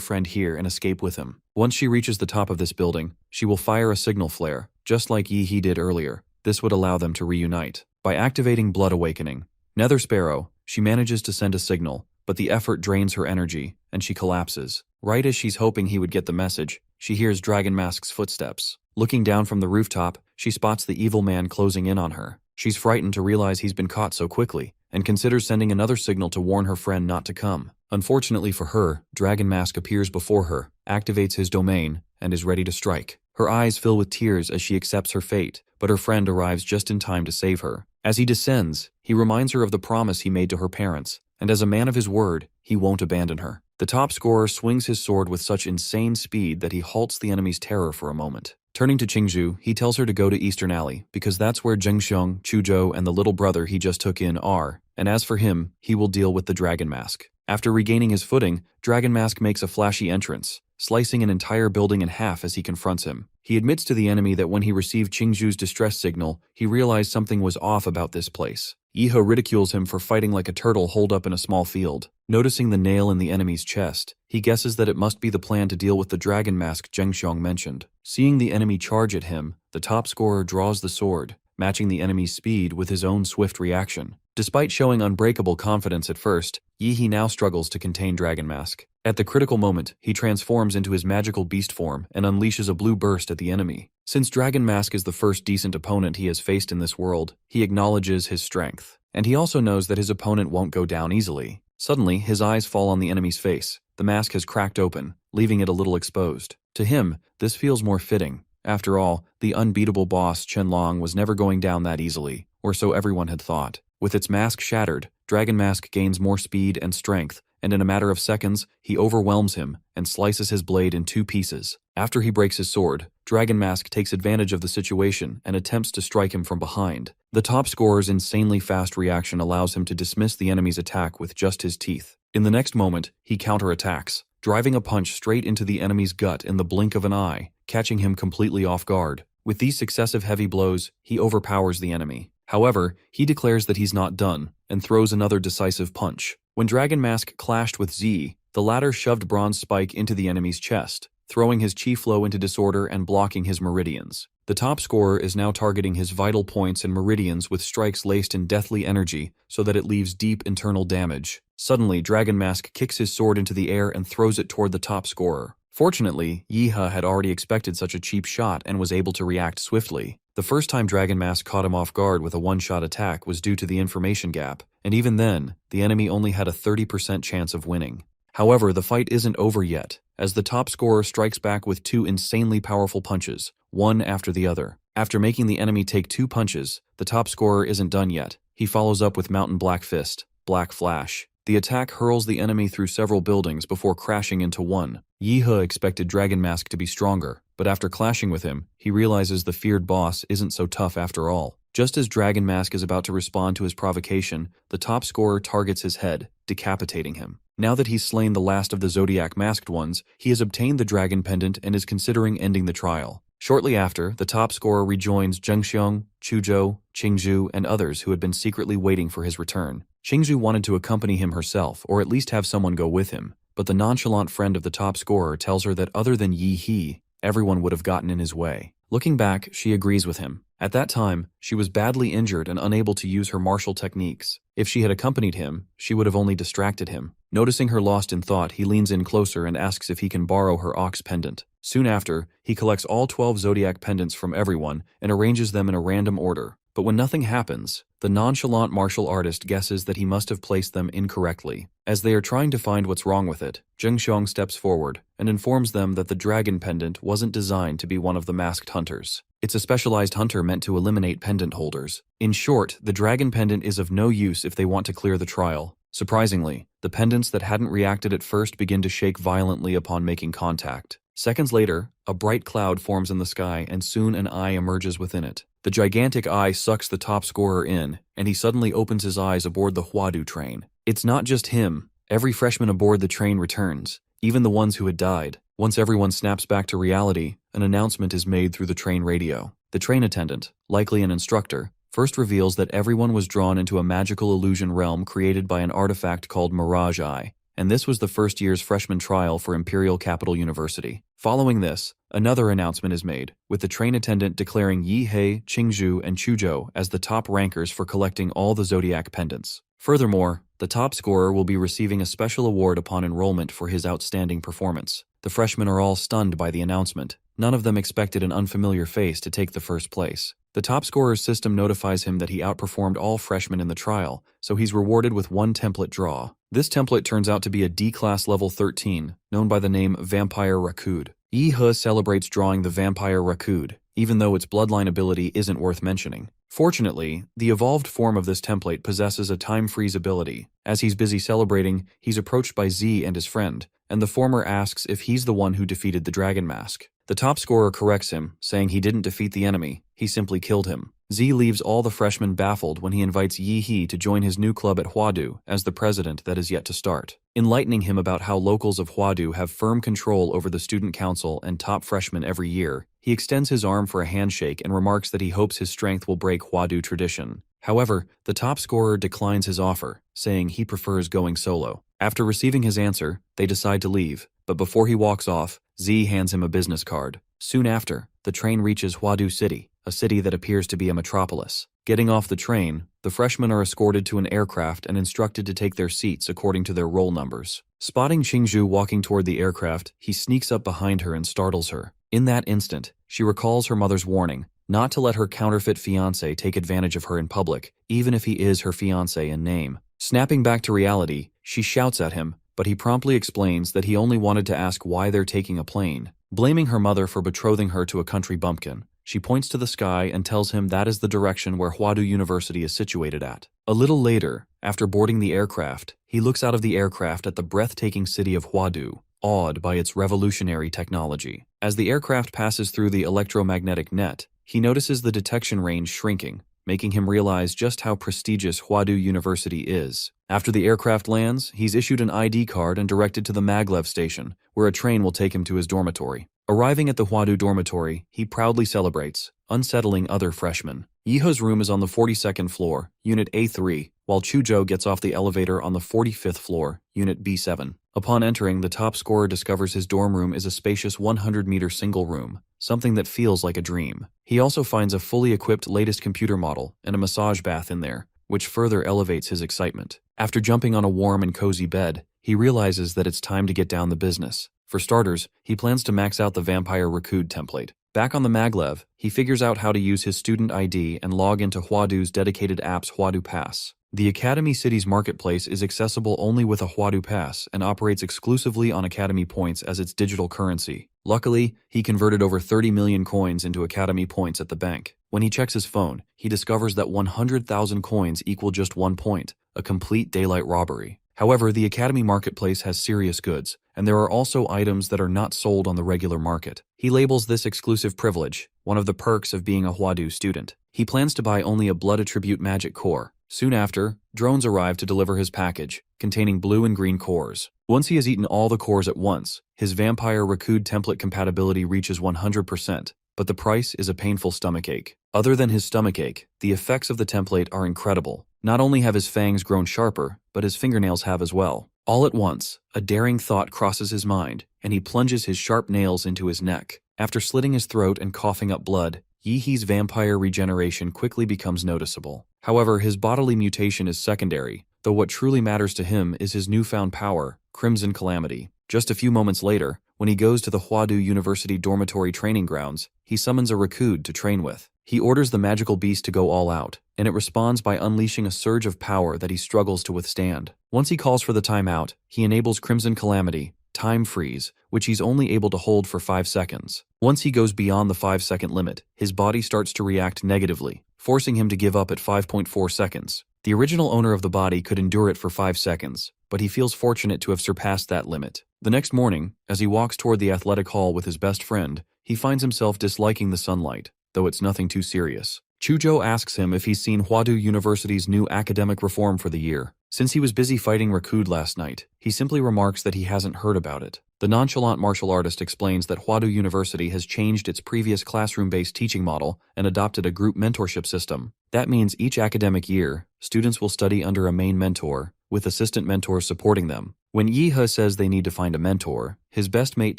friend here and escape with him. Once she reaches the top of this building, she will fire a signal flare, just like Yihe did earlier. This would allow them to reunite. By activating Blood Awakening, Nether Sparrow, she manages to send a signal, but the effort drains her energy, and she collapses. Right as she's hoping he would get the message, she hears Dragon Mask's footsteps. Looking down from the rooftop, she spots the evil man closing in on her. She's frightened to realize he's been caught so quickly, and considers sending another signal to warn her friend not to come. Unfortunately for her, Dragon Mask appears before her, activates his domain, and is ready to strike. Her eyes fill with tears as she accepts her fate, but her friend arrives just in time to save her. As he descends, he reminds her of the promise he made to her parents, and as a man of his word, he won't abandon her. The top scorer swings his sword with such insane speed that he halts the enemy's terror for a moment. Turning to Qingzhu, he tells her to go to Eastern Alley, because that's where Zheng Xiong, Chuzhou, and the little brother he just took in are, and as for him, he will deal with the Dragon Mask. After regaining his footing, Dragon Mask makes a flashy entrance, slicing an entire building in half as he confronts him. He admits to the enemy that when he received Qingzhu's distress signal, he realized something was off about this place. Yihe ridicules him for fighting like a turtle holed up in a small field. Noticing the nail in the enemy's chest, he guesses that it must be the plan to deal with the Dragon Mask Zheng Xiong mentioned. Seeing the enemy charge at him, the top scorer draws the sword, matching the enemy's speed with his own swift reaction. Despite showing unbreakable confidence at first, Yihe now struggles to contain Dragon Mask. At the critical moment, he transforms into his magical beast form and unleashes a blue burst at the enemy. Since Dragon Mask is the first decent opponent he has faced in this world, he acknowledges his strength. And he also knows that his opponent won't go down easily. Suddenly, his eyes fall on the enemy's face. The mask has cracked open, leaving it a little exposed. To him, this feels more fitting. After all, the unbeatable boss Chen Long was never going down that easily, or so everyone had thought. With its mask shattered, Dragon Mask gains more speed and strength, and in a matter of seconds, he overwhelms him and slices his blade in 2 pieces. After he breaks his sword, Dragon Mask takes advantage of the situation and attempts to strike him from behind. The top scorer's insanely fast reaction allows him to dismiss the enemy's attack with just his teeth. In the next moment, he counterattacks, driving a punch straight into the enemy's gut in the blink of an eye, catching him completely off guard. With these successive heavy blows, he overpowers the enemy. However, he declares that he's not done, and throws another decisive punch. When Dragon Mask clashed with Z, the latter shoved Bronze Spike into the enemy's chest, throwing his chi flow into disorder and blocking his meridians. The top scorer is now targeting his vital points and meridians with strikes laced in deathly energy so that it leaves deep internal damage. Suddenly, Dragon Mask kicks his sword into the air and throws it toward the top scorer. Fortunately, Yihe had already expected such a cheap shot and was able to react swiftly. The first time Dragon Mask caught him off guard with a one-shot attack was due to the information gap, and even then, the enemy only had a 30% chance of winning. However, the fight isn't over yet, as the top scorer strikes back with 2 insanely powerful punches, one after the other. After making the enemy take 2 punches, the top scorer isn't done yet. He follows up with Mountain Black Fist, Black Flash. The attack hurls the enemy through several buildings before crashing into one. Yi He expected Dragon Mask to be stronger, but after clashing with him, he realizes the feared boss isn't so tough after all. Just as Dragon Mask is about to respond to his provocation, the top scorer targets his head, decapitating him. Now that he's slain the last of the Zodiac masked ones, he has obtained the Dragon Pendant and is considering ending the trial. Shortly after, the top scorer rejoins Zhengxiong, Chuzhou, Qingzhu, and others who had been secretly waiting for his return. Qingzhu wanted to accompany him herself, or at least have someone go with him, but the nonchalant friend of the top scorer tells her that other than Yi He, everyone would have gotten in his way. Looking back, she agrees with him. At that time, she was badly injured and unable to use her martial techniques. If she had accompanied him, she would have only distracted him. Noticing her lost in thought, he leans in closer and asks if he can borrow her ox pendant. Soon after, he collects all 12 zodiac pendants from everyone and arranges them in a random order. But when nothing happens, the nonchalant martial artist guesses that he must have placed them incorrectly. As they are trying to find what's wrong with it, Zhengxiong steps forward and informs them that the dragon pendant wasn't designed to be one of the masked hunters. It's a specialized hunter meant to eliminate pendant holders. In short, the dragon pendant is of no use if they want to clear the trial. Surprisingly, the pendants that hadn't reacted at first begin to shake violently upon making contact. Seconds later, a bright cloud forms in the sky and soon an eye emerges within it. The gigantic eye sucks the top scorer in, and he suddenly opens his eyes aboard the Huadu train. It's not just him. Every freshman aboard the train returns, even the ones who had died. Once everyone snaps back to reality, an announcement is made through the train radio. The train attendant, likely an instructor, first reveals that everyone was drawn into a magical illusion realm created by an artifact called Mirage Eye, and this was the first year's freshman trial for Imperial Capital University. Following this, another announcement is made, with the train attendant declaring Yi He, Qingzhu, and Chuzhou as the top rankers for collecting all the zodiac pendants. Furthermore, the top scorer will be receiving a special award upon enrollment for his outstanding performance. The freshmen are all stunned by the announcement. None of them expected an unfamiliar face to take the first place. The top scorer's system notifies him that he outperformed all freshmen in the trial, so he's rewarded with one template draw. This template turns out to be a D-Class Level 13, known by the name Vampire Rakud. Yi He celebrates drawing the Vampire Rakud, even though its bloodline ability isn't worth mentioning. Fortunately, the evolved form of this template possesses a time freeze ability. As he's busy celebrating, he's approached by Z and his friend, and the former asks if he's the one who defeated the Dragon Mask. The top scorer corrects him, saying he didn't defeat the enemy, he simply killed him. Z leaves all the freshmen baffled when he invites Yi He to join his new club at Huadu as the president that is yet to start. Enlightening him about how locals of Huadu have firm control over the student council and top freshmen every year, he extends his arm for a handshake and remarks that he hopes his strength will break Huadu tradition. However, the top scorer declines his offer, saying he prefers going solo. After receiving his answer, they decide to leave, but before he walks off, Z hands him a business card. Soon after, the train reaches Huadu City, a city that appears to be a metropolis. Getting off the train, the freshmen are escorted to an aircraft and instructed to take their seats according to their roll numbers. Spotting Qingzhu walking toward the aircraft, he sneaks up behind her and startles her. In that instant, she recalls her mother's warning, not to let her counterfeit fiancé take advantage of her in public, even if he is her fiancé in name. Snapping back to reality, she shouts at him, but he promptly explains that he only wanted to ask why they're taking a plane. Blaming her mother for betrothing her to a country bumpkin, she points to the sky and tells him that is the direction where Huadu University is situated at. A little later, after boarding the aircraft, he looks out of the aircraft at the breathtaking city of Huadu, awed by its revolutionary technology. As the aircraft passes through the electromagnetic net, he notices the detection range shrinking, making him realize just how prestigious Huadu University is. After the aircraft lands, he's issued an ID card and directed to the maglev station, where a train will take him to his dormitory. Arriving at the Huadu dormitory, he proudly celebrates, unsettling other freshmen. Yi He's room is on the 42nd floor, Unit A3, while Chuzhou gets off the elevator on the 45th floor, Unit B7. Upon entering, the top scorer discovers his dorm room is a spacious 100-meter single room, something that feels like a dream. He also finds a fully equipped latest computer model and a massage bath in there, which further elevates his excitement. After jumping on a warm and cozy bed, he realizes that it's time to get down the business. For starters, he plans to max out the Vampire Rakud template. Back on the maglev, he figures out how to use his student ID and log into Huadu's dedicated app's Huadu Pass. The Academy City's marketplace is accessible only with a Huadu Pass and operates exclusively on Academy points as its digital currency. Luckily, he converted over 30 million coins into Academy points at the bank. When he checks his phone, he discovers that 100,000 coins equal just 1 point, a complete daylight robbery. However, the Academy marketplace has serious goods, and there are also items that are not sold on the regular market. He labels this exclusive privilege, one of the perks of being a Hwadu student. He plans to buy only a blood attribute magic core. Soon after, drones arrive to deliver his package, containing blue and green cores. Once he has eaten all the cores at once, his vampire Rakud template compatibility reaches 100%, but the price is a painful stomachache. Other than his stomachache, the effects of the template are incredible. Not only have his fangs grown sharper, but his fingernails have as well. All at once, a daring thought crosses his mind, and he plunges his sharp nails into his neck. After slitting his throat and coughing up blood, Yi-Hee's vampire regeneration quickly becomes noticeable. However, his bodily mutation is secondary, though what truly matters to him is his newfound power, Crimson Calamity. Just a few moments later, when he goes to the Hwadu University dormitory training grounds, he summons a Rakud to train with. He orders the magical beast to go all out, and it responds by unleashing a surge of power that he struggles to withstand. Once he calls for the timeout, he enables Crimson Calamity, Time Freeze, which he's only able to hold for 5 seconds. Once he goes beyond the 5-second limit, his body starts to react negatively, forcing him to give up at 5.4 seconds. The original owner of the body could endure it for 5 seconds, but he feels fortunate to have surpassed that limit. The next morning, as he walks toward the athletic hall with his best friend, he finds himself disliking the sunlight, though it's nothing too serious. Chujo asks him if he's seen Hwadu University's new academic reform for the year. Since he was busy fighting Rakud last night, he simply remarks that he hasn't heard about it. The nonchalant martial artist explains that Hwadu University has changed its previous classroom-based teaching model and adopted a group mentorship system. That means each academic year, students will study under a main mentor, with assistant mentors supporting them. When Yi-He says they need to find a mentor, his best mate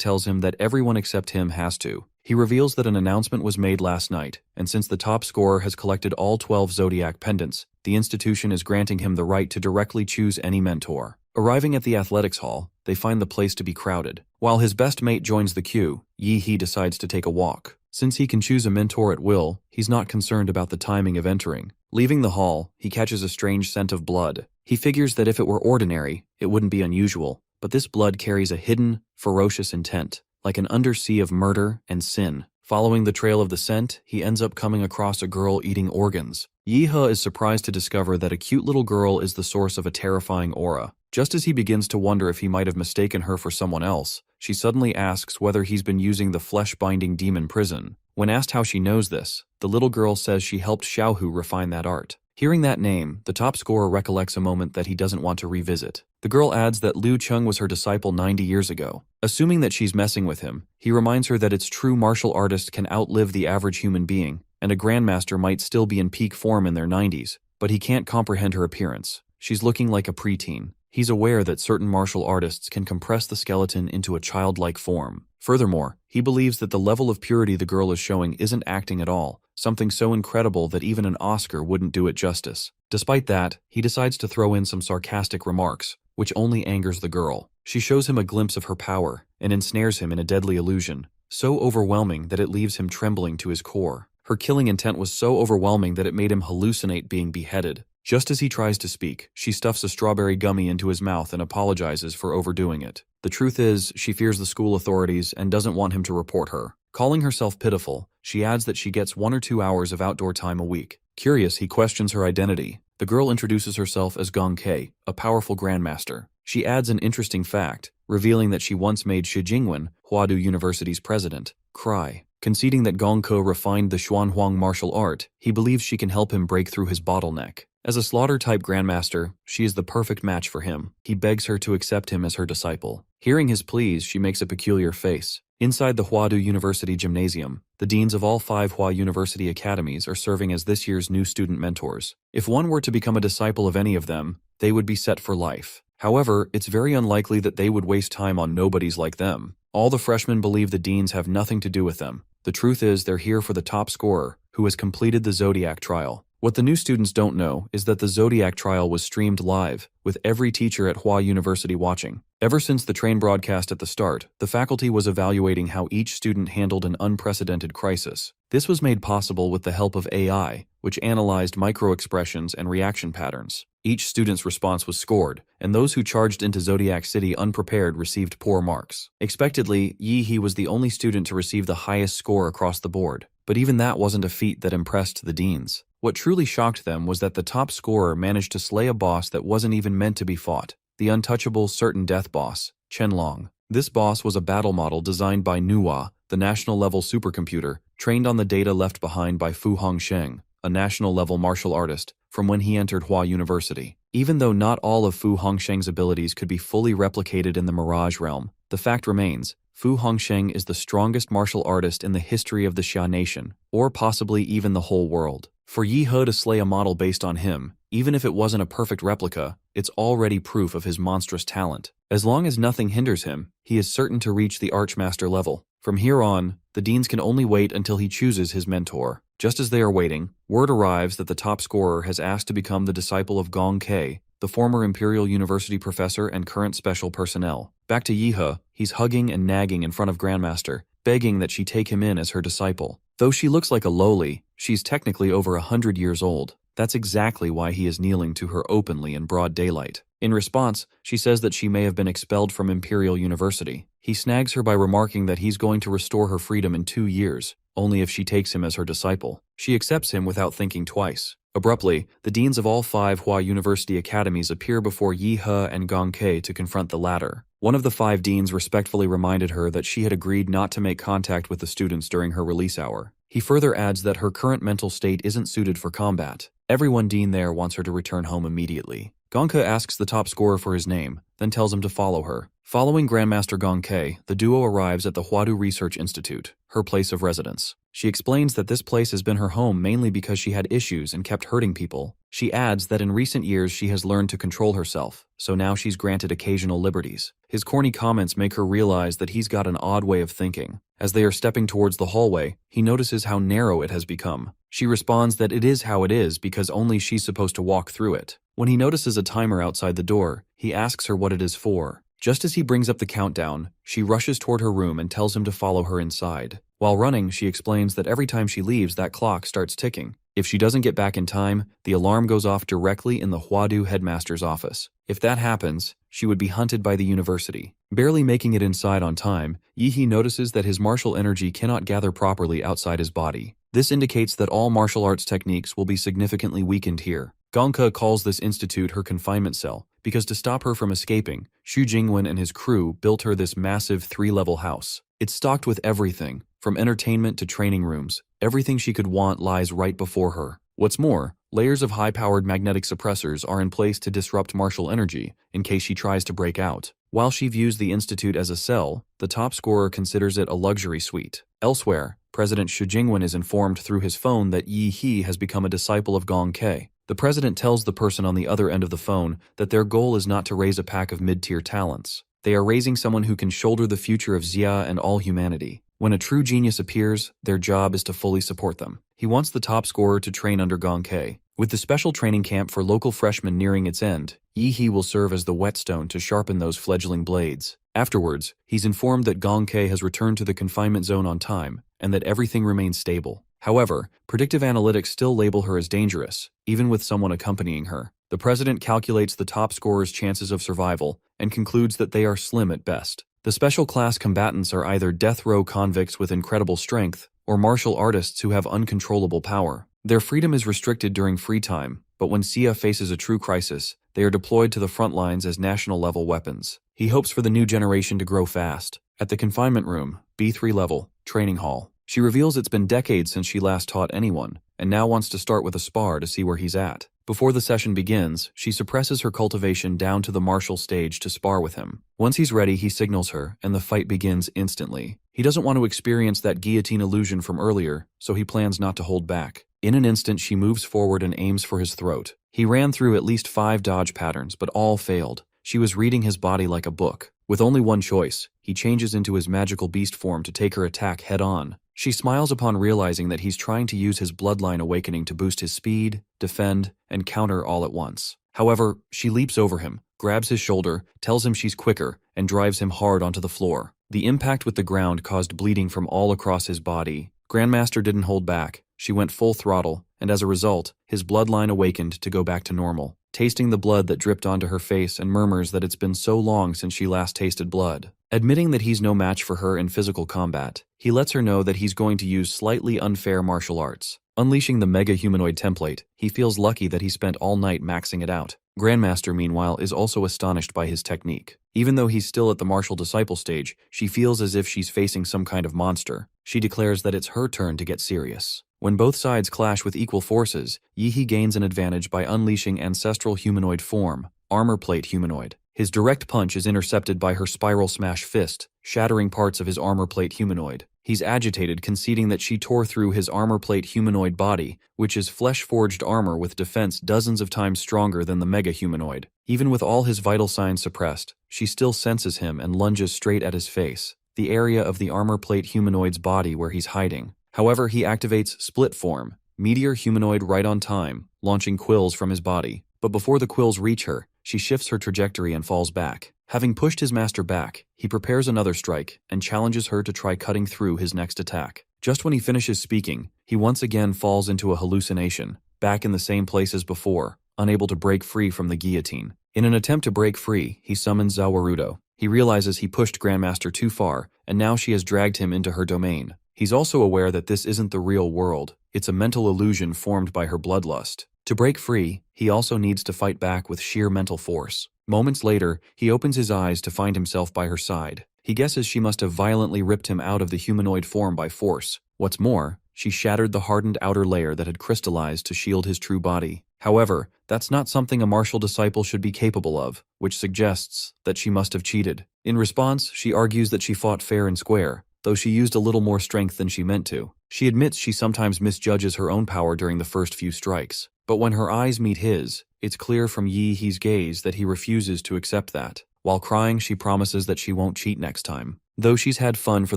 tells him that everyone except him has to. He reveals that an announcement was made last night, and since the top scorer has collected all 12 zodiac pendants, the institution is granting him the right to directly choose any mentor. Arriving at the athletics hall, they find the place to be crowded. While his best mate joins the queue, Yi-He decides to take a walk. Since he can choose a mentor at will, he's not concerned about the timing of entering. Leaving the hall, he catches a strange scent of blood. He figures that if it were ordinary, it wouldn't be unusual, but this blood carries a hidden, ferocious intent, like an undersea of murder and sin. Following the trail of the scent, he ends up coming across a girl eating organs. Yi-He is surprised to discover that a cute little girl is the source of a terrifying aura. Just as he begins to wonder if he might have mistaken her for someone else, she suddenly asks whether he's been using the flesh-binding demon prison. When asked how she knows this, the little girl says she helped Xiaohu refine that art. Hearing that name, the top scorer recollects a moment that he doesn't want to revisit. The girl adds that Liu Chung was her disciple 90 years ago. Assuming that she's messing with him, he reminds her that its true martial artist can outlive the average human being, and a grandmaster might still be in peak form in their 90s, but he can't comprehend her appearance. She's looking like a preteen. He's aware that certain martial artists can compress the skeleton into a childlike form. Furthermore, he believes that the level of purity the girl is showing isn't acting at all, something so incredible that even an Oscar wouldn't do it justice. Despite that, he decides to throw in some sarcastic remarks, which only angers the girl. She shows him a glimpse of her power and ensnares him in a deadly illusion, so overwhelming that it leaves him trembling to his core. Her killing intent was so overwhelming that it made him hallucinate being beheaded. Just as he tries to speak, she stuffs a strawberry gummy into his mouth and apologizes for overdoing it. The truth is, she fears the school authorities and doesn't want him to report her. Calling herself pitiful, she adds that she gets 1 or 2 hours of outdoor time a week. Curious, he questions her identity. The girl introduces herself as Gong Kei, a powerful grandmaster. She adds an interesting fact, revealing that she once made Shi Jingwen, Hwadu University's president, cry. Conceding that Gong Ko refined the Xuanhuang martial art, he believes she can help him break through his bottleneck. As a slaughter-type grandmaster, she is the perfect match for him. He begs her to accept him as her disciple. Hearing his pleas, she makes a peculiar face. Inside the Hwadu University Gymnasium, the deans of all 5 Hwa University academies are serving as this year's new student mentors. If one were to become a disciple of any of them, they would be set for life. However, it's very unlikely that they would waste time on nobodies like them. All the freshmen believe the deans have nothing to do with them. The truth is they're here for the top scorer, who has completed the Zodiac trial. What the new students don't know is that the Zodiac trial was streamed live, with every teacher at Hwa University watching. Ever since the train broadcast at the start, the faculty was evaluating how each student handled an unprecedented crisis. This was made possible with the help of AI, which analyzed micro-expressions and reaction patterns. Each student's response was scored, and those who charged into Zodiac City unprepared received poor marks. Expectedly, Yi-He was the only student to receive the highest score across the board, but even that wasn't a feat that impressed the deans. What truly shocked them was that the top scorer managed to slay a boss that wasn't even meant to be fought, the untouchable certain death boss, Chen Long. This boss was a battle model designed by Manhwa, the national-level supercomputer, trained on the data left behind by Fu Hongsheng, a national-level martial artist, from when he entered Hua University. Even though not all of Fu Hongsheng's abilities could be fully replicated in the Mirage realm, the fact remains, Fu Hongsheng is the strongest martial artist in the history of the Xia nation, or possibly even the whole world. For Yi He to slay a model based on him, even if it wasn't a perfect replica, it's already proof of his monstrous talent. As long as nothing hinders him, he is certain to reach the Archmaster level. From here on, the deans can only wait until he chooses his mentor. Just as they are waiting, word arrives that the top scorer has asked to become the disciple of Gong Ke, the former Imperial University professor and current special personnel. Back to Yi He, he's hugging and nagging in front of Grandmaster, begging that she take him in as her disciple. Though she looks like a lowly, she's technically over 100 years old. That's exactly why he is kneeling to her openly in broad daylight. In response, she says that she may have been expelled from Imperial University. He snags her by remarking that he's going to restore her freedom in 2 years, only if she takes him as her disciple. She accepts him without thinking twice. Abruptly, the deans of all 5 Hua University academies appear before Yi He and Gong Ke to confront the latter. One of the 5 deans respectfully reminded her that she had agreed not to make contact with the students during her release hour. He further adds that her current mental state isn't suited for combat. Everyone dean there wants her to return home immediately. Gong Ke asks the top scorer for his name, then tells him to follow her. Following Grandmaster Gong Ke, the duo arrives at the Huadu Research Institute, her place of residence. She explains that this place has been her home mainly because she had issues and kept hurting people. She adds that in recent years she has learned to control herself, so now she's granted occasional liberties. His corny comments make her realize that he's got an odd way of thinking. As they are stepping towards the hallway, he notices how narrow it has become. She responds that it is how it is because only she's supposed to walk through it. When he notices a timer outside the door, he asks her what it is for. Just as he brings up the countdown, she rushes toward her room and tells him to follow her inside. While running, she explains that every time she leaves, that clock starts ticking. If she doesn't get back in time, the alarm goes off directly in the Huadu headmaster's office. If that happens, she would be hunted by the university. Barely making it inside on time, Yi He notices that his martial energy cannot gather properly outside his body. This indicates that all martial arts techniques will be significantly weakened here. Gong Ke calls this institute her confinement cell, because to stop her from escaping, Xu Jingwen and his crew built her this massive 3-level house. It's stocked with everything, from entertainment to training rooms. Everything she could want lies right before her. What's more, layers of high-powered magnetic suppressors are in place to disrupt martial energy, in case she tries to break out. While she views the institute as a cell, the top scorer considers it a luxury suite. Elsewhere, President Xu Jingwen is informed through his phone that Yi He has become a disciple of Gong Ke. The president tells the person on the other end of the phone that their goal is not to raise a pack of mid-tier talents. They are raising someone who can shoulder the future of Xia and all humanity. When a true genius appears, their job is to fully support them. He wants the top scorer to train under Gong Ke. With the special training camp for local freshmen nearing its end, Yi He will serve as the whetstone to sharpen those fledgling blades. Afterwards, he's informed that Gong Ke has returned to the confinement zone on time, and that everything remains stable. However, predictive analytics still label her as dangerous, even with someone accompanying her. The president calculates the top scorer's chances of survival and concludes that they are slim at best. The special class combatants are either death row convicts with incredible strength or martial artists who have uncontrollable power. Their freedom is restricted during free time, but when Xia faces a true crisis, they are deployed to the front lines as national-level weapons. He hopes for the new generation to grow fast. At the confinement room, B3 level, training hall, she reveals it's been decades since she last taught anyone, and now wants to start with a spar to see where he's at. Before the session begins, she suppresses her cultivation down to the martial stage to spar with him. Once he's ready, he signals her, and the fight begins instantly. He doesn't want to experience that guillotine illusion from earlier, so he plans not to hold back. In an instant, she moves forward and aims for his throat. He ran through at least 5 dodge patterns, but all failed. She was reading his body like a book. With only one choice, he changes into his magical beast form to take her attack head-on. She smiles upon realizing that he's trying to use his bloodline awakening to boost his speed, defend, and counter all at once. However, she leaps over him, grabs his shoulder, tells him she's quicker, and drives him hard onto the floor. The impact with the ground caused bleeding from all across his body. Grandmaster didn't hold back. She went full throttle, and as a result, his bloodline awakened to go back to normal. Tasting the blood that dripped onto her face and murmurs that it's been so long since she last tasted blood. Admitting that he's no match for her in physical combat, he lets her know that he's going to use slightly unfair martial arts. Unleashing the mega humanoid template, he feels lucky that he spent all night maxing it out. Grandmaster, meanwhile, is also astonished by his technique. Even though he's still at the martial disciple stage, she feels as if she's facing some kind of monster. She declares that it's her turn to get serious. When both sides clash with equal forces, Yi gains an advantage by unleashing ancestral humanoid form, armor plate humanoid. His direct punch is intercepted by her spiral smash fist, shattering parts of his armor plate humanoid. He's agitated, conceding that she tore through his armor plate humanoid body, which is flesh-forged armor with defense dozens of times stronger than the mega humanoid. Even with all his vital signs suppressed, she still senses him and lunges straight at his face, the area of the armor plate humanoid's body where he's hiding. However, he activates split form, meteor humanoid right on time, launching quills from his body. But before the quills reach her, she shifts her trajectory and falls back. Having pushed his master back, he prepares another strike and challenges her to try cutting through his next attack. Just when he finishes speaking, he once again falls into a hallucination, back in the same place as before, unable to break free from the guillotine. In an attempt to break free, he summons Zawarudo. He realizes he pushed Grandmaster too far, and now she has dragged him into her domain. He's also aware that this isn't the real world, it's a mental illusion formed by her bloodlust. To break free, he also needs to fight back with sheer mental force. Moments later, he opens his eyes to find himself by her side. He guesses she must have violently ripped him out of the humanoid form by force. What's more, she shattered the hardened outer layer that had crystallized to shield his true body. However, that's not something a martial disciple should be capable of, which suggests that she must have cheated. In response, she argues that she fought fair and square, though she used a little more strength than she meant to. She admits she sometimes misjudges her own power during the first few strikes. But when her eyes meet his, it's clear from Yi's gaze that he refuses to accept that. While crying, she promises that she won't cheat next time. Though she's had fun for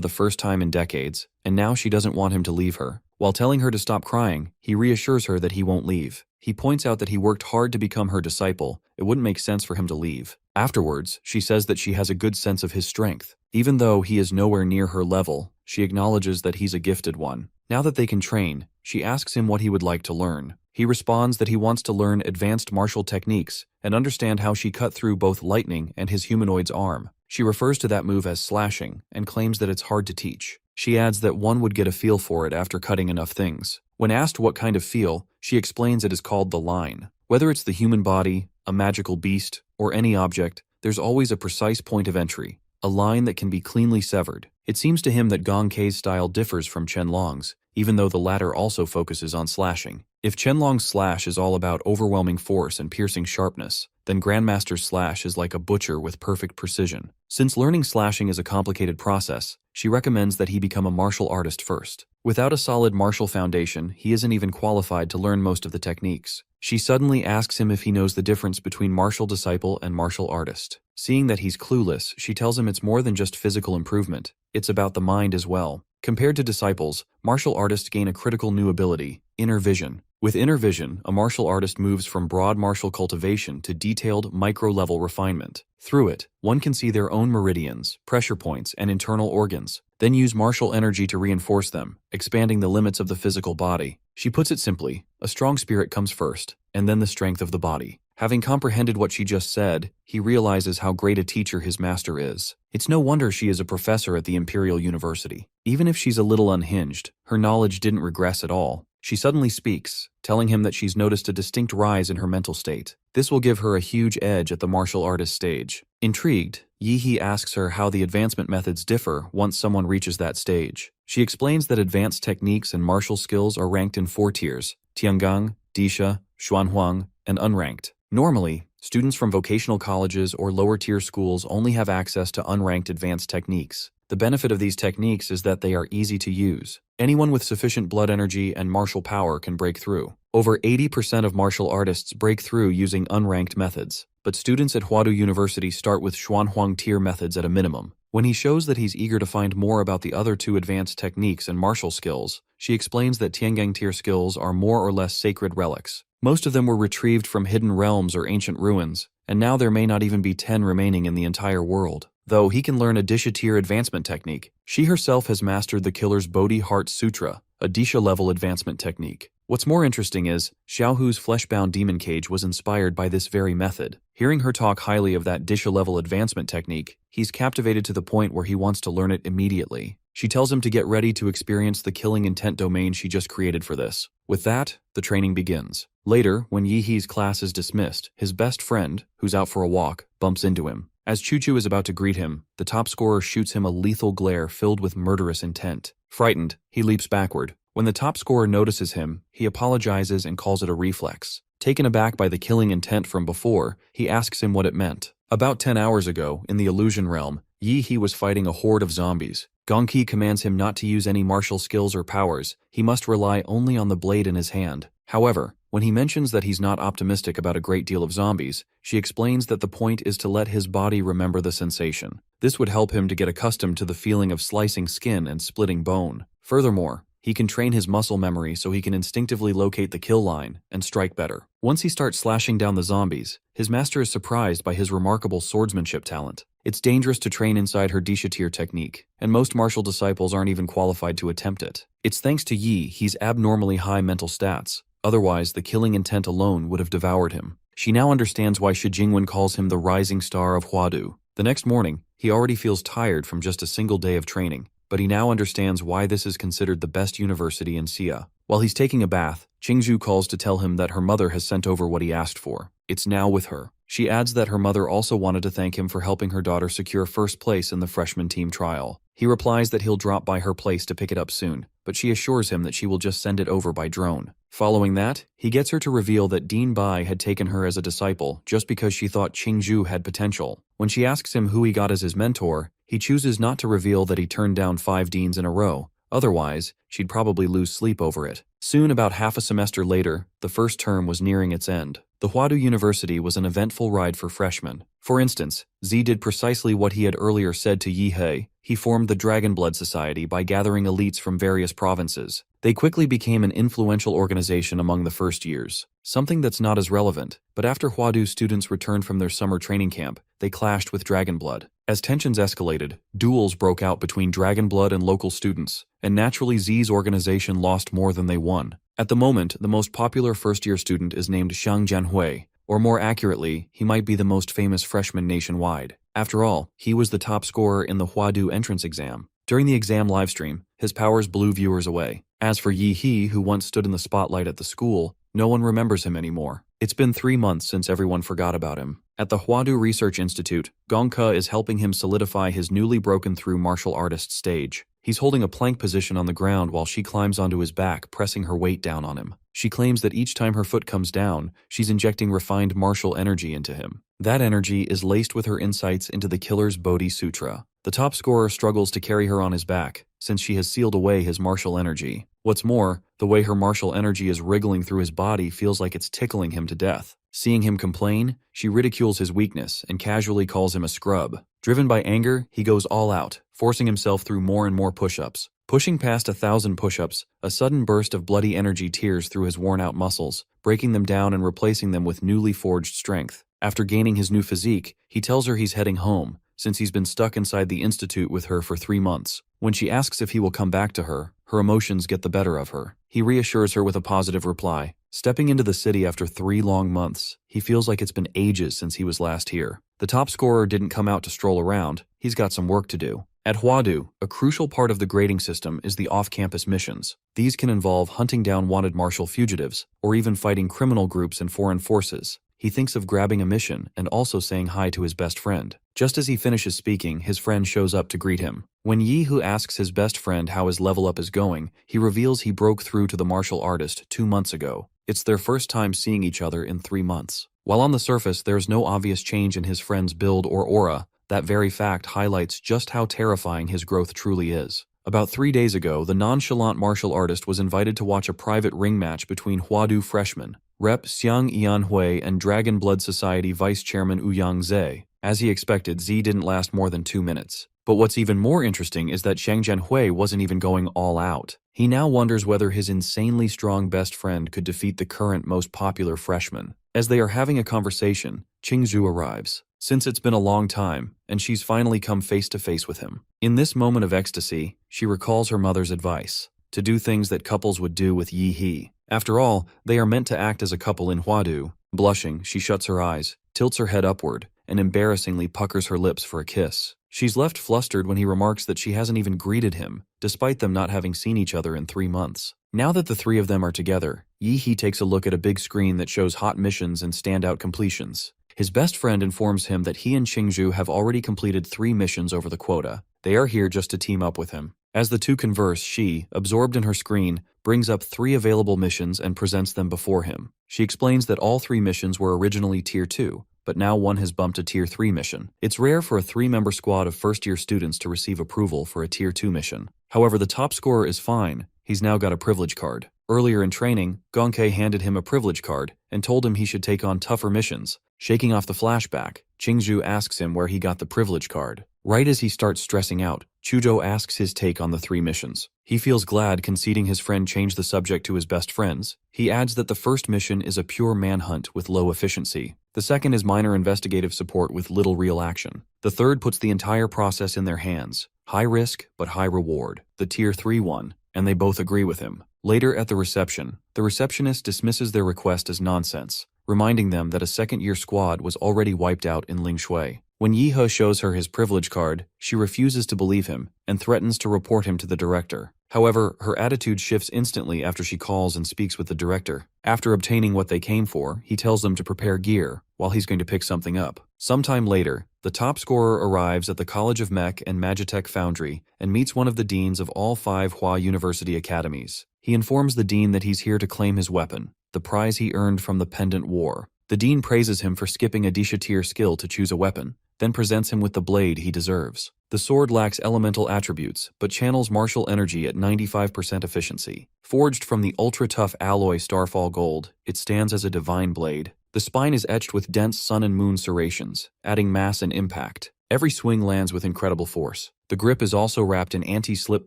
the first time in decades, and now she doesn't want him to leave her. While telling her to stop crying, he reassures her that he won't leave. He points out that he worked hard to become her disciple. It wouldn't make sense for him to leave. Afterwards, she says that she has a good sense of his strength. Even though he is nowhere near her level, she acknowledges that he's a gifted one. Now that they can train, she asks him what he would like to learn. He responds that he wants to learn advanced martial techniques and understand how she cut through both lightning and his humanoid's arm. She refers to that move as slashing and claims that it's hard to teach. She adds that one would get a feel for it after cutting enough things. When asked what kind of feel, she explains it is called the line. Whether it's the human body, a magical beast, or any object, there's always a precise point of entry, a line that can be cleanly severed. It seems to him that Gong Kei's style differs from Qianlong's, even though the latter also focuses on slashing. If Qianlong's slash is all about overwhelming force and piercing sharpness, then Grandmaster's slash is like a butcher with perfect precision. Since learning slashing is a complicated process, she recommends that he become a martial artist first. Without a solid martial foundation, he isn't even qualified to learn most of the techniques. She suddenly asks him if he knows the difference between martial disciple and martial artist. Seeing that he's clueless, she tells him it's more than just physical improvement. It's about the mind as well. Compared to disciples, martial artists gain a critical new ability, inner vision. With inner vision, a martial artist moves from broad martial cultivation to detailed, micro-level refinement. Through it, one can see their own meridians, pressure points, and internal organs, then use martial energy to reinforce them, expanding the limits of the physical body. She puts it simply, a strong spirit comes first, and then the strength of the body. Having comprehended what she just said, he realizes how great a teacher his master is. It's no wonder she is a professor at the Imperial University. Even if she's a little unhinged, her knowledge didn't regress at all. She suddenly speaks, telling him that she's noticed a distinct rise in her mental state. This will give her a huge edge at the martial artist stage. Intrigued, Yi asks her how the advancement methods differ once someone reaches that stage. She explains that advanced techniques and martial skills are ranked in 4 tiers: Tiangang, Disha, Xuanhuang, and unranked. Normally, students from vocational colleges or lower-tier schools only have access to unranked advanced techniques. The benefit of these techniques is that they are easy to use. Anyone with sufficient blood energy and martial power can break through. Over 80% of martial artists break through using unranked methods, but students at Huadu University start with Xuanhuang tier methods at a minimum. When he shows that he's eager to find more about the other 2 advanced techniques and martial skills, she explains that Tiangang tier skills are more or less sacred relics. Most of them were retrieved from hidden realms or ancient ruins, and now there may not even be 10 remaining in the entire world. Though he can learn a Disha tier advancement technique, she herself has mastered the Killer's Bodhi Heart Sutra, a Disha level advancement technique. What's more interesting is, Xiaohu's flesh-bound demon cage was inspired by this very method. Hearing her talk highly of that Disha level advancement technique, he's captivated to the point where he wants to learn it immediately. She tells him to get ready to experience the killing intent domain she just created for this. With that, the training begins. Later, when Yi-hee's class is dismissed, his best friend, who's out for a walk, bumps into him. As Choo-choo is about to greet him, the top scorer shoots him a lethal glare filled with murderous intent. Frightened, he leaps backward. When the top scorer notices him, he apologizes and calls it a reflex. Taken aback by the killing intent from before, he asks him what it meant. About 10 hours ago, in the illusion realm, Yi-hee was fighting a horde of zombies. Gong-ki commands him not to use any martial skills or powers. He must rely only on the blade in his hand. However, when he mentions that he's not optimistic about a great deal of zombies, she explains that the point is to let his body remember the sensation. This would help him to get accustomed to the feeling of slicing skin and splitting bone. Furthermore, he can train his muscle memory so he can instinctively locate the kill line and strike better. Once he starts slashing down the zombies, his master is surprised by his remarkable swordsmanship talent. It's dangerous to train inside her Dishatir technique, and most martial disciples aren't even qualified to attempt it. It's thanks to Yi he's abnormally high mental stats. Otherwise, the killing intent alone would have devoured him. She now understands why Shi Jingwen calls him the rising star of Huadu. The next morning, he already feels tired from just a single day of training, but he now understands why this is considered the best university in Xia. While he's taking a bath, Qingzhu calls to tell him that her mother has sent over what he asked for. It's now with her. She adds that her mother also wanted to thank him for helping her daughter secure first place in the freshman team trial. He replies that he'll drop by her place to pick it up soon, but she assures him that she will just send it over by drone. Following that, he gets her to reveal that Dean Bai had taken her as a disciple just because she thought Qingzhu had potential. When she asks him who he got as his mentor, he chooses not to reveal that he turned down 5 deans in a row. Otherwise, she'd probably lose sleep over it. Soon, about half a semester later, the first term was nearing its end. The Huadu University was an eventful ride for freshmen. For instance, Z did precisely what he had earlier said to Yi-hei. He formed the Dragon Blood Society by gathering elites from various provinces. They quickly became an influential organization among the first years. Something that's not as relevant, but after Huadu students returned from their summer training camp, they clashed with Dragon Blood. As tensions escalated, duels broke out between Dragon Blood and local students, and naturally Z's organization lost more than they won. At the moment, the most popular first-year student is named Xiang Jianhui, or more accurately, he might be the most famous freshman nationwide. After all, he was the top scorer in the Huadu entrance exam. During the exam livestream, his powers blew viewers away. As for Yi-hee, who once stood in the spotlight at the school, no one remembers him anymore. It's been 3 months since everyone forgot about him. At the Huadu Research Institute, Gongke is helping him solidify his newly broken-through martial artist stage. He's holding a plank position on the ground while she climbs onto his back, pressing her weight down on him. She claims that each time her foot comes down, she's injecting refined martial energy into him. That energy is laced with her insights into the killer's Bodhi Sutra. The top scorer struggles to carry her on his back, since she has sealed away his martial energy. What's more, the way her martial energy is wriggling through his body feels like it's tickling him to death. Seeing him complain, she ridicules his weakness and casually calls him a scrub. Driven by anger, he goes all out, forcing himself through more and more push-ups. Pushing past 1,000 push-ups, a sudden burst of bloody energy tears through his worn-out muscles, breaking them down and replacing them with newly forged strength. After gaining his new physique, he tells her he's heading home, since he's been stuck inside the institute with her for 3 months. When she asks if he will come back to her, her emotions get the better of her. He reassures her with a positive reply. Stepping into the city after 3 long months, he feels like it's been ages since he was last here. The top scorer didn't come out to stroll around, he's got some work to do. At Huadu, a crucial part of the grading system is the off-campus missions. These can involve hunting down wanted martial fugitives, or even fighting criminal groups and foreign forces. He thinks of grabbing a mission and also saying hi to his best friend. Just as he finishes speaking, his friend shows up to greet him. When Yi-hee asks his best friend how his level up is going, he reveals he broke through to the martial artist 2 months ago. It's their first time seeing each other in 3 months. While on the surface there's no obvious change in his friend's build or aura, that very fact highlights just how terrifying his growth truly is. About 3 days ago, the nonchalant martial artist was invited to watch a private ring match between Huadu freshmen, Rep. Xiang Yanhui and Dragon Blood Society Vice Chairman Ouyang Ze. As he expected, Z didn't last more than 2 minutes. But what's even more interesting is that Xiang Jianhui wasn't even going all out. He now wonders whether his insanely strong best friend could defeat the current most popular freshman. As they are having a conversation, Qingzhu arrives. Since it's been a long time, and she's finally come face to face with him. In this moment of ecstasy, she recalls her mother's advice, to do things that couples would do with Yi-hee. After all, they are meant to act as a couple in Huadu. Blushing, she shuts her eyes, tilts her head upward, and embarrassingly puckers her lips for a kiss. She's left flustered when he remarks that she hasn't even greeted him, despite them not having seen each other in 3 months. Now that the three of them are together, Yi-hee takes a look at a big screen that shows hot missions and standout completions. His best friend informs him that he and Qingzhu have already completed 3 missions over the quota. They are here just to team up with him. As the two converse, she, absorbed in her screen, brings up 3 available missions and presents them before him. She explains that all 3 missions were originally Tier 2, but now one has bumped a Tier 3 mission. It's rare for a 3-member squad of first-year students to receive approval for a Tier 2 mission. However, the top scorer is fine. He's now got a privilege card. Earlier in training, Gongke handed him a privilege card and told him he should take on tougher missions. Shaking off the flashback, Qingzhu asks him where he got the privilege card. Right as he starts stressing out, Chuzhou asks his take on the 3 missions. He feels glad conceding his friend changed the subject to his best friends. He adds that the first mission is a pure manhunt with low efficiency. The second is minor investigative support with little real action. The third puts the entire process in their hands. High risk, but high reward. The Tier 3 one, and they both agree with him. Later at the reception, the receptionist dismisses their request as nonsense, reminding them that a second-year squad was already wiped out in Lingshui. When Yi-he shows her his privilege card, she refuses to believe him and threatens to report him to the director. However, her attitude shifts instantly after she calls and speaks with the director. After obtaining what they came for, he tells them to prepare gear, while he's going to pick something up. Sometime later, the top scorer arrives at the College of Mech and Magitech Foundry and meets one of the deans of all 5 Hua University academies. He informs the dean that he's here to claim his weapon, the prize he earned from the Pendant War. The dean praises him for skipping a Disha tier skill to choose a weapon, then presents him with the blade he deserves. The sword lacks elemental attributes, but channels martial energy at 95% efficiency. Forged from the ultra-tough alloy Starfall Gold, it stands as a divine blade. The spine is etched with dense sun and moon serrations, adding mass and impact. Every swing lands with incredible force. The grip is also wrapped in anti-slip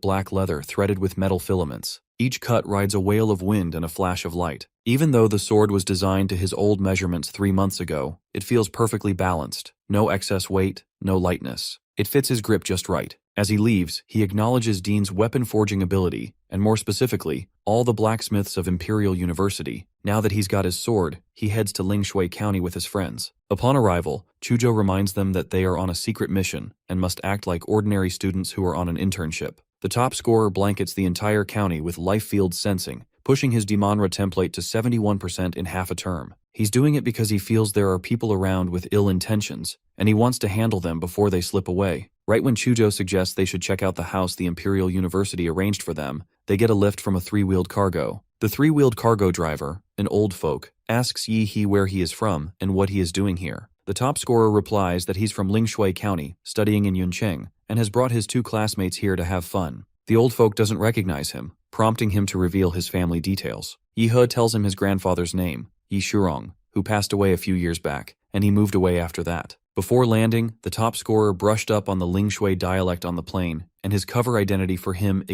black leather threaded with metal filaments. Each cut rides a wail of wind and a flash of light. Even though the sword was designed to his old measurements 3 months ago, it feels perfectly balanced. No excess weight, no lightness. It fits his grip just right. As he leaves, he acknowledges Dean's weapon forging ability, and more specifically, all the blacksmiths of Imperial University. Now that he's got his sword, he heads to Lingshui County with his friends. Upon arrival, Chuzhou reminds them that they are on a secret mission and must act like ordinary students who are on an internship. The top scorer blankets the entire county with life field sensing, pushing his Demonra template to 71% in half a term. He's doing it because he feels there are people around with ill intentions, and he wants to handle them before they slip away. Right when Chuzhou suggests they should check out the house the Imperial University arranged for them, they get a lift from a 3-wheeled cargo. The 3-wheeled cargo driver, an old folk, asks Yi-hee where he is from and what he is doing here. The top scorer replies that he's from Lingshui County, studying in Yuncheng, and has brought his 2 classmates here to have fun. The old folk doesn't recognize him, prompting him to reveal his family details. Yi-he tells him his grandfather's name, Yi Shurong, who passed away a few years back, and he moved away after that. Before landing, the top scorer brushed up on the Lingshui dialect on the plane, and his cover identity for him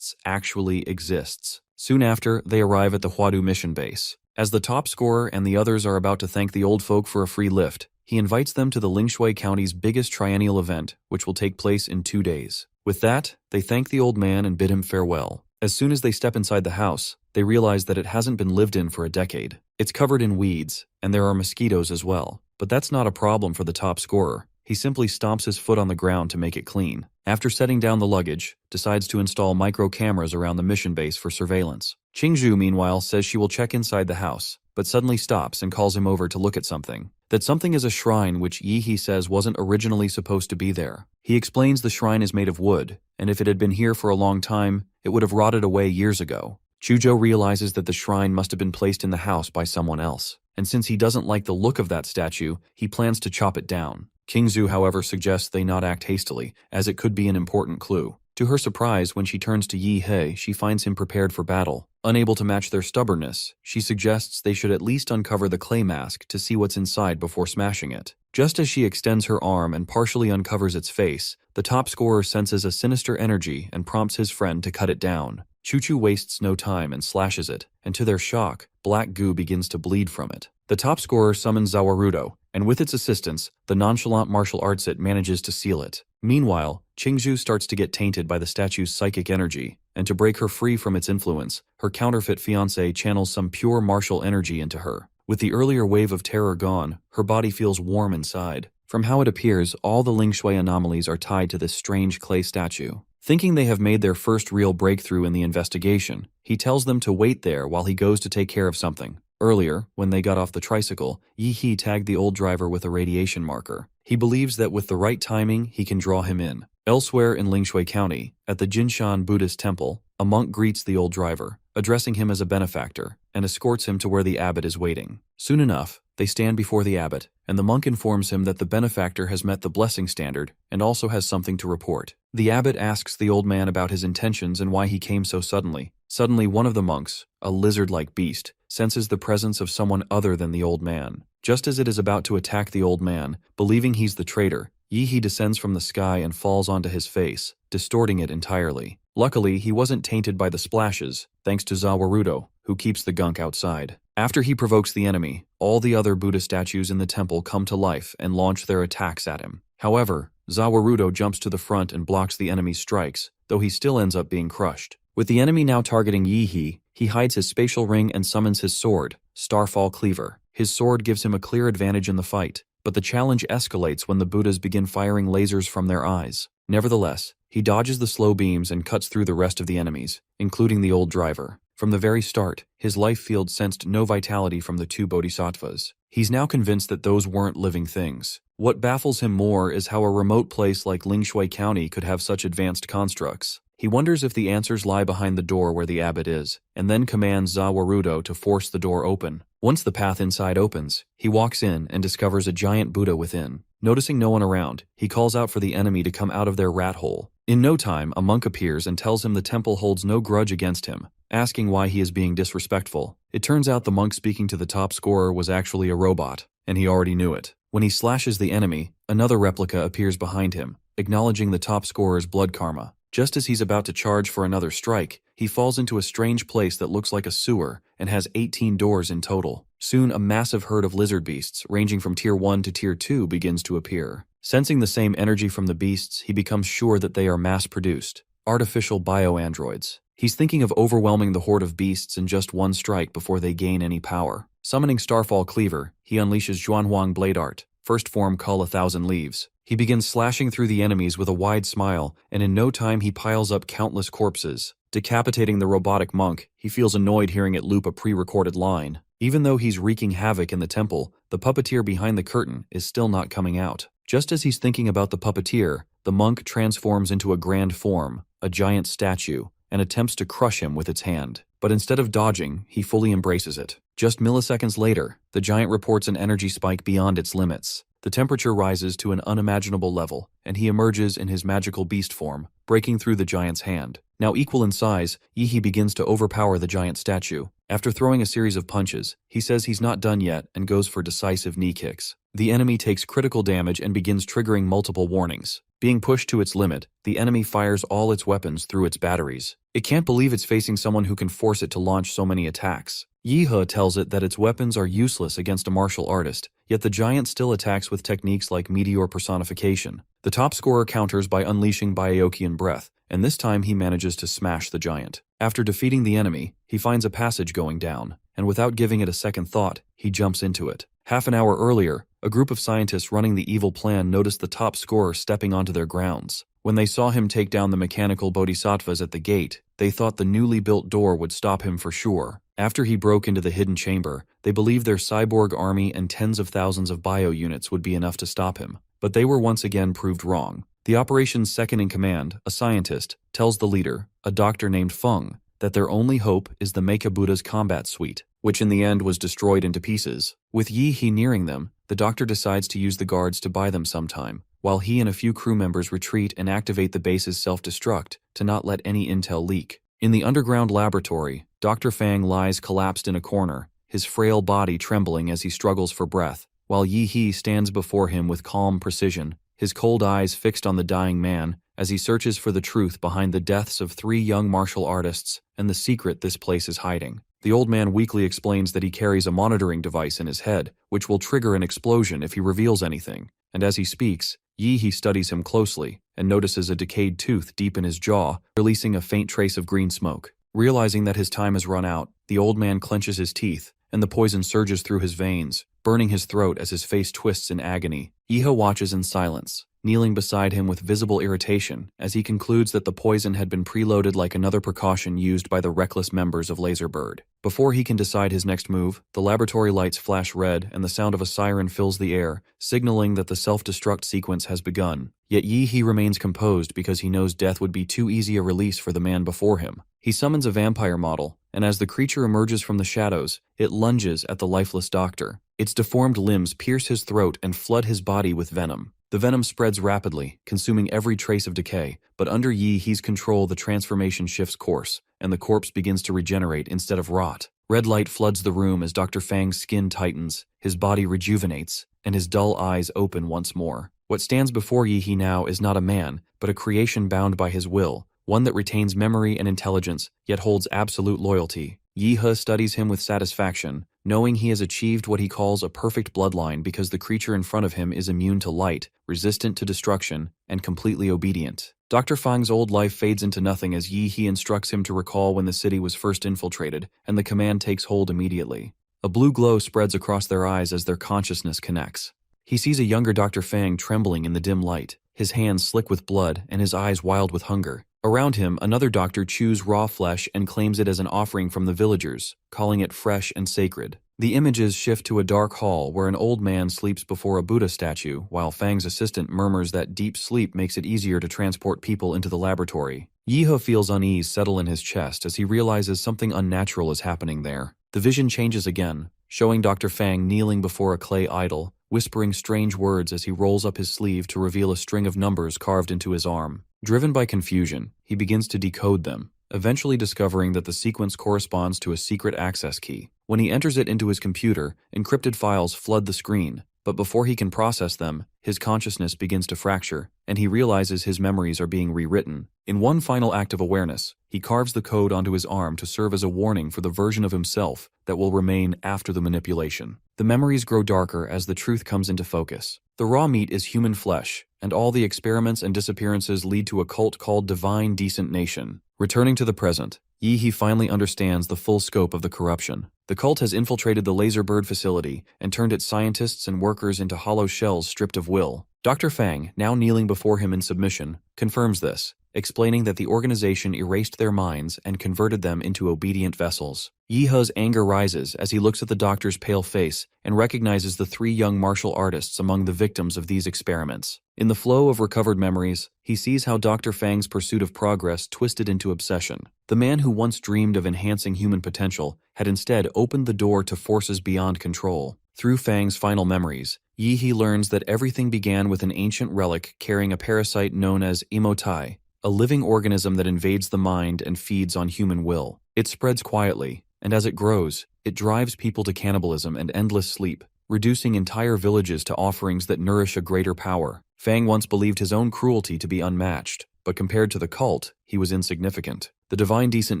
actually exists. Soon after, they arrive at the Huadu mission base. As the top scorer and the others are about to thank the old folk for a free lift, he invites them to the Lingshui County's biggest triennial event, which will take place in 2 days. With that, they thank the old man and bid him farewell. As soon as they step inside the house, they realize that it hasn't been lived in for a decade. It's covered in weeds, and there are mosquitoes as well. But that's not a problem for the top scorer. He simply stomps his foot on the ground to make it clean. After setting down the luggage, decides to install micro cameras around the mission base for surveillance. Qingzhu, meanwhile, says she will check inside the house, but suddenly stops and calls him over to look at something. That something is a shrine which Yi-hee says wasn't originally supposed to be there. He explains the shrine is made of wood, and if it had been here for a long time, it would have rotted away years ago. Chuzhou realizes that the shrine must have been placed in the house by someone else, and since he doesn't like the look of that statue, he plans to chop it down. Qingzhu, however, suggests they not act hastily, as it could be an important clue. To her surprise, when she turns to Yi-hee, she finds him prepared for battle. Unable to match their stubbornness, she suggests they should at least uncover the clay mask to see what's inside before smashing it. Just as she extends her arm and partially uncovers its face, the top scorer senses a sinister energy and prompts his friend to cut it down. Chuchu wastes no time and slashes it, and to their shock, black goo begins to bleed from it. The top scorer summons Zawarudo, and with its assistance, the nonchalant martial arts it manages to seal it. Meanwhile, Qingzhu starts to get tainted by the statue's psychic energy, and to break her free from its influence, her counterfeit fiancé channels some pure martial energy into her. With the earlier wave of terror gone, her body feels warm inside. From how it appears, all the Ling Shui anomalies are tied to this strange clay statue. Thinking they have made their first real breakthrough in the investigation, he tells them to wait there while he goes to take care of something. Earlier, when they got off the tricycle, Yi He tagged the old driver with a radiation marker. He believes that with the right timing, he can draw him in. Elsewhere in Lingshui County, at the Jinshan Buddhist temple, a monk greets the old driver, addressing him as a benefactor, and escorts him to where the abbot is waiting. Soon enough, they stand before the abbot, and the monk informs him that the benefactor has met the blessing standard and also has something to report. The abbot asks the old man about his intentions and why he came so suddenly. Suddenly, one of the monks, a lizard-like beast, senses the presence of someone other than the old man. Just as it is about to attack the old man, believing he's the traitor, Yi He descends from the sky and falls onto his face, distorting it entirely. Luckily, he wasn't tainted by the splashes, thanks to Zawarudo, who keeps the gunk outside. After he provokes the enemy, all the other Buddha statues in the temple come to life and launch their attacks at him. However, Zawarudo jumps to the front and blocks the enemy's strikes, though he still ends up being crushed. With the enemy now targeting Yi he hides his spatial ring and summons his sword, Starfall Cleaver. His sword gives him a clear advantage in the fight, but the challenge escalates when the Buddhas begin firing lasers from their eyes. Nevertheless, he dodges the slow beams and cuts through the rest of the enemies, including the old driver. From the very start, his life field sensed no vitality from the two bodhisattvas. He's now convinced that those weren't living things. What baffles him more is how a remote place like Lingshui County could have such advanced constructs. He wonders if the answers lie behind the door where the abbot is, and then commands Zawarudo to force the door open. Once the path inside opens, he walks in and discovers a giant Buddha within. Noticing no one around, he calls out for the enemy to come out of their rat hole. In no time, a monk appears and tells him the temple holds no grudge against him, asking why he is being disrespectful. It turns out the monk speaking to the top scorer was actually a robot, and he already knew it. When he slashes the enemy, another replica appears behind him, acknowledging the top scorer's blood karma. Just as he's about to charge for another strike, he falls into a strange place that looks like a sewer and has 18 doors in total. Soon, a massive herd of lizard beasts, ranging from Tier 1 to Tier 2, begins to appear. Sensing the same energy from the beasts, he becomes sure that they are mass-produced, artificial bio-androids. He's thinking of overwhelming the horde of beasts in just one strike before they gain any power. Summoning Starfall Cleaver, he unleashes Zhuanhuang Blade Art, first form Cull 1,000 Leaves. He begins slashing through the enemies with a wide smile, and in no time he piles up countless corpses. Decapitating the robotic monk, he feels annoyed hearing it loop a pre-recorded line. Even though he's wreaking havoc in the temple, the puppeteer behind the curtain is still not coming out. Just as he's thinking about the puppeteer, the monk transforms into a grand form, a giant statue, and attempts to crush him with its hand. But instead of dodging, he fully embraces it. Just milliseconds later, the giant reports an energy spike beyond its limits. The temperature rises to an unimaginable level, and he emerges in his magical beast form, breaking through the giant's hand. Now equal in size, Yi He begins to overpower the giant statue. After throwing a series of punches, he says he's not done yet and goes for decisive knee kicks. The enemy takes critical damage and begins triggering multiple warnings. Being pushed to its limit, the enemy fires all its weapons through its batteries. It can't believe it's facing someone who can force it to launch so many attacks. Yi He tells it that its weapons are useless against a martial artist, yet the giant still attacks with techniques like meteor personification. The top scorer counters by unleashing Byaokian breath, and this time he manages to smash the giant. After defeating the enemy, he finds a passage going down, and without giving it a second thought, he jumps into it. Half an hour earlier, a group of scientists running the evil plan noticed the top scorer stepping onto their grounds. When they saw him take down the mechanical bodhisattvas at the gate, they thought the newly built door would stop him for sure. After he broke into the hidden chamber, they believed their cyborg army and tens of thousands of bio units would be enough to stop him. But they were once again proved wrong. The operation's second-in-command, a scientist, tells the leader, a doctor named Feng, that their only hope is the Mecha Buddha's combat suite, which in the end was destroyed into pieces. With Yi He nearing them, the doctor decides to use the guards to buy them some time, while he and a few crew members retreat and activate the base's self-destruct to not let any intel leak. In the underground laboratory, Dr. Fang lies collapsed in a corner, his frail body trembling as he struggles for breath, while Yi He stands before him with calm precision, his cold eyes fixed on the dying man as he searches for the truth behind the deaths of 3 young martial artists and the secret this place is hiding. The old man weakly explains that he carries a monitoring device in his head, which will trigger an explosion if he reveals anything, and as he speaks, Yi He studies him closely and notices a decayed tooth deep in his jaw, releasing a faint trace of green smoke. Realizing that his time has run out, the old man clenches his teeth and the poison surges through his veins, burning his throat as his face twists in agony. Yihe watches in silence, kneeling beside him with visible irritation as he concludes that the poison had been preloaded like another precaution used by the reckless members of Laserbird. Before he can decide his next move, the laboratory lights flash red and the sound of a siren fills the air, signaling that the self-destruct sequence has begun. Yet Yihe remains composed because he knows death would be too easy a release for the man before him. He summons a vampire model, and as the creature emerges from the shadows, it lunges at the lifeless doctor. Its deformed limbs pierce his throat and flood his body with venom. The venom spreads rapidly, consuming every trace of decay, but under Yihe's control the transformation shifts course, and the corpse begins to regenerate instead of rot. Red light floods the room as Dr. Fang's skin tightens, his body rejuvenates, and his dull eyes open once more. What stands before Yihe now is not a man, but a creation bound by his will, one that retains memory and intelligence, yet holds absolute loyalty. Yihe studies him with satisfaction, knowing he has achieved what he calls a perfect bloodline because the creature in front of him is immune to light, resistant to destruction, and completely obedient. Dr. Fang's old life fades into nothing as Yihe instructs him to recall when the city was first infiltrated, and the command takes hold immediately. A blue glow spreads across their eyes as their consciousness connects. He sees a younger Dr. Fang trembling in the dim light, his hands slick with blood and his eyes wild with hunger. Around him, another doctor chews raw flesh and claims it as an offering from the villagers, calling it fresh and sacred. The images shift to a dark hall where an old man sleeps before a Buddha statue, while Fang's assistant murmurs that deep sleep makes it easier to transport people into the laboratory. Yihe feels unease settle in his chest as he realizes something unnatural is happening there. The vision changes again, showing Dr. Fang kneeling before a clay idol, whispering strange words as he rolls up his sleeve to reveal a string of numbers carved into his arm. Driven by confusion, he begins to decode them, eventually discovering that the sequence corresponds to a secret access key. When he enters it into his computer, encrypted files flood the screen, but before he can process them, his consciousness begins to fracture, and he realizes his memories are being rewritten. In one final act of awareness, he carves the code onto his arm to serve as a warning for the version of himself that will remain after the manipulation. The memories grow darker as the truth comes into focus. The raw meat is human flesh, and all the experiments and disappearances lead to a cult called Divine Decent Nation. Returning to the present, Yihe finally understands the full scope of the corruption. The cult has infiltrated the Laserbird facility and turned its scientists and workers into hollow shells stripped of will. Dr. Fang, now kneeling before him in submission, confirms this, explaining that the organization erased their minds and converted them into obedient vessels. Yihe's anger rises as he looks at the doctor's pale face and recognizes the three young martial artists among the victims of these experiments. In the flow of recovered memories, he sees how Dr. Fang's pursuit of progress twisted into obsession. The man who once dreamed of enhancing human potential had instead opened the door to forces beyond control. Through Fang's final memories, Yihe learns that everything began with an ancient relic carrying a parasite known as Emotai, a living organism that invades the mind and feeds on human will. It spreads quietly, and as it grows, it drives people to cannibalism and endless sleep, reducing entire villages to offerings that nourish a greater power. Fang once believed his own cruelty to be unmatched, but compared to the cult, he was insignificant. The Divine Decent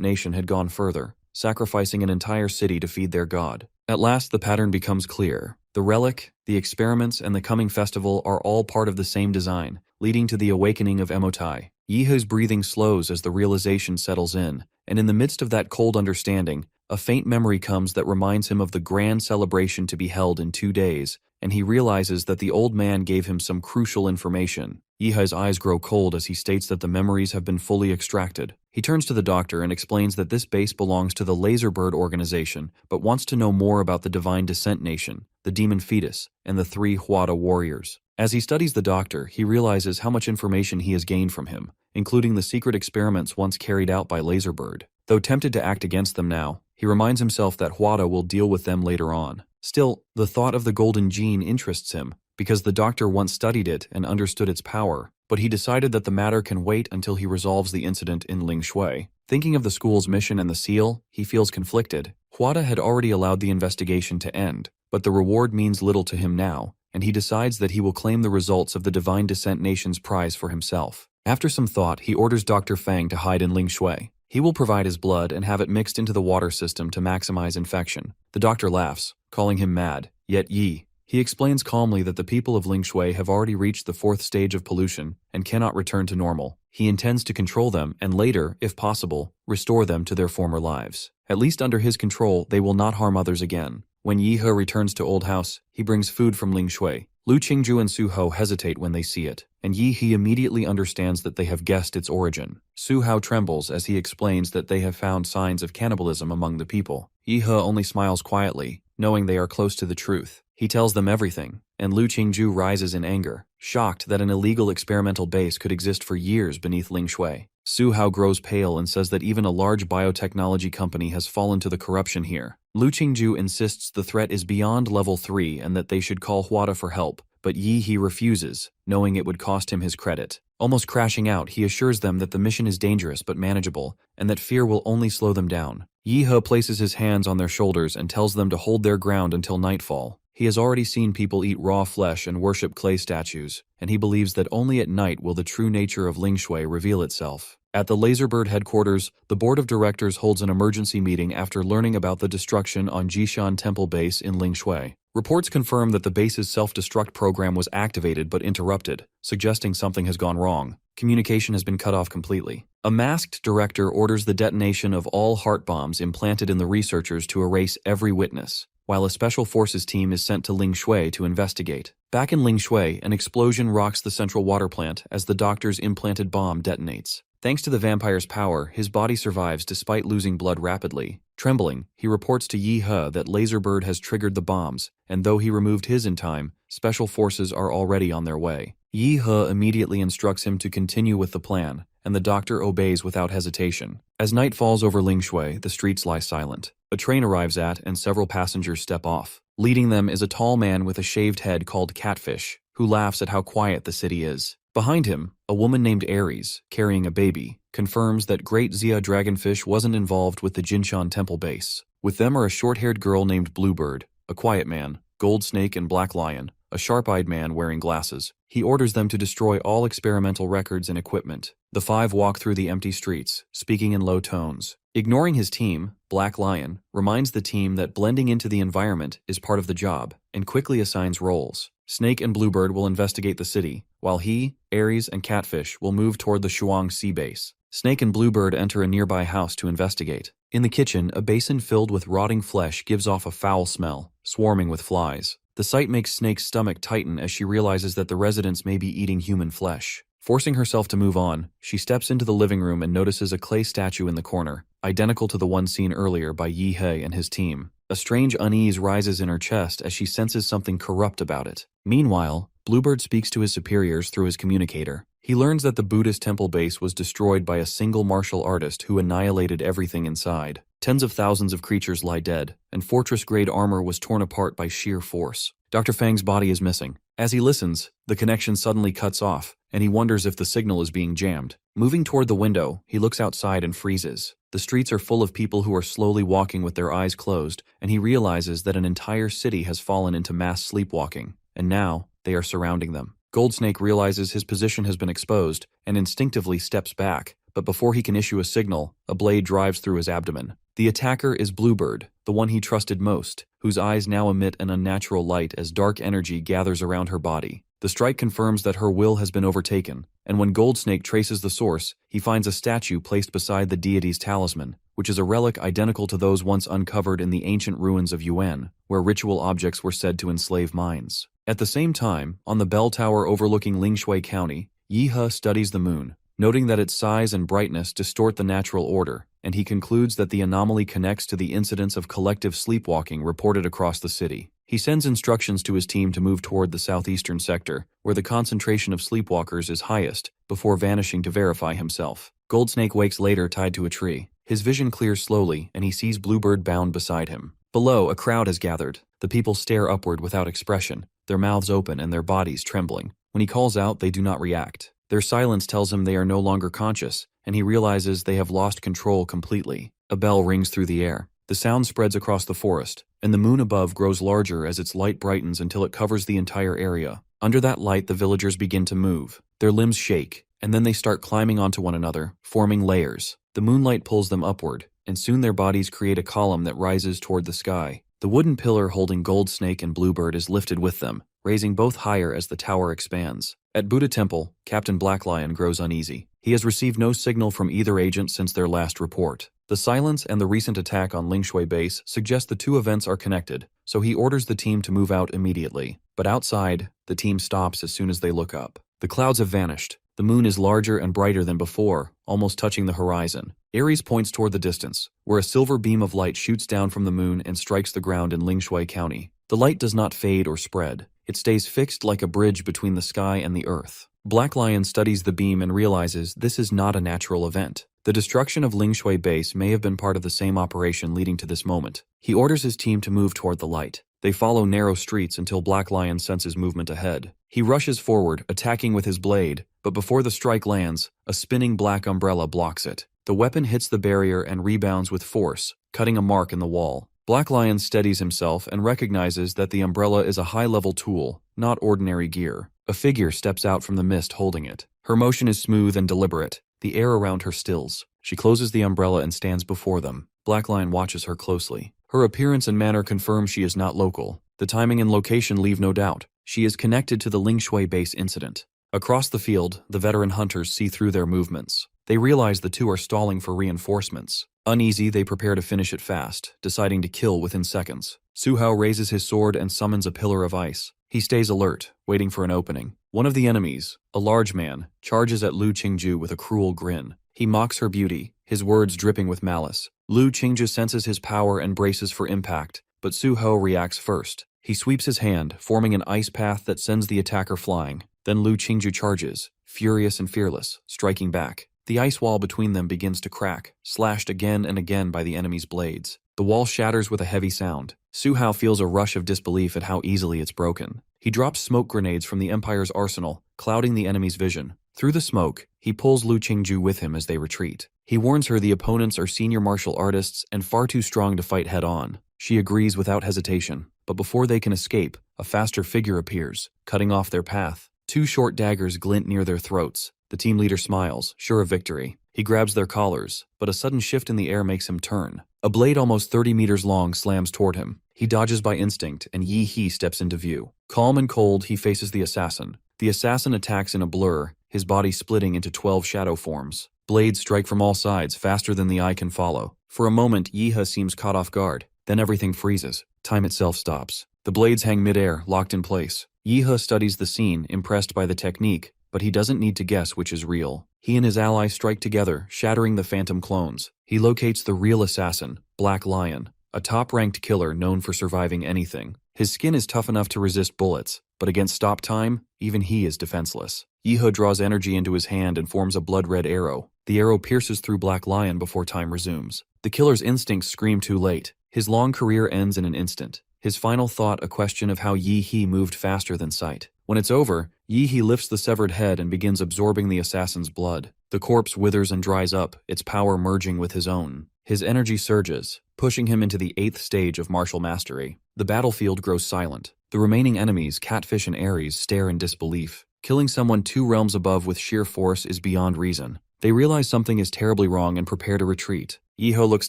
Nation had gone further, sacrificing an entire city to feed their god. At last, the pattern becomes clear. The relic, the experiments, and the coming festival are all part of the same design, leading to the awakening of Emotai. Yihe's breathing slows as the realization settles in, and in the midst of that cold understanding, a faint memory comes that reminds him of the grand celebration to be held in 2 days, and he realizes that the old man gave him some crucial information. Yihe's eyes grow cold as he states that the memories have been fully extracted. He turns to the doctor and explains that this base belongs to the Laserbird organization, but wants to know more about the Divine Descent Nation, the Demon Fetus, and the 3 Huada warriors. As he studies the doctor, he realizes how much information he has gained from him, including the secret experiments once carried out by Laserbird. Though tempted to act against them now, he reminds himself that Huada will deal with them later on. Still, the thought of the golden gene interests him, because the doctor once studied it and understood its power, but he decided that the matter can wait until he resolves the incident in Lingshui. Thinking of the school's mission and the seal, he feels conflicted. Huada had already allowed the investigation to end, but the reward means little to him now, and he decides that he will claim the results of the Divine Descent Nation's prize for himself. After some thought, he orders Dr. Fang to hide in Lingshui. He will provide his blood and have it mixed into the water system to maximize infection. The doctor laughs, calling him mad. Yet he explains calmly that the people of Lingshui have already reached the 4th stage of pollution and cannot return to normal. He intends to control them and later, if possible, restore them to their former lives. At least under his control, they will not harm others again. When Yi He returns to Old House, he brings food from Ling Shui. Lu Qingju and Su Hao hesitate when they see it, and Yi He immediately understands that they have guessed its origin. Su Hao trembles as he explains that they have found signs of cannibalism among the people. Yi He only smiles quietly, knowing they are close to the truth. He tells them everything, and Lu Qingju rises in anger, shocked that an illegal experimental base could exist for years beneath Ling Shui. Su Hao grows pale and says that even a large biotechnology company has fallen to the corruption here. Lu Qingju insists the threat is beyond level 3 and that they should call Huada for help, but Yi He refuses, knowing it would cost him his credit. Almost crashing out, he assures them that the mission is dangerous but manageable, and that fear will only slow them down. Yi He places his hands on their shoulders and tells them to hold their ground until nightfall. He has already seen people eat raw flesh and worship clay statues, and he believes that only at night will the true nature of Ling Shui reveal itself. At the Laserbird headquarters, the board of directors holds an emergency meeting after learning about the destruction on Jishan Temple base in Ling Shui. Reports confirm that the base's self-destruct program was activated but interrupted, suggesting something has gone wrong. Communication has been cut off completely. A masked director orders the detonation of all heart bombs implanted in the researchers to erase every witness, while a special forces team is sent to Ling Shui to investigate. Back in Ling Shui, an explosion rocks the central water plant as the doctor's implanted bomb detonates. Thanks to the vampire's power, his body survives despite losing blood rapidly. Trembling, he reports to Yi He that Laserbird has triggered the bombs, and though he removed his in time, special forces are already on their way. Yi He immediately instructs him to continue with the plan, and the doctor obeys without hesitation. As night falls over Ling Shui, the streets lie silent. A train arrives at, and several passengers step off. Leading them is a tall man with a shaved head called Catfish, who laughs at how quiet the city is. Behind him, a woman named Aries, carrying a baby, confirms that Great Zia Dragonfish wasn't involved with the Jinshan Temple base. With them are a short-haired girl named Bluebird, a quiet man, Gold Snake and Black Lion, a sharp-eyed man wearing glasses. He orders them to destroy all experimental records and equipment. The five walk through the empty streets, speaking in low tones. Ignoring his team, Black Lion reminds the team that blending into the environment is part of the job, and quickly assigns roles. Snake and Bluebird will investigate the city, while he, Aries, and Catfish will move toward the Shuang Sea base. Snake and Bluebird enter a nearby house to investigate. In the kitchen, a basin filled with rotting flesh gives off a foul smell, swarming with flies. The sight makes Snake's stomach tighten as she realizes that the residents may be eating human flesh. Forcing herself to move on, she steps into the living room and notices a clay statue in the corner, identical to the one seen earlier by Yi He and his team. A strange unease rises in her chest as she senses something corrupt about it. Meanwhile, Bluebird speaks to his superiors through his communicator. He learns that the Buddhist temple base was destroyed by a single martial artist who annihilated everything inside. Tens of thousands of creatures lie dead, and fortress-grade armor was torn apart by sheer force. Dr. Fang's body is missing. As he listens, the connection suddenly cuts off, and he wonders if the signal is being jammed. Moving toward the window, he looks outside and freezes. The streets are full of people who are slowly walking with their eyes closed, and he realizes that an entire city has fallen into mass sleepwalking, and now they are surrounding them. Goldsnake realizes his position has been exposed and instinctively steps back, but before he can issue a signal, a blade drives through his abdomen. The attacker is Bluebird, the one he trusted most, whose eyes now emit an unnatural light as dark energy gathers around her body. The strike confirms that her will has been overtaken, and when Goldsnake traces the source, he finds a statue placed beside the deity's talisman, which is a relic identical to those once uncovered in the ancient ruins of Yuan, where ritual objects were said to enslave minds. At the same time, on the bell tower overlooking Ling Shui County, Yi He studies the moon, noting that its size and brightness distort the natural order, and he concludes that the anomaly connects to the incidents of collective sleepwalking reported across the city. He sends instructions to his team to move toward the southeastern sector, where the concentration of sleepwalkers is highest, before vanishing to verify himself. Goldsnake wakes later tied to a tree. His vision clears slowly, and he sees Bluebird bound beside him. Below, a crowd has gathered. The people stare upward without expression, their mouths open and their bodies trembling. When he calls out, they do not react. Their silence tells him they are no longer conscious, and he realizes they have lost control completely. A bell rings through the air. The sound spreads across the forest, and the moon above grows larger as its light brightens until it covers the entire area. Under that light, the villagers begin to move. Their limbs shake, and then they start climbing onto one another, forming layers. The moonlight pulls them upward, and soon their bodies create a column that rises toward the sky. The wooden pillar holding Goldsnake and Bluebird is lifted with them, raising both higher as the tower expands. At Buddha Temple, Captain Black Lion grows uneasy. He has received no signal from either agent since their last report. The silence and the recent attack on Lingshui base suggest the two events are connected, so he orders the team to move out immediately. But outside, the team stops as soon as they look up. The clouds have vanished. The moon is larger and brighter than before, almost touching the horizon. Ares points toward the distance, where a silver beam of light shoots down from the moon and strikes the ground in Lingshui County. The light does not fade or spread. It stays fixed like a bridge between the sky and the earth. Black Lion studies the beam and realizes this is not a natural event. The destruction of Lingshui base may have been part of the same operation leading to this moment. He orders his team to move toward the light. They follow narrow streets until Black Lion senses movement ahead. He rushes forward, attacking with his blade, but before the strike lands, a spinning black umbrella blocks it. The weapon hits the barrier and rebounds with force, cutting a mark in the wall. Black Lion steadies himself and recognizes that the umbrella is a high-level tool, not ordinary gear. A figure steps out from the mist holding it. Her motion is smooth and deliberate. The air around her stills. She closes the umbrella and stands before them. Black Lion watches her closely. Her appearance and manner confirm she is not local. The timing and location leave no doubt. She is connected to the Lingshui base incident. Across the field, the veteran hunters see through their movements. They realize the two are stalling for reinforcements. Uneasy, they prepare to finish it fast, deciding to kill within seconds. Su Hao raises his sword and summons a pillar of ice. He stays alert, waiting for an opening. One of the enemies, a large man, charges at Lu Qingju with a cruel grin. He mocks her beauty, his words dripping with malice. Lu Qingju senses his power and braces for impact, but Su Hao reacts first. He sweeps his hand, forming an ice path that sends the attacker flying. Then Lu Qingju charges, furious and fearless, striking back. The ice wall between them begins to crack, slashed again and again by the enemy's blades. The wall shatters with a heavy sound. Su Hao feels a rush of disbelief at how easily it's broken. He drops smoke grenades from the Empire's arsenal, clouding the enemy's vision. Through the smoke, he pulls Lu Qingju with him as they retreat. He warns her the opponents are senior martial artists and far too strong to fight head-on. She agrees without hesitation, but before they can escape, a faster figure appears, cutting off their path. Two short daggers glint near their throats. The team leader smiles, sure of victory. He grabs their collars, but a sudden shift in the air makes him turn. A blade almost 30 meters long slams toward him. He dodges by instinct, and Yi He steps into view. Calm and cold, he faces the assassin. The assassin attacks in a blur, his body splitting into 12 shadow forms. Blades strike from all sides, faster than the eye can follow. For a moment, Yi He seems caught off guard. Then everything freezes. Time itself stops. The blades hang midair, locked in place. Yi He studies the scene, impressed by the technique, but he doesn't need to guess which is real. He and his allies strike together, shattering the phantom clones. He locates the real assassin, Black Lion, a top-ranked killer known for surviving anything. His skin is tough enough to resist bullets, but against stop time, even he is defenseless. Yi He draws energy into his hand and forms a blood-red arrow. The arrow pierces through Black Lion before time resumes. The killer's instincts scream too late. His long career ends in an instant. His final thought a question of how Yi He moved faster than sight. When it's over, Yi He lifts the severed head and begins absorbing the assassin's blood. The corpse withers and dries up, its power merging with his own. His energy surges, pushing him into the 8th stage of martial mastery. The battlefield grows silent. The remaining enemies, Catfish and Ares, stare in disbelief. Killing someone 2 realms above with sheer force is beyond reason. They realize something is terribly wrong and prepare to retreat. Yi He looks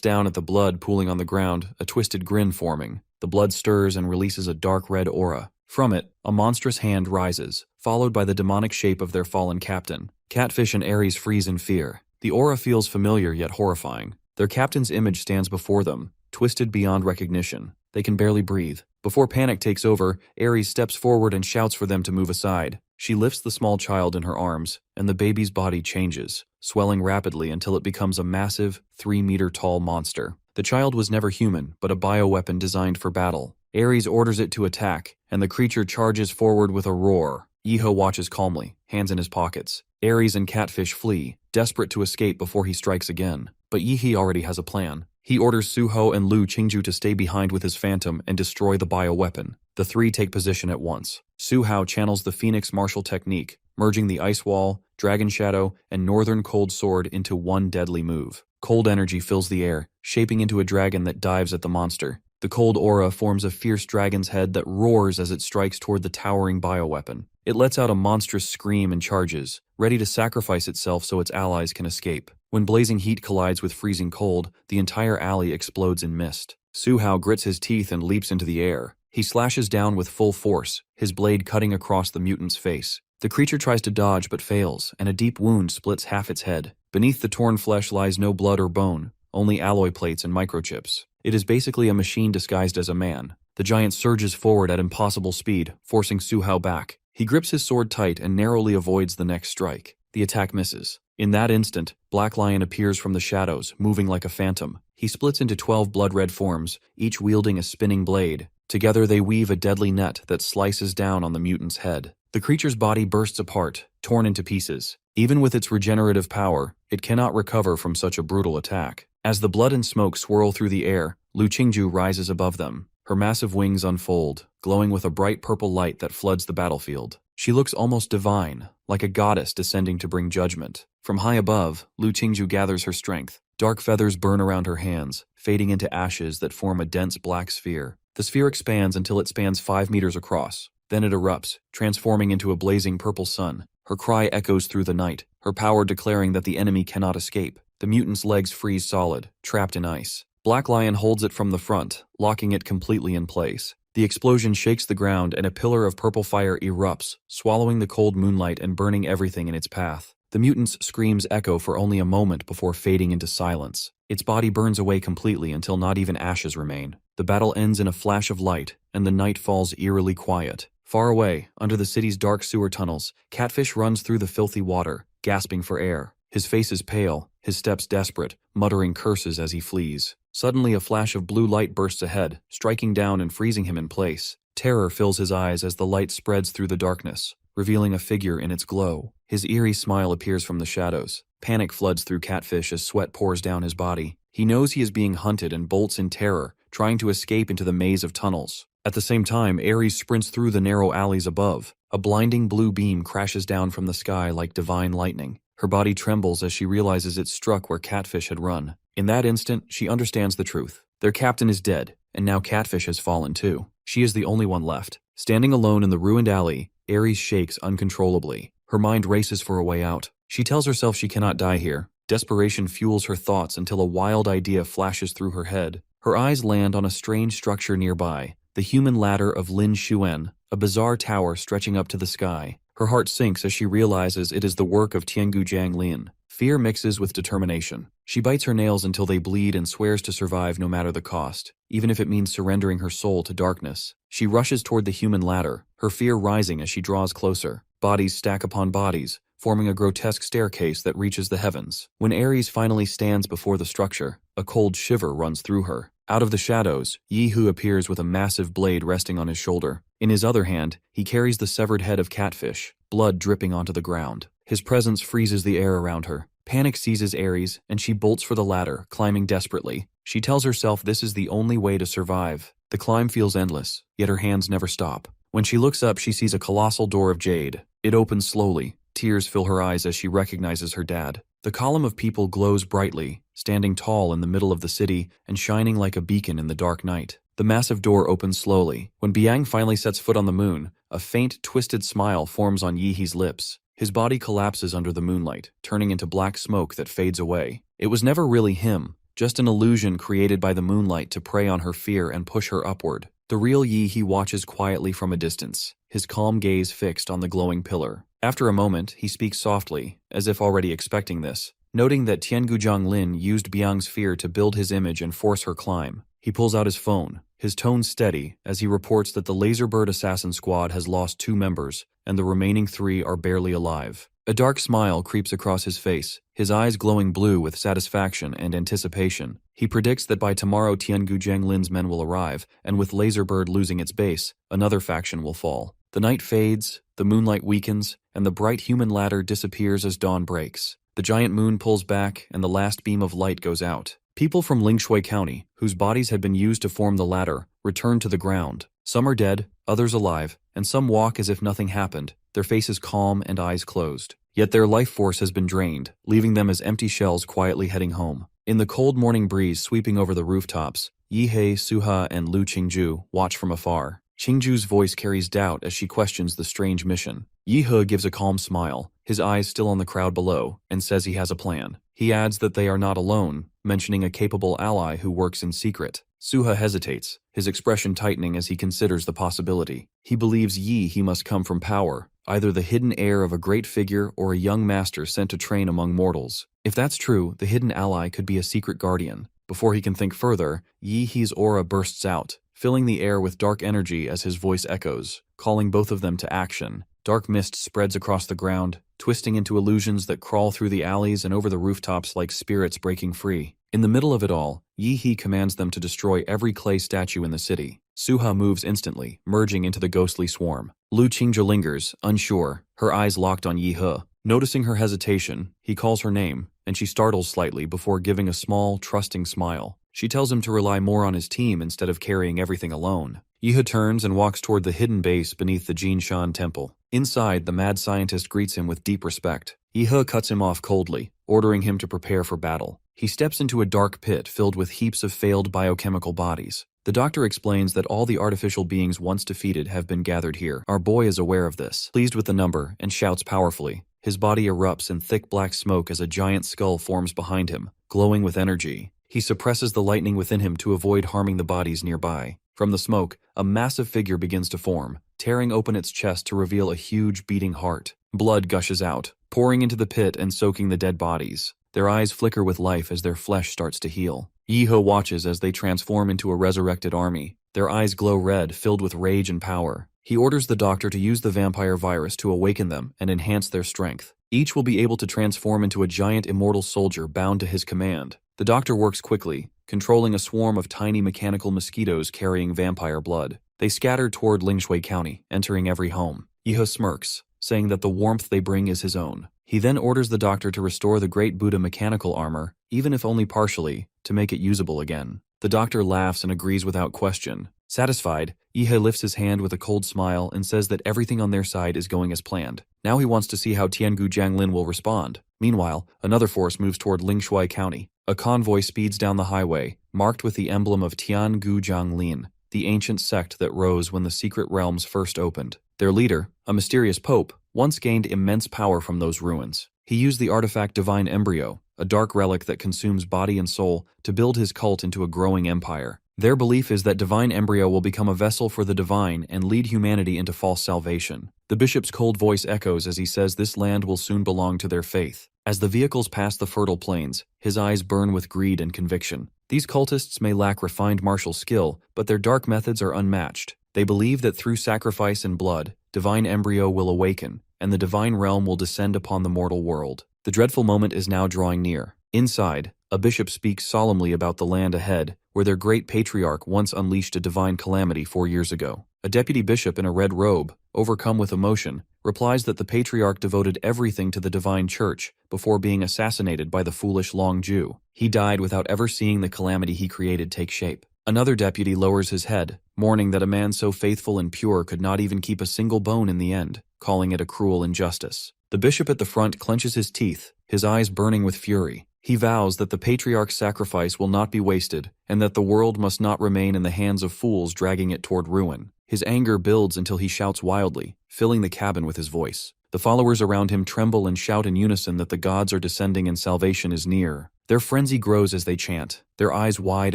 down at the blood pooling on the ground, a twisted grin forming. The blood stirs and releases a dark red aura. From it, a monstrous hand rises, followed by the demonic shape of their fallen captain. Catfish and Ares freeze in fear. The aura feels familiar yet horrifying. Their captain's image stands before them, twisted beyond recognition. They can barely breathe. Before panic takes over, Ares steps forward and shouts for them to move aside. She lifts the small child in her arms, and the baby's body changes, swelling rapidly until it becomes a massive, 3-meter-tall monster. The child was never human, but a bioweapon designed for battle. Ares orders it to attack, and the creature charges forward with a roar. Yi He watches calmly, hands in his pockets. Ares and Catfish flee, desperate to escape before he strikes again. But Yi He already has a plan. He orders Su Hao and Lu Qingju to stay behind with his phantom and destroy the bioweapon. The 3 take position at once. Su Hao channels the Phoenix martial technique, merging the Ice Wall, Dragon Shadow, and Northern Cold Sword into one deadly move. Cold energy fills the air, shaping into a dragon that dives at the monster. The cold aura forms a fierce dragon's head that roars as it strikes toward the towering bioweapon. It lets out a monstrous scream and charges, ready to sacrifice itself so its allies can escape. When blazing heat collides with freezing cold, the entire alley explodes in mist. Su Hao grits his teeth and leaps into the air. He slashes down with full force, his blade cutting across the mutant's face. The creature tries to dodge but fails, and a deep wound splits half its head. Beneath the torn flesh lies no blood or bone, only alloy plates and microchips. It is basically a machine disguised as a man. The giant surges forward at impossible speed, forcing Su Hao back. He grips his sword tight and narrowly avoids the next strike. The attack misses. In that instant, Black Lion appears from the shadows, moving like a phantom. He splits into 12 blood-red forms, each wielding a spinning blade. Together they weave a deadly net that slices down on the mutant's head. The creature's body bursts apart, torn into pieces. Even with its regenerative power, it cannot recover from such a brutal attack. As the blood and smoke swirl through the air, Lu Qingju rises above them. Her massive wings unfold, glowing with a bright purple light that floods the battlefield. She looks almost divine, like a goddess descending to bring judgment. From high above, Lu Qingju gathers her strength. Dark feathers burn around her hands, fading into ashes that form a dense black sphere. The sphere expands until it spans 5 meters across. Then it erupts, transforming into a blazing purple sun. Her cry echoes through the night, her power declaring that the enemy cannot escape. The mutant's legs freeze solid, trapped in ice. Black Lion holds it from the front, locking it completely in place. The explosion shakes the ground and a pillar of purple fire erupts, swallowing the cold moonlight and burning everything in its path. The mutant's screams echo for only a moment before fading into silence. Its body burns away completely until not even ashes remain. The battle ends in a flash of light, and the night falls eerily quiet. Far away, under the city's dark sewer tunnels, Catfish runs through the filthy water, gasping for air. His face is pale, his steps desperate, muttering curses as he flees. Suddenly a flash of blue light bursts ahead, striking down and freezing him in place. Terror fills his eyes as the light spreads through the darkness, revealing a figure in its glow. His eerie smile appears from the shadows. Panic floods through Catfish as sweat pours down his body. He knows he is being hunted and bolts in terror, trying to escape into the maze of tunnels. At the same time, Ares sprints through the narrow alleys above. A blinding blue beam crashes down from the sky like divine lightning. Her body trembles as she realizes it struck where Catfish had run. In that instant, she understands the truth. Their captain is dead, and now Catfish has fallen too. She is the only one left. Standing alone in the ruined alley, Ares shakes uncontrollably. Her mind races for a way out. She tells herself she cannot die here. Desperation fuels her thoughts until a wild idea flashes through her head. Her eyes land on a strange structure nearby, the human ladder of Lin Xuan, a bizarre tower stretching up to the sky. Her heart sinks as she realizes it is the work of Tiangu Jiang Lin. Fear mixes with determination. She bites her nails until they bleed and swears to survive no matter the cost, even if it means surrendering her soul to darkness. She rushes toward the human ladder, her fear rising as she draws closer. Bodies stack upon bodies, forming a grotesque staircase that reaches the heavens. When Ares finally stands before the structure, a cold shiver runs through her. Out of the shadows, Yi Hu appears with a massive blade resting on his shoulder. In his other hand, he carries the severed head of Catfish, blood dripping onto the ground. His presence freezes the air around her. Panic seizes Ares, and she bolts for the ladder, climbing desperately. She tells herself this is the only way to survive. The climb feels endless, yet her hands never stop. When she looks up, she sees a colossal door of jade. It opens slowly. Tears fill her eyes as she recognizes her dad. The column of people glows brightly, standing tall in the middle of the city and shining like a beacon in the dark night. The massive door opens slowly. When Biang finally sets foot on the moon, a faint, twisted smile forms on Yihe's lips. His body collapses under the moonlight, turning into black smoke that fades away. It was never really him, just an illusion created by the moonlight to prey on her fear and push her upward. The real Yihe watches quietly from a distance, his calm gaze fixed on the glowing pillar. After a moment, he speaks softly, as if already expecting this, noting that Tiangujiang Lin used Biang's fear to build his image and force her climb. He pulls out his phone, his tone steady, as he reports that the Laserbird assassin squad has lost 2 members, and the remaining 3 are barely alive. A dark smile creeps across his face, his eyes glowing blue with satisfaction and anticipation. He predicts that by tomorrow Tiangujiang Lin's men will arrive, and with Laserbird losing its base, another faction will fall. The night fades, the moonlight weakens, and the bright human ladder disappears as dawn breaks. The giant moon pulls back, and the last beam of light goes out. People from Lingshui County, whose bodies had been used to form the ladder, return to the ground. Some are dead, others alive, and some walk as if nothing happened, their faces calm and eyes closed. Yet their life force has been drained, leaving them as empty shells quietly heading home. In the cold morning breeze sweeping over the rooftops, Yihei, Suha, and Lu Qingju watch from afar. Qingju's voice carries doubt as she questions the strange mission. Yihe gives a calm smile, his eyes still on the crowd below, and says he has a plan. He adds that they are not alone, mentioning a capable ally who works in secret. Suha hesitates, his expression tightening as he considers the possibility. He believes Yi he must come from power, either the hidden heir of a great figure or a young master sent to train among mortals. If that's true, the hidden ally could be a secret guardian. Before he can think further, Yi He's aura bursts out, filling the air with dark energy as his voice echoes, calling both of them to action. Dark mist spreads across the ground, twisting into illusions that crawl through the alleys and over the rooftops like spirits breaking free. In the middle of it all, Yi He commands them to destroy every clay statue in the city. Suha moves instantly, merging into the ghostly swarm. Lu Qingzhe lingers, unsure, her eyes locked on Yi He. Noticing her hesitation, he calls her name, and she startles slightly before giving a small, trusting smile. She tells him to rely more on his team instead of carrying everything alone. Yi He turns and walks toward the hidden base beneath the Jinshan temple. Inside, the mad scientist greets him with deep respect. Yi He cuts him off coldly, ordering him to prepare for battle. He steps into a dark pit filled with heaps of failed biochemical bodies. The doctor explains that all the artificial beings once defeated have been gathered here. Our boy is aware of this, pleased with the number, and shouts powerfully. His body erupts in thick black smoke as a giant skull forms behind him, glowing with energy. He suppresses the lightning within him to avoid harming the bodies nearby. From the smoke, a massive figure begins to form, tearing open its chest to reveal a huge beating heart. Blood gushes out, pouring into the pit and soaking the dead bodies. Their eyes flicker with life as their flesh starts to heal. Yi He watches as they transform into a resurrected army. Their eyes glow red, filled with rage and power. He orders the doctor to use the vampire virus to awaken them and enhance their strength. Each will be able to transform into a giant immortal soldier bound to his command. The doctor works quickly, controlling a swarm of tiny mechanical mosquitoes carrying vampire blood. They scatter toward Lingshui County, entering every home. Yi He smirks, saying that the warmth they bring is his own. He then orders the doctor to restore the Great Buddha mechanical armor, even if only partially, to make it usable again. The doctor laughs and agrees without question. Satisfied, Yi He lifts his hand with a cold smile and says that everything on their side is going as planned. Now he wants to see how Tiangu Jianglin will respond. Meanwhile, another force moves toward Lingshui County. A convoy speeds down the highway, marked with the emblem of Tiangu Jianglin, the ancient sect that rose when the secret realms first opened. Their leader, a mysterious pope, once gained immense power from those ruins. He used the artifact Divine Embryo, a dark relic that consumes body and soul, to build his cult into a growing empire. Their belief is that Divine Embryo will become a vessel for the divine and lead humanity into false salvation. The bishop's cold voice echoes as he says this land will soon belong to their faith. As the vehicles pass the fertile plains, his eyes burn with greed and conviction. These cultists may lack refined martial skill, but their dark methods are unmatched. They believe that through sacrifice and blood, Divine Embryo will awaken, and the divine realm will descend upon the mortal world. The dreadful moment is now drawing near. Inside, a bishop speaks solemnly about the land ahead, where their great patriarch once unleashed a divine calamity 4 years ago. A deputy bishop in a red robe, overcome with emotion, replies that the patriarch devoted everything to the divine church before being assassinated by the foolish Long Jew. He died without ever seeing the calamity he created take shape. Another deputy lowers his head, mourning that a man so faithful and pure could not even keep a single bone in the end, calling it a cruel injustice. The bishop at the front clenches his teeth, his eyes burning with fury. He vows that the patriarch's sacrifice will not be wasted, and that the world must not remain in the hands of fools dragging it toward ruin. His anger builds until he shouts wildly, filling the cabin with his voice. The followers around him tremble and shout in unison that the gods are descending and salvation is near. Their frenzy grows as they chant, their eyes wide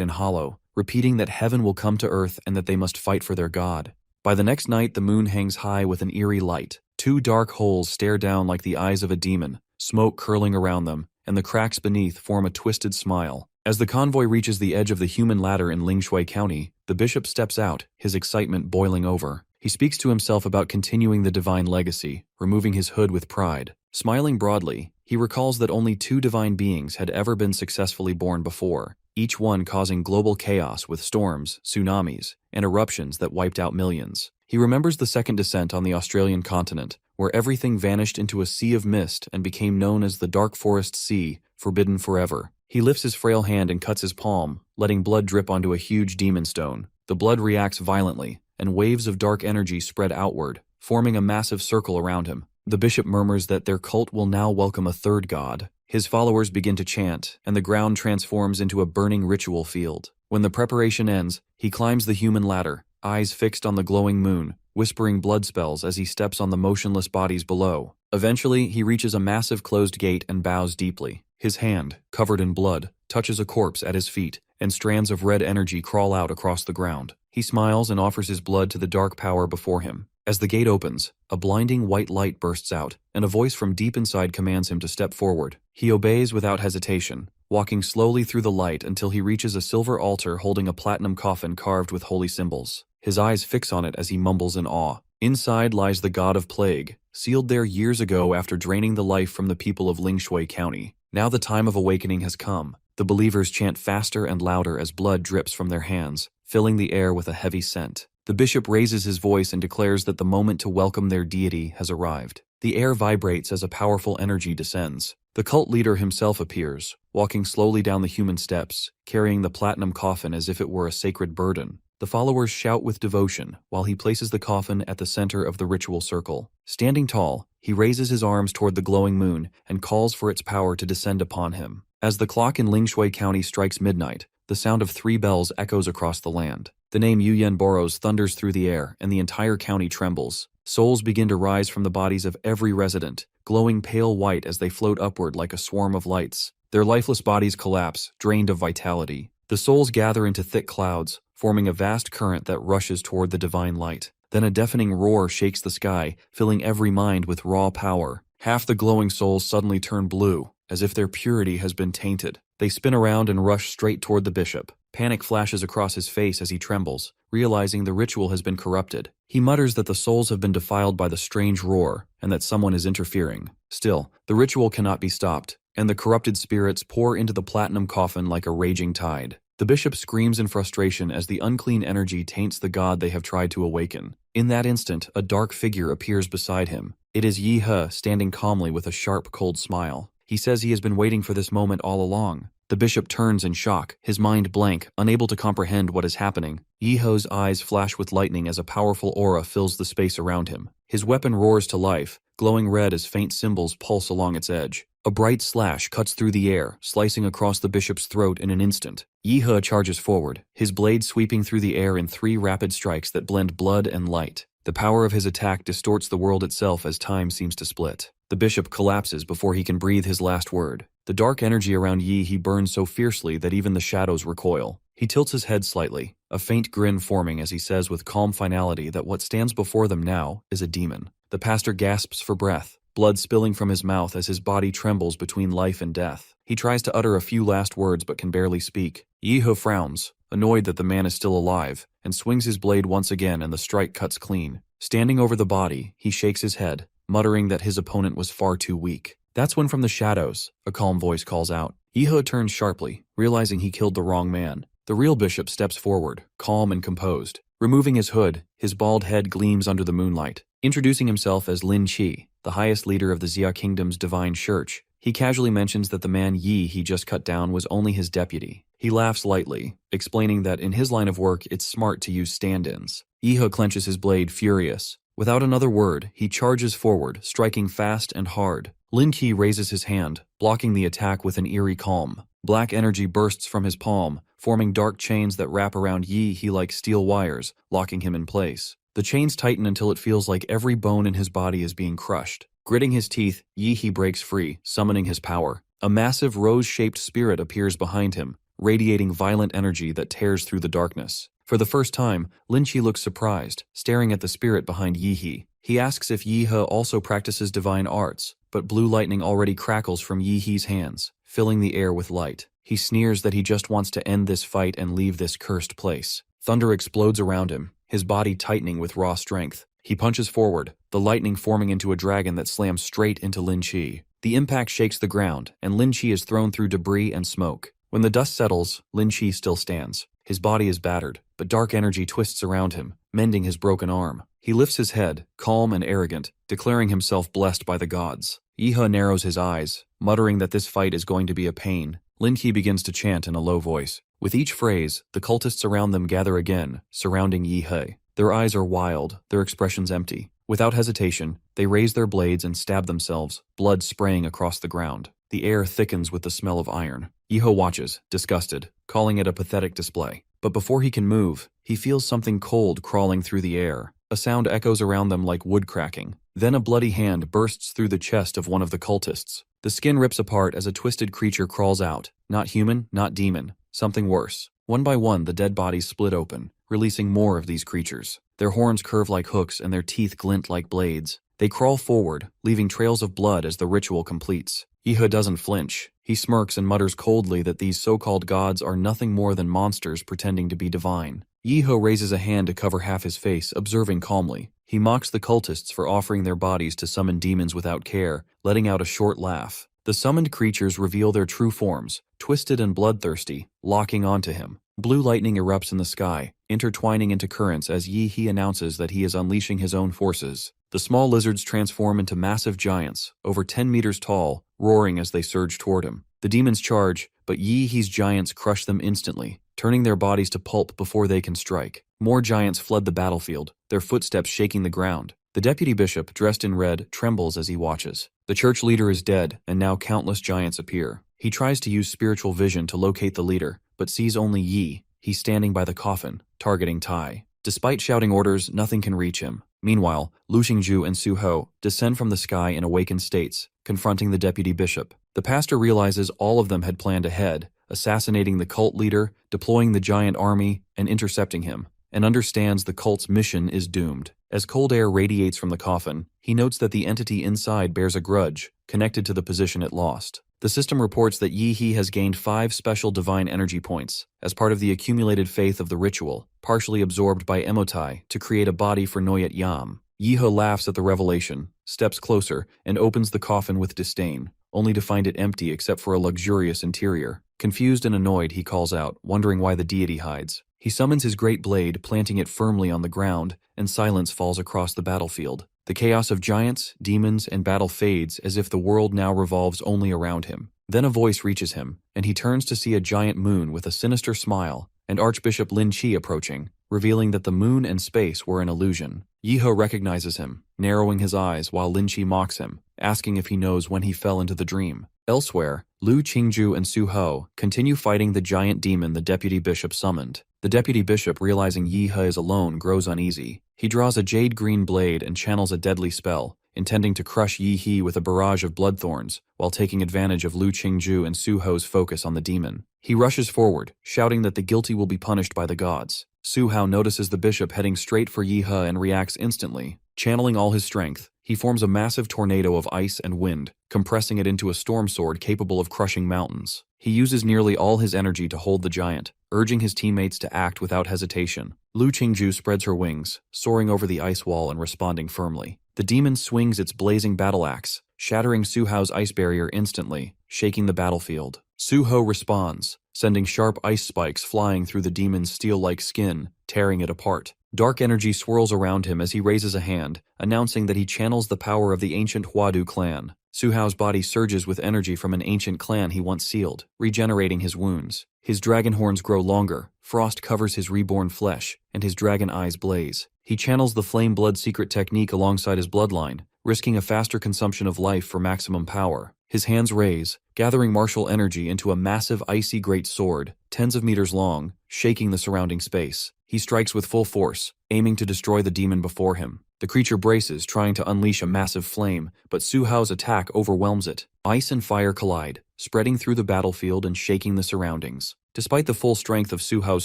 and hollow, repeating that heaven will come to earth and that they must fight for their god. By the next night, the moon hangs high with an eerie light. 2 dark holes stare down like the eyes of a demon, smoke curling around them, and the cracks beneath form a twisted smile. As the convoy reaches the edge of the human ladder in Lingshui County, the bishop steps out, his excitement boiling over. He speaks to himself about continuing the divine legacy, removing his hood with pride. Smiling broadly, he recalls that only 2 divine beings had ever been successfully born before, each one causing global chaos with storms, tsunamis, and eruptions that wiped out millions. He remembers the second descent on the Australian continent, where everything vanished into a sea of mist and became known as the Dark Forest Sea, forbidden forever. He lifts his frail hand and cuts his palm, letting blood drip onto a huge demon stone. The blood reacts violently, and waves of dark energy spread outward, forming a massive circle around him. The bishop murmurs that their cult will now welcome a third god. His followers begin to chant, and the ground transforms into a burning ritual field. When the preparation ends, he climbs the human ladder, eyes fixed on the glowing moon, whispering blood spells as he steps on the motionless bodies below. Eventually, he reaches a massive closed gate and bows deeply. His hand, covered in blood, touches a corpse at his feet, and strands of red energy crawl out across the ground. He smiles and offers his blood to the dark power before him. As the gate opens, a blinding white light bursts out, and a voice from deep inside commands him to step forward. He obeys without hesitation, walking slowly through the light until he reaches a silver altar holding a platinum coffin carved with holy symbols. His eyes fix on it as he mumbles in awe. Inside lies the god of plague, sealed there years ago after draining the life from the people of Lingshui County. Now the time of awakening has come. The believers chant faster and louder as blood drips from their hands, filling the air with a heavy scent. The bishop raises his voice and declares that the moment to welcome their deity has arrived. The air vibrates as a powerful energy descends. The cult leader himself appears, walking slowly down the human steps, carrying the platinum coffin as if it were a sacred burden. The followers shout with devotion while he places the coffin at the center of the ritual circle. Standing tall, he raises his arms toward the glowing moon and calls for its power to descend upon him. As the clock in Lingshui County strikes midnight, the sound of 3 bells echoes across the land. The name Yuyen Boros thunders through the air, and the entire county trembles. Souls begin to rise from the bodies of every resident, glowing pale white as they float upward like a swarm of lights. Their lifeless bodies collapse, drained of vitality. The souls gather into thick clouds, forming a vast current that rushes toward the divine light. Then a deafening roar shakes the sky, filling every mind with raw power. Half the glowing souls suddenly turn blue, as if their purity has been tainted. They spin around and rush straight toward the bishop. Panic flashes across his face as he trembles, realizing the ritual has been corrupted. He mutters that the souls have been defiled by the strange roar, and that someone is interfering. Still, the ritual cannot be stopped, and the corrupted spirits pour into the platinum coffin like a raging tide. The bishop screams in frustration as the unclean energy taints the god they have tried to awaken. In that instant, a dark figure appears beside him. It is Yi He, standing calmly with a sharp, cold smile. He says he has been waiting for this moment all along. The bishop turns in shock, his mind blank, unable to comprehend what is happening. Yi He's eyes flash with lightning as a powerful aura fills the space around him. His weapon roars to life, glowing red as faint symbols pulse along its edge. A bright slash cuts through the air, slicing across the bishop's throat in an instant. Yi He charges forward, his blade sweeping through the air in 3 rapid strikes that blend blood and light. The power of his attack distorts the world itself as time seems to split. The bishop collapses before he can breathe his last word. The dark energy around Yi He burns so fiercely that even the shadows recoil. He tilts his head slightly, a faint grin forming as he says with calm finality that what stands before them now is a demon. The pastor gasps for breath, blood spilling from his mouth as his body trembles between life and death. He tries to utter a few last words but can barely speak. Yi He frowns, annoyed that the man is still alive, and swings his blade once again and the strike cuts clean. Standing over the body, he shakes his head, muttering that his opponent was far too weak. That's when from the shadows, a calm voice calls out. Yi He turns sharply, realizing he killed the wrong man. The real bishop steps forward, calm and composed. Removing his hood, his bald head gleams under the moonlight. Introducing himself as Lin Qi, the highest leader of the Xia Kingdom's divine church, he casually mentions that the man Yi he just cut down was only his deputy. He laughs lightly, explaining that in his line of work it's smart to use stand-ins. Yi He clenches his blade, furious. Without another word, he charges forward, striking fast and hard. Lin Qi raises his hand, blocking the attack with an eerie calm. Black energy bursts from his palm, forming dark chains that wrap around Yi He like steel wires, locking him in place. The chains tighten until it feels like every bone in his body is being crushed. Gritting his teeth, Yi He breaks free, summoning his power. A massive rose-shaped spirit appears behind him, radiating violent energy that tears through the darkness. For the first time, Lin Qi looks surprised, staring at the spirit behind Yi He. He asks if Yi He also practices divine arts, but blue lightning already crackles from Yi He's hands, filling the air with light. He sneers that he just wants to end this fight and leave this cursed place. Thunder explodes around him, his body tightening with raw strength. He punches forward, the lightning forming into a dragon that slams straight into Lin Qi. The impact shakes the ground, and Lin Qi is thrown through debris and smoke. When the dust settles, Lin Qi still stands. His body is battered, but dark energy twists around him, mending his broken arm. He lifts his head, calm and arrogant, declaring himself blessed by the gods. Yi He narrows his eyes, muttering that this fight is going to be a pain. Lin Qi begins to chant in a low voice. With each phrase, the cultists around them gather again, surrounding Yi He. Their eyes are wild, their expressions empty. Without hesitation, they raise their blades and stab themselves, blood spraying across the ground. The air thickens with the smell of iron. Yi He watches, disgusted, calling it a pathetic display. But before he can move, he feels something cold crawling through the air. A sound echoes around them like wood cracking. Then a bloody hand bursts through the chest of one of the cultists. The skin rips apart as a twisted creature crawls out. Not human, not demon. Something worse. One by one, the dead bodies split open, releasing more of these creatures. Their horns curve like hooks and their teeth glint like blades. They crawl forward, leaving trails of blood as the ritual completes. Yihe doesn't flinch. He smirks and mutters coldly that these so-called gods are nothing more than monsters pretending to be divine. Yihe raises a hand to cover half his face, observing calmly. He mocks the cultists for offering their bodies to summon demons without care, letting out a short laugh. The summoned creatures reveal their true forms, twisted and bloodthirsty, locking onto him. Blue lightning erupts in the sky, intertwining into currents as Yihe announces that he is unleashing his own forces. The small lizards transform into massive giants, over 10 meters tall, roaring as they surge toward him. The demons charge, but Yihe's giants crush them instantly, turning their bodies to pulp before they can strike. More giants flood the battlefield, their footsteps shaking the ground. The deputy bishop, dressed in red, trembles as he watches. The church leader is dead, and now countless giants appear. He tries to use spiritual vision to locate the leader, but sees only Yi. He's standing by the coffin, targeting Tai. Despite shouting orders, nothing can reach him. Meanwhile, Lu Qingju and Su Ho descend from the sky in awakened states, confronting the deputy bishop. The pastor realizes all of them had planned ahead, assassinating the cult leader, deploying the giant army, and intercepting him, and understands the cult's mission is doomed. As cold air radiates from the coffin, he notes that the entity inside bears a grudge, connected to the position it lost. The system reports that Yihe has gained 5 special divine energy points, as part of the accumulated faith of the ritual, partially absorbed by Emotai to create a body for Noyet Yam. Yihe laughs at the revelation, steps closer, and opens the coffin with disdain, only to find it empty except for a luxurious interior. Confused and annoyed, he calls out, wondering why the deity hides. He summons his great blade, planting it firmly on the ground, and silence falls across the battlefield. The chaos of giants, demons, and battle fades as if the world now revolves only around him. Then a voice reaches him, and he turns to see a giant moon with a sinister smile, and Archbishop Lin Qi approaching, revealing that the moon and space were an illusion. Yihe recognizes him, narrowing his eyes while Lin Qi mocks him, asking if he knows when he fell into the dream. Elsewhere, Lu Qingju and Su Ho continue fighting the giant demon the deputy bishop summoned. The deputy bishop, realizing Yihe is alone, grows uneasy. He draws a jade-green blade and channels a deadly spell, intending to crush Yihe with a barrage of bloodthorns, while taking advantage of Lu Qingju and Su Ho's focus on the demon. He rushes forward, shouting that the guilty will be punished by the gods. Su Hao notices the bishop heading straight for Yihe and reacts instantly. Channeling all his strength, he forms a massive tornado of ice and wind, compressing it into a storm sword capable of crushing mountains. He uses nearly all his energy to hold the giant, urging his teammates to act without hesitation. Lu Qingju spreads her wings, soaring over the ice wall and responding firmly. The demon swings its blazing battle axe, shattering Su Hao's ice barrier instantly, shaking the battlefield. Su Ho responds, sending sharp ice spikes flying through the demon's steel-like skin, tearing it apart. Dark energy swirls around him as he raises a hand, announcing that he channels the power of the ancient Huadu clan. Su Hao's body surges with energy from an ancient clan he once sealed, regenerating his wounds. His dragon horns grow longer, frost covers his reborn flesh, and his dragon eyes blaze. He channels the flame blood secret technique alongside his bloodline, risking a faster consumption of life for maximum power. His hands raise, gathering martial energy into a massive icy great sword, tens of meters long, shaking the surrounding space. He strikes with full force, aiming to destroy the demon before him. The creature braces, trying to unleash a massive flame, but Su Hao's attack overwhelms it. Ice and fire collide, spreading through the battlefield and shaking the surroundings. Despite the full strength of Su Hao's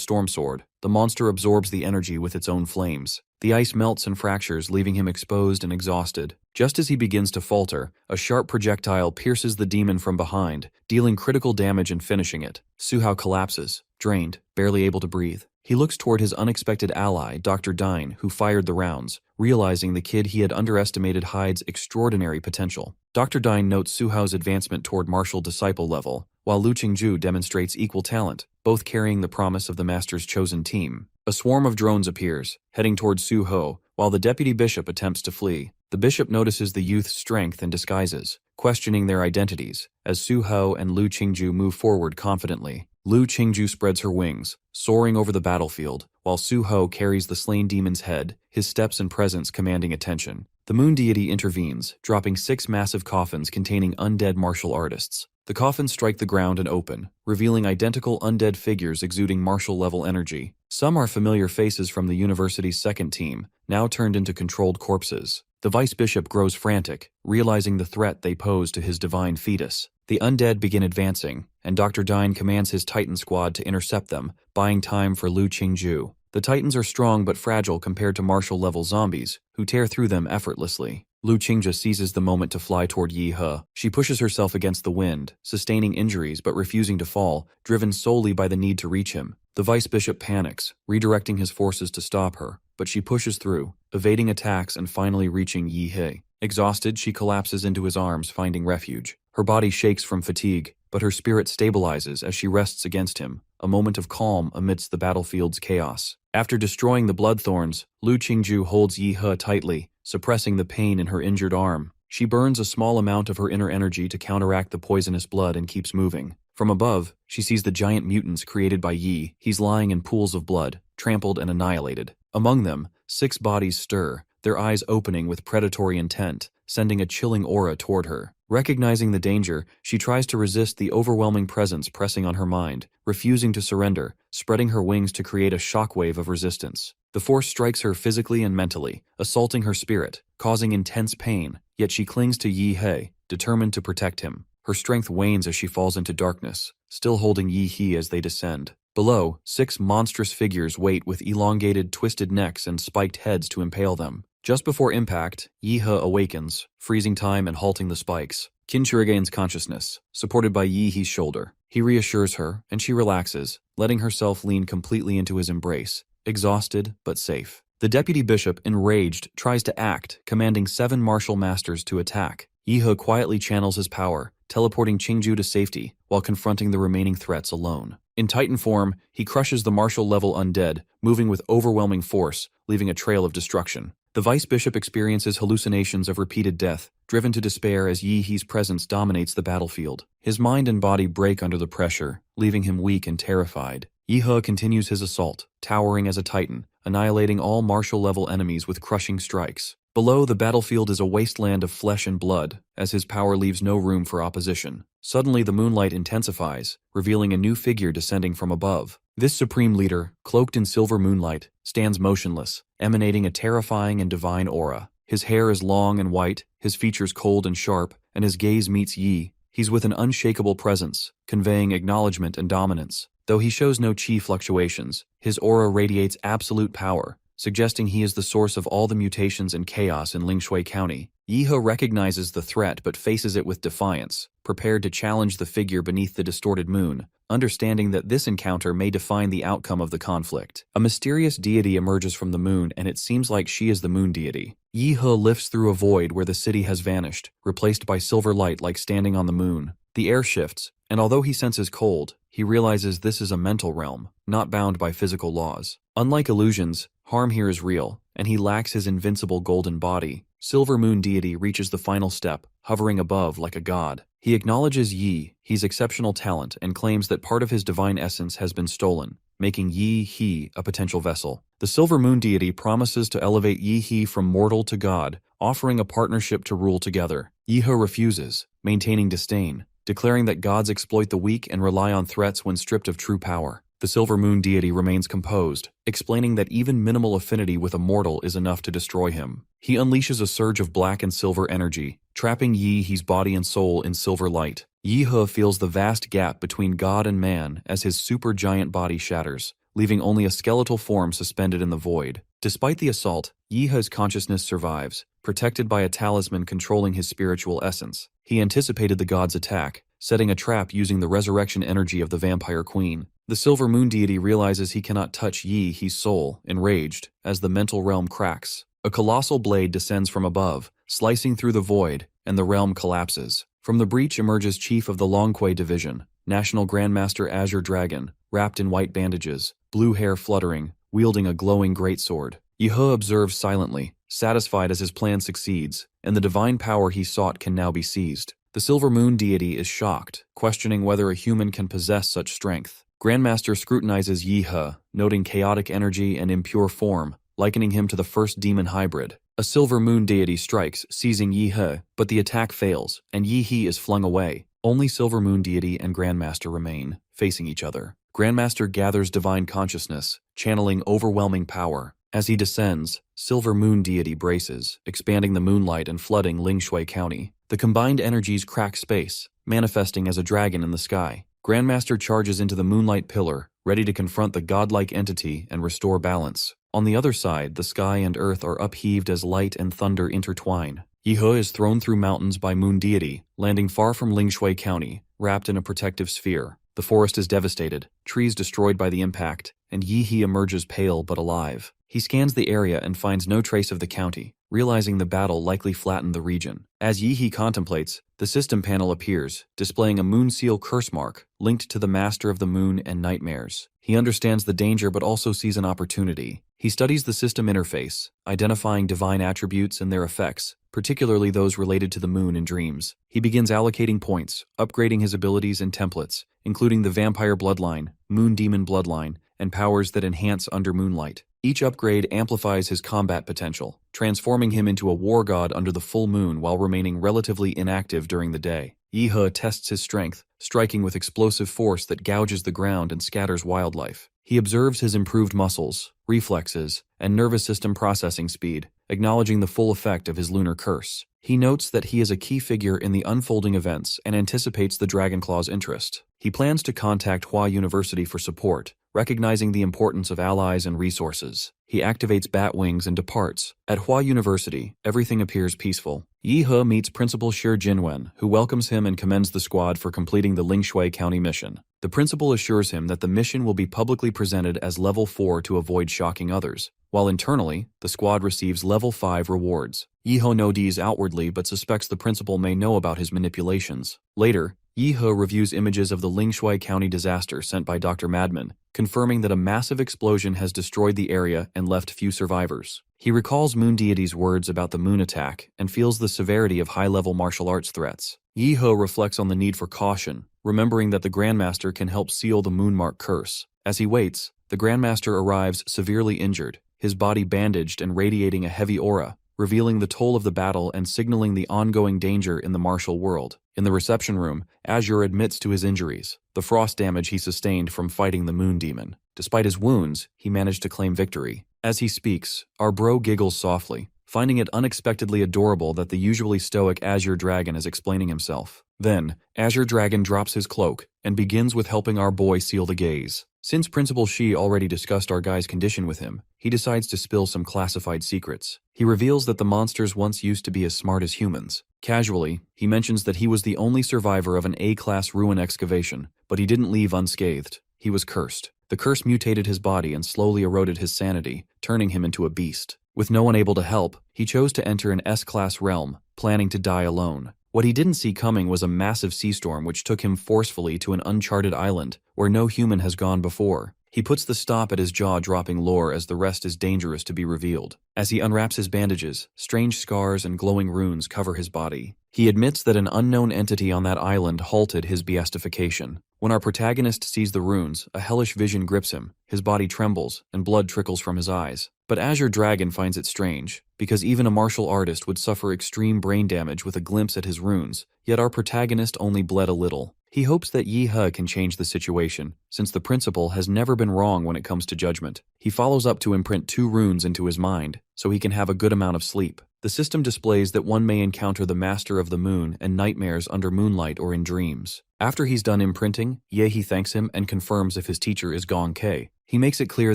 storm sword, the monster absorbs the energy with its own flames. The ice melts and fractures, leaving him exposed and exhausted. Just as he begins to falter, a sharp projectile pierces the demon from behind, dealing critical damage and finishing it. Su Hao collapses, drained, barely able to breathe. He looks toward his unexpected ally, Dr. Dine, who fired the rounds, realizing the kid he had underestimated hides extraordinary potential. Dr. Dine notes Su Hao's advancement toward martial disciple level, while Lu Qingju demonstrates equal talent, both carrying the promise of the master's chosen team. A swarm of drones appears, heading toward Su Ho, while the deputy bishop attempts to flee. The bishop notices the youth's strength and disguises, questioning their identities, as Su Ho and Lu Qingju move forward confidently. Lu Qingju spreads her wings, soaring over the battlefield, while Su Ho carries the slain demon's head, his steps and presence commanding attention. The moon deity intervenes, dropping 6 massive coffins containing undead martial artists. The coffins strike the ground and open, revealing identical undead figures exuding martial-level energy. Some are familiar faces from the university's second team, now turned into controlled corpses. The vice bishop grows frantic, realizing the threat they pose to his divine fetus. The undead begin advancing, and Dr. Dine commands his Titan squad to intercept them, buying time for Lu Qingju. The Titans are strong but fragile compared to martial-level zombies, who tear through them effortlessly. Lu Qingju seizes the moment to fly toward Yi He. She pushes herself against the wind, sustaining injuries but refusing to fall, driven solely by the need to reach him. The vice bishop panics, redirecting his forces to stop her, but she pushes through, evading attacks and finally reaching Yi He. Exhausted, she collapses into his arms, finding refuge. Her body shakes from fatigue, but her spirit stabilizes as she rests against him, a moment of calm amidst the battlefield's chaos. After destroying the bloodthorns, Lu Qingju holds Yi He tightly, suppressing the pain in her injured arm. She burns a small amount of her inner energy to counteract the poisonous blood and keeps moving. From above, she sees the giant mutants created by Yi. He's lying in pools of blood, trampled and annihilated. Among them, 6 bodies stir, their eyes opening with predatory intent, sending a chilling aura toward her. Recognizing the danger, she tries to resist the overwhelming presence pressing on her mind, refusing to surrender, spreading her wings to create a shockwave of resistance. The force strikes her physically and mentally, assaulting her spirit, causing intense pain, yet she clings to Yi He, determined to protect him. Her strength wanes as she falls into darkness, still holding Yi He as they descend. Below, 6 monstrous figures wait with elongated, twisted necks and spiked heads to impale them. Just before impact, Yi He awakens, freezing time and halting the spikes. Qinshi regains consciousness, supported by Yi He's shoulder. He reassures her, and she relaxes, letting herself lean completely into his embrace, exhausted but safe. The deputy bishop, enraged, tries to act, commanding 7 martial masters to attack. Yi He quietly channels his power, teleporting Qingju to safety, while confronting the remaining threats alone. In Titan form, he crushes the martial-level undead, moving with overwhelming force, leaving a trail of destruction. The vice bishop experiences hallucinations of repeated death, driven to despair as Yi He's presence dominates the battlefield. His mind and body break under the pressure, leaving him weak and terrified. Yi He continues his assault, towering as a Titan, annihilating all martial-level enemies with crushing strikes. Below, the battlefield is a wasteland of flesh and blood, as his power leaves no room for opposition. Suddenly, the moonlight intensifies, revealing a new figure descending from above. This supreme leader, cloaked in silver moonlight, stands motionless, emanating a terrifying and divine aura. His hair is long and white, his features cold and sharp, and his gaze meets Yi. He's with an unshakable presence, conveying acknowledgement and dominance. Though he shows no chi fluctuations, his aura radiates absolute power, suggesting he is the source of all the mutations and chaos in Lingshui County. Yi He recognizes the threat but faces it with defiance, prepared to challenge the figure beneath the distorted moon, understanding that this encounter may define the outcome of the conflict. A mysterious deity emerges from the moon, and it seems like she is the moon deity. Yi He lifts through a void where the city has vanished, replaced by silver light like standing on the moon. The air shifts, and although he senses cold, he realizes this is a mental realm, not bound by physical laws. Unlike illusions, harm here is real, and he lacks his invincible golden body. Silver Moon Deity reaches the final step, hovering above like a god. He acknowledges Yi He's exceptional talent and claims that part of his divine essence has been stolen, making Yi He a potential vessel. The Silver Moon Deity promises to elevate Yi He from mortal to god, offering a partnership to rule together. Yi He refuses, maintaining disdain, declaring that gods exploit the weak and rely on threats when stripped of true power. The Silver Moon Deity remains composed, explaining that even minimal affinity with a mortal is enough to destroy him. He unleashes a surge of black and silver energy, trapping Yi He's body and soul in silver light. Yi He feels the vast gap between God and man as his supergiant body shatters, leaving only a skeletal form suspended in the void. Despite the assault, Yi He's consciousness survives, protected by a talisman controlling his spiritual essence. He anticipated the god's attack, setting a trap using the resurrection energy of the Vampire Queen. The Silver Moon Deity realizes he cannot touch Yi He's soul, enraged, as the mental realm cracks. A colossal blade descends from above, slicing through the void, and the realm collapses. From the breach emerges Chief of the Longquay Division, National Grandmaster Azure Dragon, wrapped in white bandages, blue hair fluttering, wielding a glowing greatsword. Yi He observes silently, satisfied as his plan succeeds, and the divine power he sought can now be seized. The Silver Moon Deity is shocked, questioning whether a human can possess such strength. Grandmaster scrutinizes Yi He, noting chaotic energy and impure form, likening him to the first demon hybrid. A Silver Moon Deity strikes, seizing Yi He, but the attack fails, and Yi He is flung away. Only Silver Moon Deity and Grandmaster remain, facing each other. Grandmaster gathers divine consciousness, channeling overwhelming power, As he descends, Silver Moon Deity braces, expanding the moonlight and flooding Lingshui County. The combined energies crack space, manifesting as a dragon in the sky. Grandmaster charges into the moonlight pillar, ready to confront the godlike entity and restore balance. On the other side, the sky and earth are upheaved as light and thunder intertwine. Yihe is thrown through mountains by Moon Deity, landing far from Lingshui County, wrapped in a protective sphere. The forest is devastated, trees destroyed by the impact, and Yihe emerges pale but alive. He scans the area and finds no trace of the county, realizing the battle likely flattened the region. As Yihe contemplates, the system panel appears, displaying a moon seal curse mark linked to the Master of the Moon and Nightmares. He understands the danger but also sees an opportunity. He studies the system interface, identifying divine attributes and their effects, particularly those related to the moon in dreams. He begins allocating points, upgrading his abilities and templates, including the Vampire Bloodline, Moon Demon Bloodline, and powers that enhance under moonlight. Each upgrade amplifies his combat potential, transforming him into a war god under the full moon while remaining relatively inactive during the day. Yihe tests his strength, striking with explosive force that gouges the ground and scatters wildlife. He observes his improved muscles, reflexes, and nervous system processing speed, acknowledging the full effect of his lunar curse. He notes that he is a key figure in the unfolding events and anticipates the Dragonclaw's interest. He plans to contact Hua University for support, recognizing the importance of allies and resources. He activates bat wings and departs. At Hua University, everything appears peaceful. Yihe meets Principal Shi Jinwen, who welcomes him and commends the squad for completing the Lingshui County mission. The principal assures him that the mission will be publicly presented as Level 4 to avoid shocking others, while internally, the squad receives Level 5 rewards. Yihe nods outwardly but suspects the principal may know about his manipulations. Later, Yihe reviews images of the Lingshui County disaster sent by Dr. Madman, confirming that a massive explosion has destroyed the area and left few survivors. He recalls Moon Deity's words about the moon attack and feels the severity of high-level martial arts threats. Yihe reflects on the need for caution, remembering that the Grandmaster can help seal the Moonmark curse. As he waits, the Grandmaster arrives severely injured, his body bandaged and radiating a heavy aura, revealing the toll of the battle and signaling the ongoing danger in the martial world. In the reception room, Azure admits to his injuries, the frost damage he sustained from fighting the Moon Demon. Despite his wounds, he managed to claim victory. As he speaks, our bro giggles softly, finding it unexpectedly adorable that the usually stoic Azure Dragon is explaining himself. Then, Azure Dragon drops his cloak and begins with helping our boy seal the gaze. Since Principal Shi already discussed our guy's condition with him, he decides to spill some classified secrets. He reveals that the monsters once used to be as smart as humans. Casually, he mentions that he was the only survivor of an A-class ruin excavation, but he didn't leave unscathed. He was cursed. The curse mutated his body and slowly eroded his sanity, turning him into a beast. With no one able to help, he chose to enter an S-class realm, planning to die alone. What he didn't see coming was a massive sea storm which took him forcefully to an uncharted island where no human has gone before. He puts the stop at his jaw-dropping lore as the rest is dangerous to be revealed. As he unwraps his bandages, strange scars and glowing runes cover his body. He admits that an unknown entity on that island halted his beatification. When our protagonist sees the runes, a hellish vision grips him, his body trembles, and blood trickles from his eyes. But Azure Dragon finds it strange, because even a martial artist would suffer extreme brain damage with a glimpse at his runes, yet our protagonist only bled a little. He hopes that Yihe can change the situation, since the principal has never been wrong when it comes to judgment. He follows up to imprint 2 runes into his mind, so he can have a good amount of sleep. The system displays that one may encounter the Master of the Moon and Nightmares under moonlight or in dreams. After he's done imprinting, Yehi thanks him and confirms if his teacher is Gong Kei. He makes it clear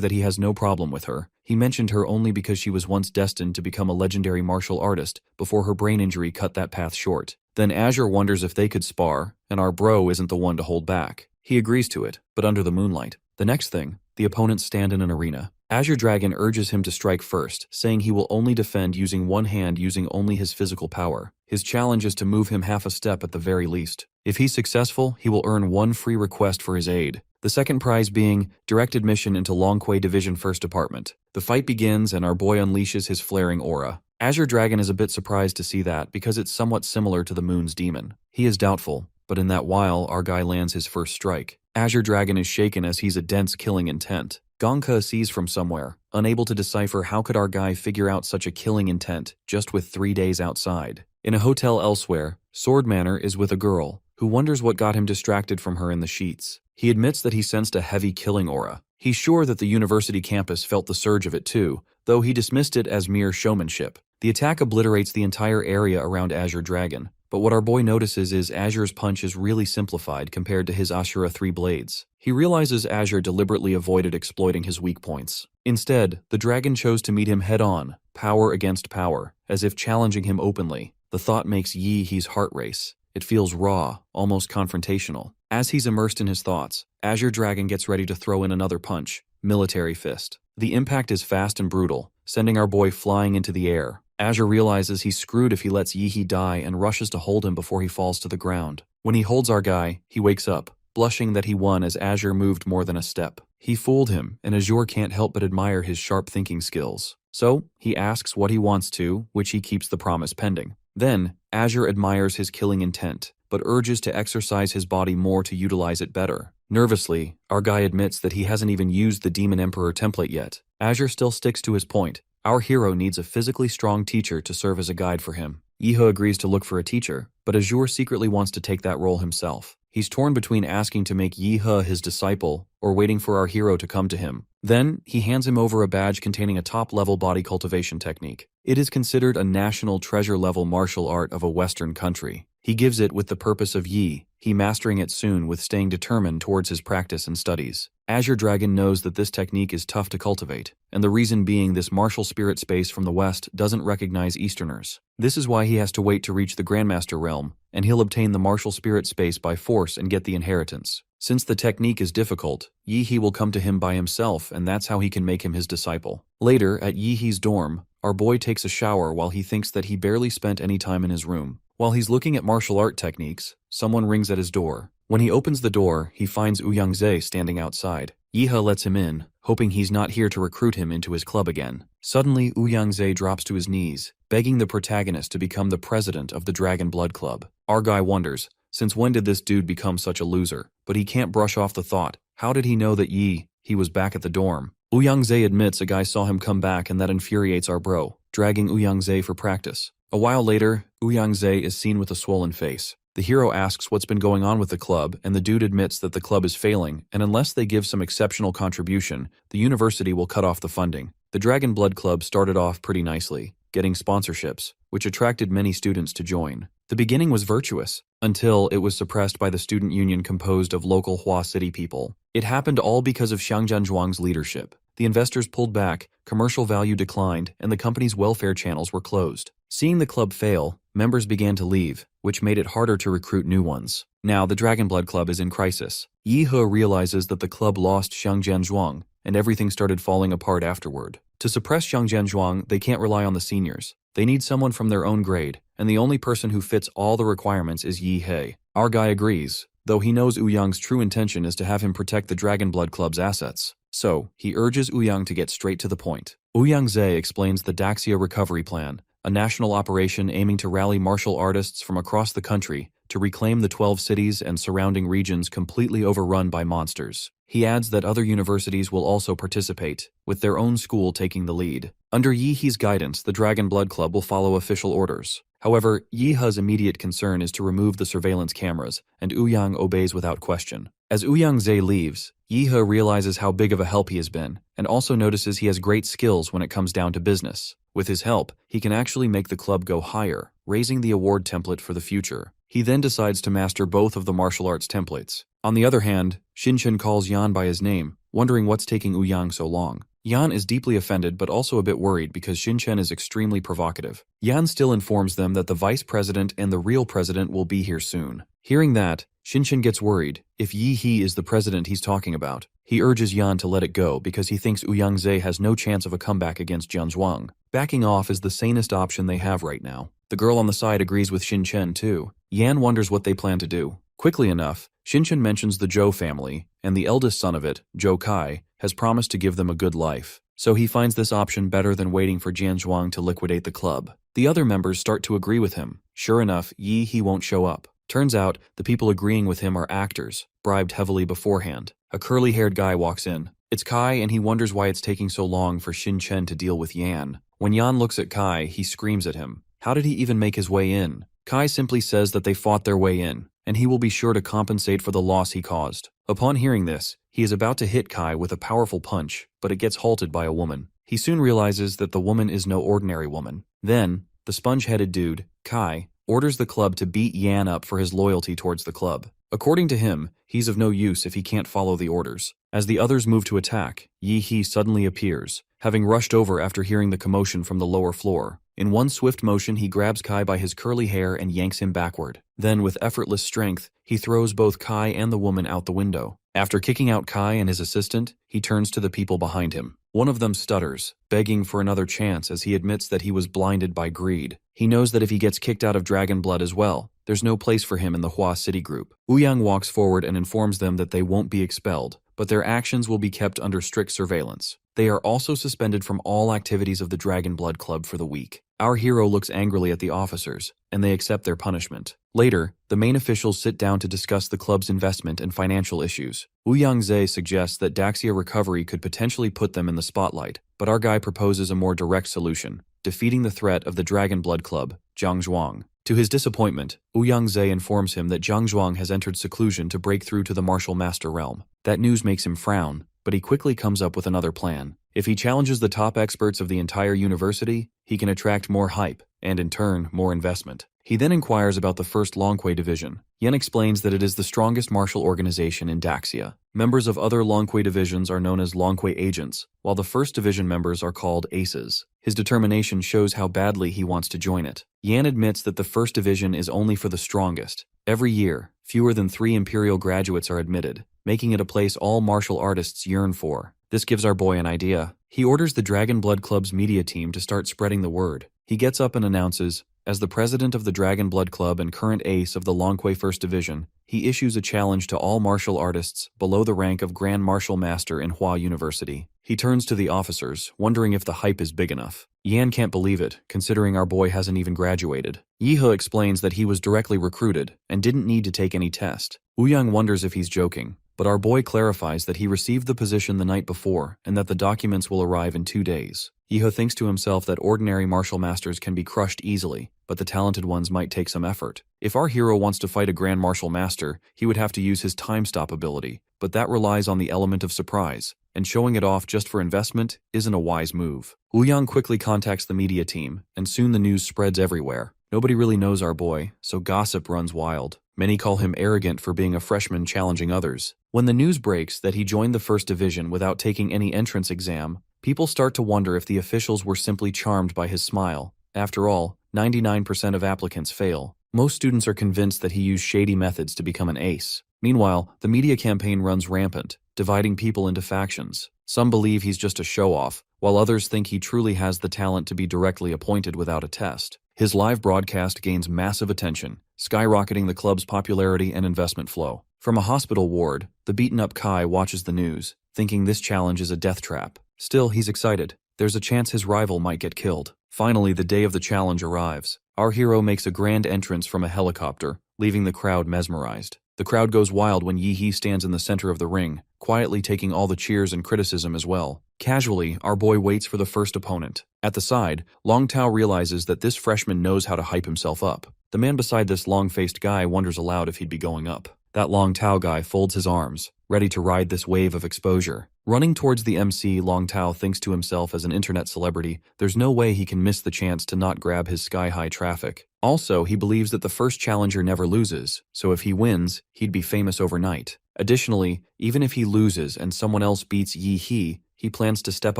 that he has no problem with her. He mentioned her only because she was once destined to become a legendary martial artist before her brain injury cut that path short. Then Azure wonders if they could spar, and our bro isn't the one to hold back. He agrees to it, but under the moonlight. The next thing, the opponents stand in an arena. Azure Dragon urges him to strike first, saying he will only defend using one hand using only his physical power. His challenge is to move him half a step at the very least. If he's successful, he will earn 1 free request for his aid. The second prize being direct admission into Longquay Division 1st Department. The fight begins and our boy unleashes his flaring aura. Azure Dragon is a bit surprised to see that because it's somewhat similar to the Moon's demon. He is doubtful, but in that while, our guy lands his first strike. Azure Dragon is shaken as he's a dense killing intent. Gongka sees from somewhere, unable to decipher how could our guy figure out such a killing intent just with 3 days outside. In a hotel elsewhere, Sword Manor is with a girl, who wonders what got him distracted from her in the sheets. He admits that he sensed a heavy killing aura. He's sure that the university campus felt the surge of it too, though he dismissed it as mere showmanship. The attack obliterates the entire area around Azure Dragon, but what our boy notices is Azure's punch is really simplified compared to his Ashura 3 blades. He realizes Azure deliberately avoided exploiting his weak points. Instead, the dragon chose to meet him head-on, power against power, as if challenging him openly. The thought makes He's heart race. It feels raw, almost confrontational. As he's immersed in his thoughts, Azure Dragon gets ready to throw in another punch, Military Fist. The impact is fast and brutal, sending our boy flying into the air. Azure realizes he's screwed if he lets Yi die and rushes to hold him before he falls to the ground. When he holds our guy, he wakes up, blushing that he won as Azure moved more than a step. He fooled him, and Azure can't help but admire his sharp thinking skills. So, he asks what he wants to, which he keeps the promise pending. Then, Azure admires his killing intent, but urges to exercise his body more to utilize it better. Nervously, our guy admits that he hasn't even used the Demon Emperor template yet. Azure still sticks to his point. Our hero needs a physically strong teacher to serve as a guide for him. Yihe agrees to look for a teacher, but Azure secretly wants to take that role himself. He's torn between asking to make Yihe his disciple or waiting for our hero to come to him. Then, he hands him over a badge containing a top-level body cultivation technique. It is considered a national treasure-level martial art of a Western country. He gives it with the purpose of he mastering it soon with staying determined towards his practice and studies. Azure Dragon knows that this technique is tough to cultivate, and the reason being this martial spirit space from the West doesn't recognize Easterners. This is why he has to wait to reach the Grandmaster realm, and he'll obtain the martial spirit space by force and get the inheritance. Since the technique is difficult, Yihe will come to him by himself, and that's how he can make him his disciple. Later, at Yihe's dorm, our boy takes a shower while he thinks that he barely spent any time in his room. While he's looking at martial art techniques, someone rings at his door. When he opens the door, he finds Ouyang-Zhe standing outside. Yihe lets him in, hoping he's not here to recruit him into his club again. Suddenly, Ouyang-Zhe drops to his knees, begging the protagonist to become the president of the Dragon Blood Club. Our guy wonders, since when did this dude become such a loser? But he can't brush off the thought. How did he know that he was back at the dorm? Ouyang-Zhe admits a guy saw him come back, and that infuriates our bro, dragging Ouyang-Zhe for practice. A while later, Ouyang-Zhe is seen with a swollen face. The hero asks what's been going on with the club, and the dude admits that the club is failing, and unless they give some exceptional contribution, the university will cut off the funding. The Dragon Blood Club started off pretty nicely, getting sponsorships, which attracted many students to join. The beginning was virtuous, until it was suppressed by the student union composed of local Hua City people. It happened all because of Xiang Zhuang's leadership. The investors pulled back, commercial value declined, and the company's welfare channels were closed. Seeing the club fail, members began to leave, which made it harder to recruit new ones. Now, the Dragon Blood Club is in crisis. Yihe realizes that the club lost Xiang Zhuang, and everything started falling apart afterward. To suppress Xiang Zhuang, they can't rely on the seniors. They need someone from their own grade, and the only person who fits all the requirements is Yihe. Our guy agrees, though he knows Ouyang's true intention is to have him protect the Dragon Blood Club's assets. So, he urges Ouyang to get straight to the point. Ouyang-Zhe explains the Daxia Recovery Plan, a national operation aiming to rally martial artists from across the country to reclaim the 12 cities and surrounding regions completely overrun by monsters. He adds that other universities will also participate, with their own school taking the lead. Under Yihe's guidance, the Dragon Blood Club will follow official orders. However, Yihe's immediate concern is to remove the surveillance cameras, and Ouyang obeys without question. As Ouyang-Zhe leaves, Yihe realizes how big of a help he has been, and also notices he has great skills when it comes down to business. With his help, he can actually make the club go higher, raising the award template for the future. He then decides to master both of the martial arts templates. On the other hand, Xinchen calls Yan by his name, wondering what's taking Ouyang so long. Yan is deeply offended but also a bit worried because Xinchen is extremely provocative. Yan still informs them that the vice president and the real president will be here soon. Hearing that, Xinchen gets worried. If Yihe is the president he's talking about, he urges Yan to let it go because he thinks Ouyang-Zhe has no chance of a comeback against Zhuang. Backing off is the sanest option they have right now. The girl on the side agrees with Xinchen too. Yan wonders what they plan to do. Quickly enough, Xinchen mentions the Zhou family, and the eldest son of it, Zhou Kai, has promised to give them a good life. So he finds this option better than waiting for Zhuang to liquidate the club. The other members start to agree with him. Sure enough, Yihe won't show up. Turns out, the people agreeing with him are actors, bribed heavily beforehand. A curly-haired guy walks in. It's Kai, and he wonders why it's taking so long for Xinchen to deal with Yan. When Yan looks at Kai, he screams at him. How did he even make his way in? Kai simply says that they fought their way in. and he will be sure to compensate for the loss he caused. Upon hearing this, he is about to hit Kai with a powerful punch, but it gets halted by a woman. He soon realizes that the woman is no ordinary woman. Then, the sponge-headed dude, Kai, orders the club to beat Yan up for his loyalty towards the club. According to him, he's of no use if he can't follow the orders. As the others move to attack, Yi-hee suddenly appears, having rushed over after hearing the commotion from the lower floor. In one swift motion, he grabs Kai by his curly hair and yanks him backward. Then, with effortless strength, he throws both Kai and the woman out the window. After kicking out Kai and his assistant, he turns to the people behind him. One of them stutters, begging for another chance as he admits that he was blinded by greed. He knows that if he gets kicked out of Dragon Blood as well, there's no place for him in the Hua City group. Ouyang walks forward and informs them that they won't be expelled, but their actions will be kept under strict surveillance. They are also suspended from all activities of the Dragon Blood Club for the week. Our hero looks angrily at the officers, and they accept their punishment. Later, the main officials sit down to discuss the club's investment and financial issues. Ouyang Ze suggests that Daxia recovery could potentially put them in the spotlight, but our guy proposes a more direct solution, defeating the threat of the Dragon Blood Club, Zhang Zhuang. To his disappointment, Ouyang Ze informs him that Zhang Zhuang has entered seclusion to break through to the martial master realm. That news makes him frown, but he quickly comes up with another plan. If he challenges the top experts of the entire university, he can attract more hype, and in turn, more investment. He then inquires about the first Longquay division. Yen explains that it is the strongest martial organization in Daxia. Members of other Longquay divisions are known as Longquay agents, while the first division members are called aces. His determination shows how badly he wants to join it. Yan admits that the first division is only for the strongest. Every year, fewer than 3 imperial graduates are admitted, making it a place all martial artists yearn for. This gives our boy an idea. He orders the Dragon Blood Club's media team to start spreading the word. He gets up and announces, as the president of the Dragon Blood Club and current ace of the Longquay First Division, he issues a challenge to all martial artists below the rank of Grand Martial Master in Hua University. He turns to the officers, wondering if the hype is big enough. Yan can't believe it, considering our boy hasn't even graduated. Yi-he explains that he was directly recruited and didn't need to take any test. Ouyang wonders if he's joking, but our boy clarifies that he received the position the night before and that the documents will arrive in 2 days. Yi-he thinks to himself that ordinary martial masters can be crushed easily, but the talented ones might take some effort. If our hero wants to fight a Grand Martial Master, he would have to use his time stop ability, but that relies on the element of surprise, and showing it off just for investment isn't a wise move. Ouyang quickly contacts the media team, and soon the news spreads everywhere. Nobody really knows our boy, so gossip runs wild. Many call him arrogant for being a freshman challenging others. When the news breaks that he joined the first division without taking any entrance exam, people start to wonder if the officials were simply charmed by his smile. After all, 99% of applicants fail. Most students are convinced that he used shady methods to become an ace. Meanwhile, the media campaign runs rampant, dividing people into factions. Some believe he's just a show-off, while others think he truly has the talent to be directly appointed without a test. His live broadcast gains massive attention, skyrocketing the club's popularity and investment flow. From a hospital ward, the beaten-up Kai watches the news, thinking this challenge is a death trap. Still, he's excited. There's a chance his rival might get killed. Finally, the day of the challenge arrives. Our hero makes a grand entrance from a helicopter, leaving the crowd mesmerized. The crowd goes wild when Yi-hee stands in the center of the ring, quietly taking all the cheers and criticism as well. Casually, our boy waits for the first opponent. At the side, Long Tao realizes that this freshman knows how to hype himself up. The man beside this long-faced guy wonders aloud if he'd be going up. That Long Tao guy folds his arms, ready to ride this wave of exposure. Running towards the MC, Long Tao thinks to himself as an internet celebrity, there's no way he can miss the chance to not grab his sky-high traffic. Also, he believes that the first challenger never loses, so if he wins, he'd be famous overnight. Additionally, even if he loses and someone else beats Yi-hee, he plans to step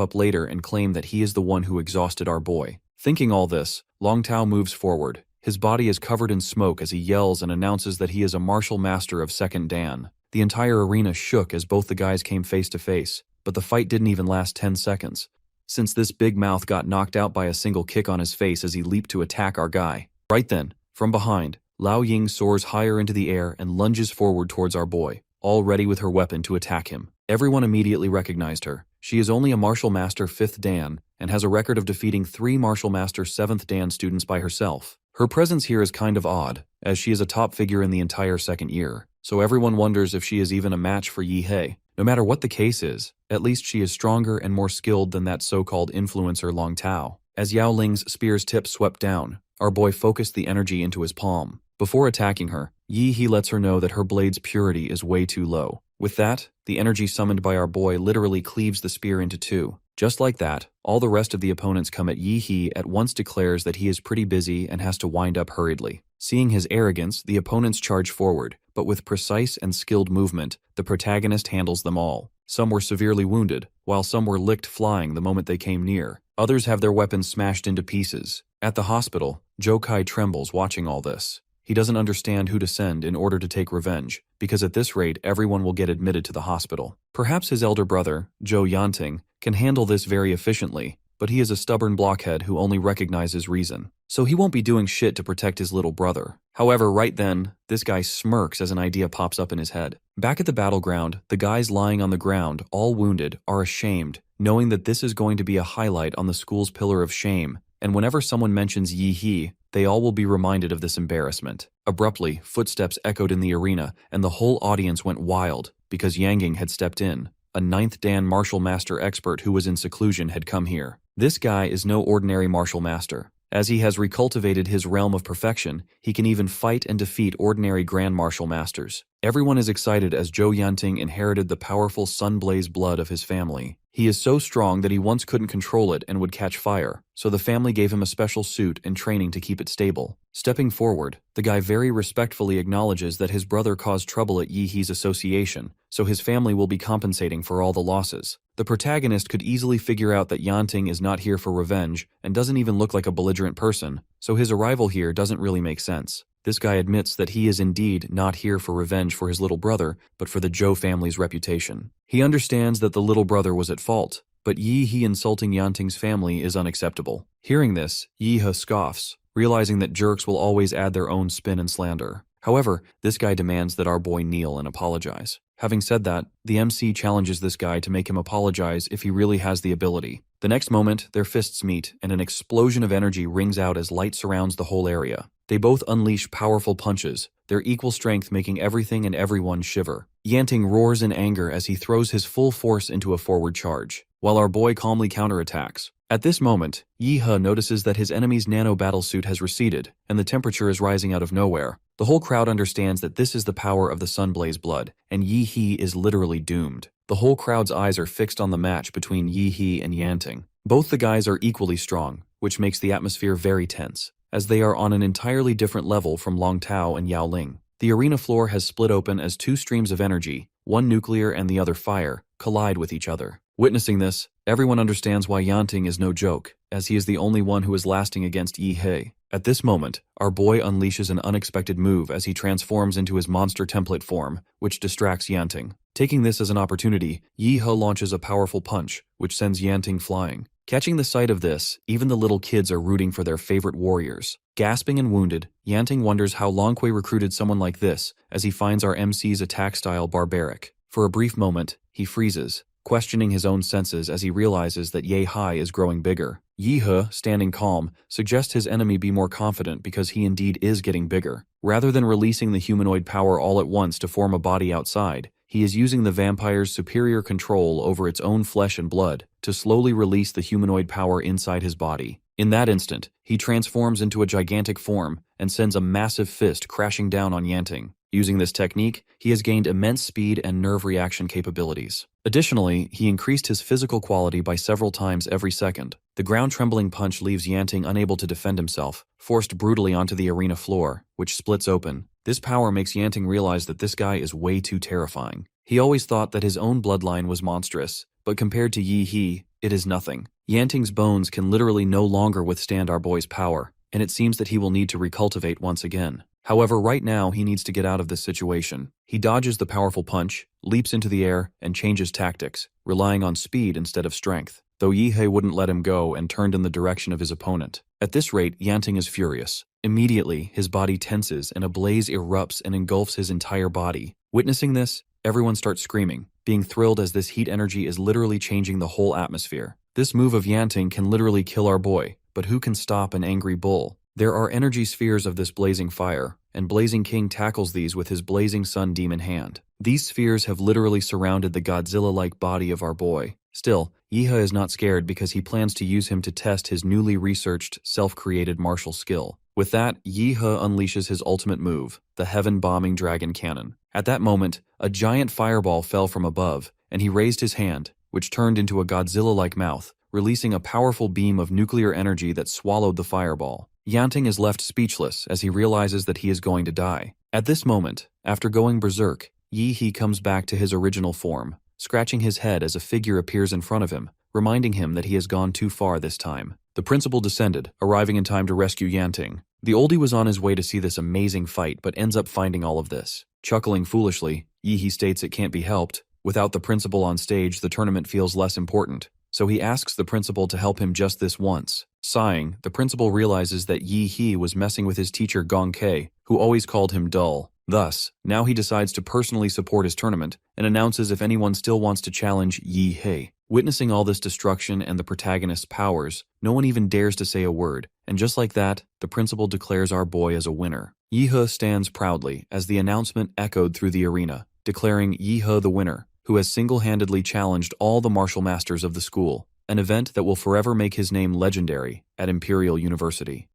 up later and claim that he is the one who exhausted our boy. Thinking all this, Long Tao moves forward. His body is covered in smoke as he yells and announces that he is a martial master of Second Dan. The entire arena shook as both the guys came face to face, but the fight didn't even last 10 seconds, since this big mouth got knocked out by a single kick on his face as he leaped to attack our guy. Right then, from behind, Lao Ying soars higher into the air and lunges forward towards our boy, all ready with her weapon to attack him. Everyone immediately recognized her. She is only a Martial Master 5th Dan and has a record of defeating 3 Martial Master 7th Dan students by herself. Her presence here is kind of odd, as she is a top figure in the entire second year, so everyone wonders if she is even a match for Yi-hei. No matter what the case is, at least she is stronger and more skilled than that so-called influencer Long Tao. As Yao Ling's spear's tip swept down, our boy focused the energy into his palm. Before attacking her, Yi He lets her know that her blade's purity is way too low. With that, the energy summoned by our boy literally cleaves the spear into two. Just like that, all the rest of the opponents come at Yi He at once declares that he is pretty busy and has to wind up hurriedly. Seeing his arrogance, the opponents charge forward, but with precise and skilled movement, the protagonist handles them all. Some were severely wounded, while some were licked flying the moment they came near. Others have their weapons smashed into pieces. At the hospital, Jokai trembles watching all this. He doesn't understand who to send in order to take revenge, because at this rate everyone will get admitted to the hospital. Perhaps his elder brother, Jo Yanting, can handle this very efficiently, but he is a stubborn blockhead who only recognizes reason. So he won't be doing shit to protect his little brother. However, right then, this guy smirks as an idea pops up in his head. Back at the battleground, the guys lying on the ground, all wounded, are ashamed, knowing that this is going to be a highlight on the school's pillar of shame, and whenever someone mentions Yi He, they all will be reminded of this embarrassment. Abruptly, footsteps echoed in the arena, and the whole audience went wild, because Yanging had stepped in. A 9th Dan martial master expert who was in seclusion had come here. This guy is no ordinary martial master. As he has recultivated his realm of perfection, he can even fight and defeat ordinary grand martial masters. Everyone is excited as Jo Yanting inherited the powerful sun-blaze blood of his family. He is so strong that he once couldn't control it and would catch fire, so the family gave him a special suit and training to keep it stable. Stepping forward, the guy very respectfully acknowledges that his brother caused trouble at Yi He's association, so his family will be compensating for all the losses. The protagonist could easily figure out that Yanting is not here for revenge and doesn't even look like a belligerent person, so his arrival here doesn't really make sense. This guy admits that he is indeed not here for revenge for his little brother, but for the Jo family's reputation. He understands that the little brother was at fault, but Yi He insulting Yanting's family is unacceptable. Hearing this, Yi He scoffs, realizing that jerks will always add their own spin and slander. However, this guy demands that our boy kneel and apologize. Having said that, the MC challenges this guy to make him apologize if he really has the ability. The next moment, their fists meet, and an explosion of energy rings out as light surrounds the whole area. They both unleash powerful punches, their equal strength making everything and everyone shiver. Yanting roars in anger as he throws his full force into a forward charge, while our boy calmly counterattacks. At this moment, Yi He notices that his enemy's nano battlesuit has receded, and the temperature is rising out of nowhere. The whole crowd understands that this is the power of the Sunblaze blood, and Yi He is literally doomed. The whole crowd's eyes are fixed on the match between Yi He and Yanting. Both the guys are equally strong, which makes the atmosphere very tense, as they are on an entirely different level from Long Tao and Yao Ling. The arena floor has split open as two streams of energy, one nuclear and the other fire, collide with each other. Witnessing this, everyone understands why Yanting is no joke, as he is the only one who is lasting against Yi He. At this moment, our boy unleashes an unexpected move as he transforms into his monster template form, which distracts Yanting. Taking this as an opportunity, Yi He launches a powerful punch, which sends Yanting flying. Catching the sight of this, even the little kids are rooting for their favorite warriors. Gasping and wounded, Yanting wonders how Longqui recruited someone like this, as he finds our MC's attack style barbaric. For a brief moment, he freezes, questioning his own senses as he realizes that Ye Hai is growing bigger. Yi He, standing calm, suggests his enemy be more confident because he indeed is getting bigger. Rather than releasing the humanoid power all at once to form a body outside, he is using the vampire's superior control over its own flesh and blood to slowly release the humanoid power inside his body. In that instant, he transforms into a gigantic form and sends a massive fist crashing down on Yanting. Using this technique, he has gained immense speed and nerve reaction capabilities. Additionally, he increased his physical quality by several times every second. The ground-trembling punch leaves Yanting unable to defend himself, forced brutally onto the arena floor, which splits open. This power makes Yanting realize that this guy is way too terrifying. He always thought that his own bloodline was monstrous, but compared to Yi He, it is nothing. Yanting's bones can literally no longer withstand our boy's power, and it seems that he will need to recultivate once again. However, right now he needs to get out of this situation. He dodges the powerful punch, leaps into the air, and changes tactics, relying on speed instead of strength, though Yi He wouldn't let him go and turned in the direction of his opponent. At this rate, Yanting is furious. Immediately, his body tenses and a blaze erupts and engulfs his entire body. Witnessing this, everyone starts screaming, being thrilled as this heat energy is literally changing the whole atmosphere. This move of Yanting can literally kill our boy, but who can stop an angry bull? There are energy spheres of this blazing fire, and Blazing King tackles these with his blazing sun demon hand. These spheres have literally surrounded the Godzilla-like body of our boy. Still, Yihe is not scared because he plans to use him to test his newly researched, self-created martial skill. With that, Yihe unleashes his ultimate move, the heaven-bombing dragon cannon. At that moment, a giant fireball fell from above, and he raised his hand, which turned into a Godzilla-like mouth, releasing a powerful beam of nuclear energy that swallowed the fireball. Yanting is left speechless as he realizes that he is going to die. At this moment, after going berserk, Yihe comes back to his original form, scratching his head as a figure appears in front of him, reminding him that he has gone too far this time. The principal descended, arriving in time to rescue Yanting. The oldie was on his way to see this amazing fight but ends up finding all of this. Chuckling foolishly, Yihe states it can't be helped. Without the principal on stage, the tournament feels less important, so he asks the principal to help him just this once. Sighing, the principal realizes that Yihe was messing with his teacher Gong Kei, who always called him dull. Thus, now he decides to personally support his tournament and announces if anyone still wants to challenge Yihe. Witnessing all this destruction and the protagonist's powers, no one even dares to say a word, and just like that, the principal declares our boy as a winner. Yihe stands proudly as the announcement echoed through the arena, declaring Yihe the winner, who has single-handedly challenged all the martial masters of the school, an event that will forever make his name legendary at Imperial University.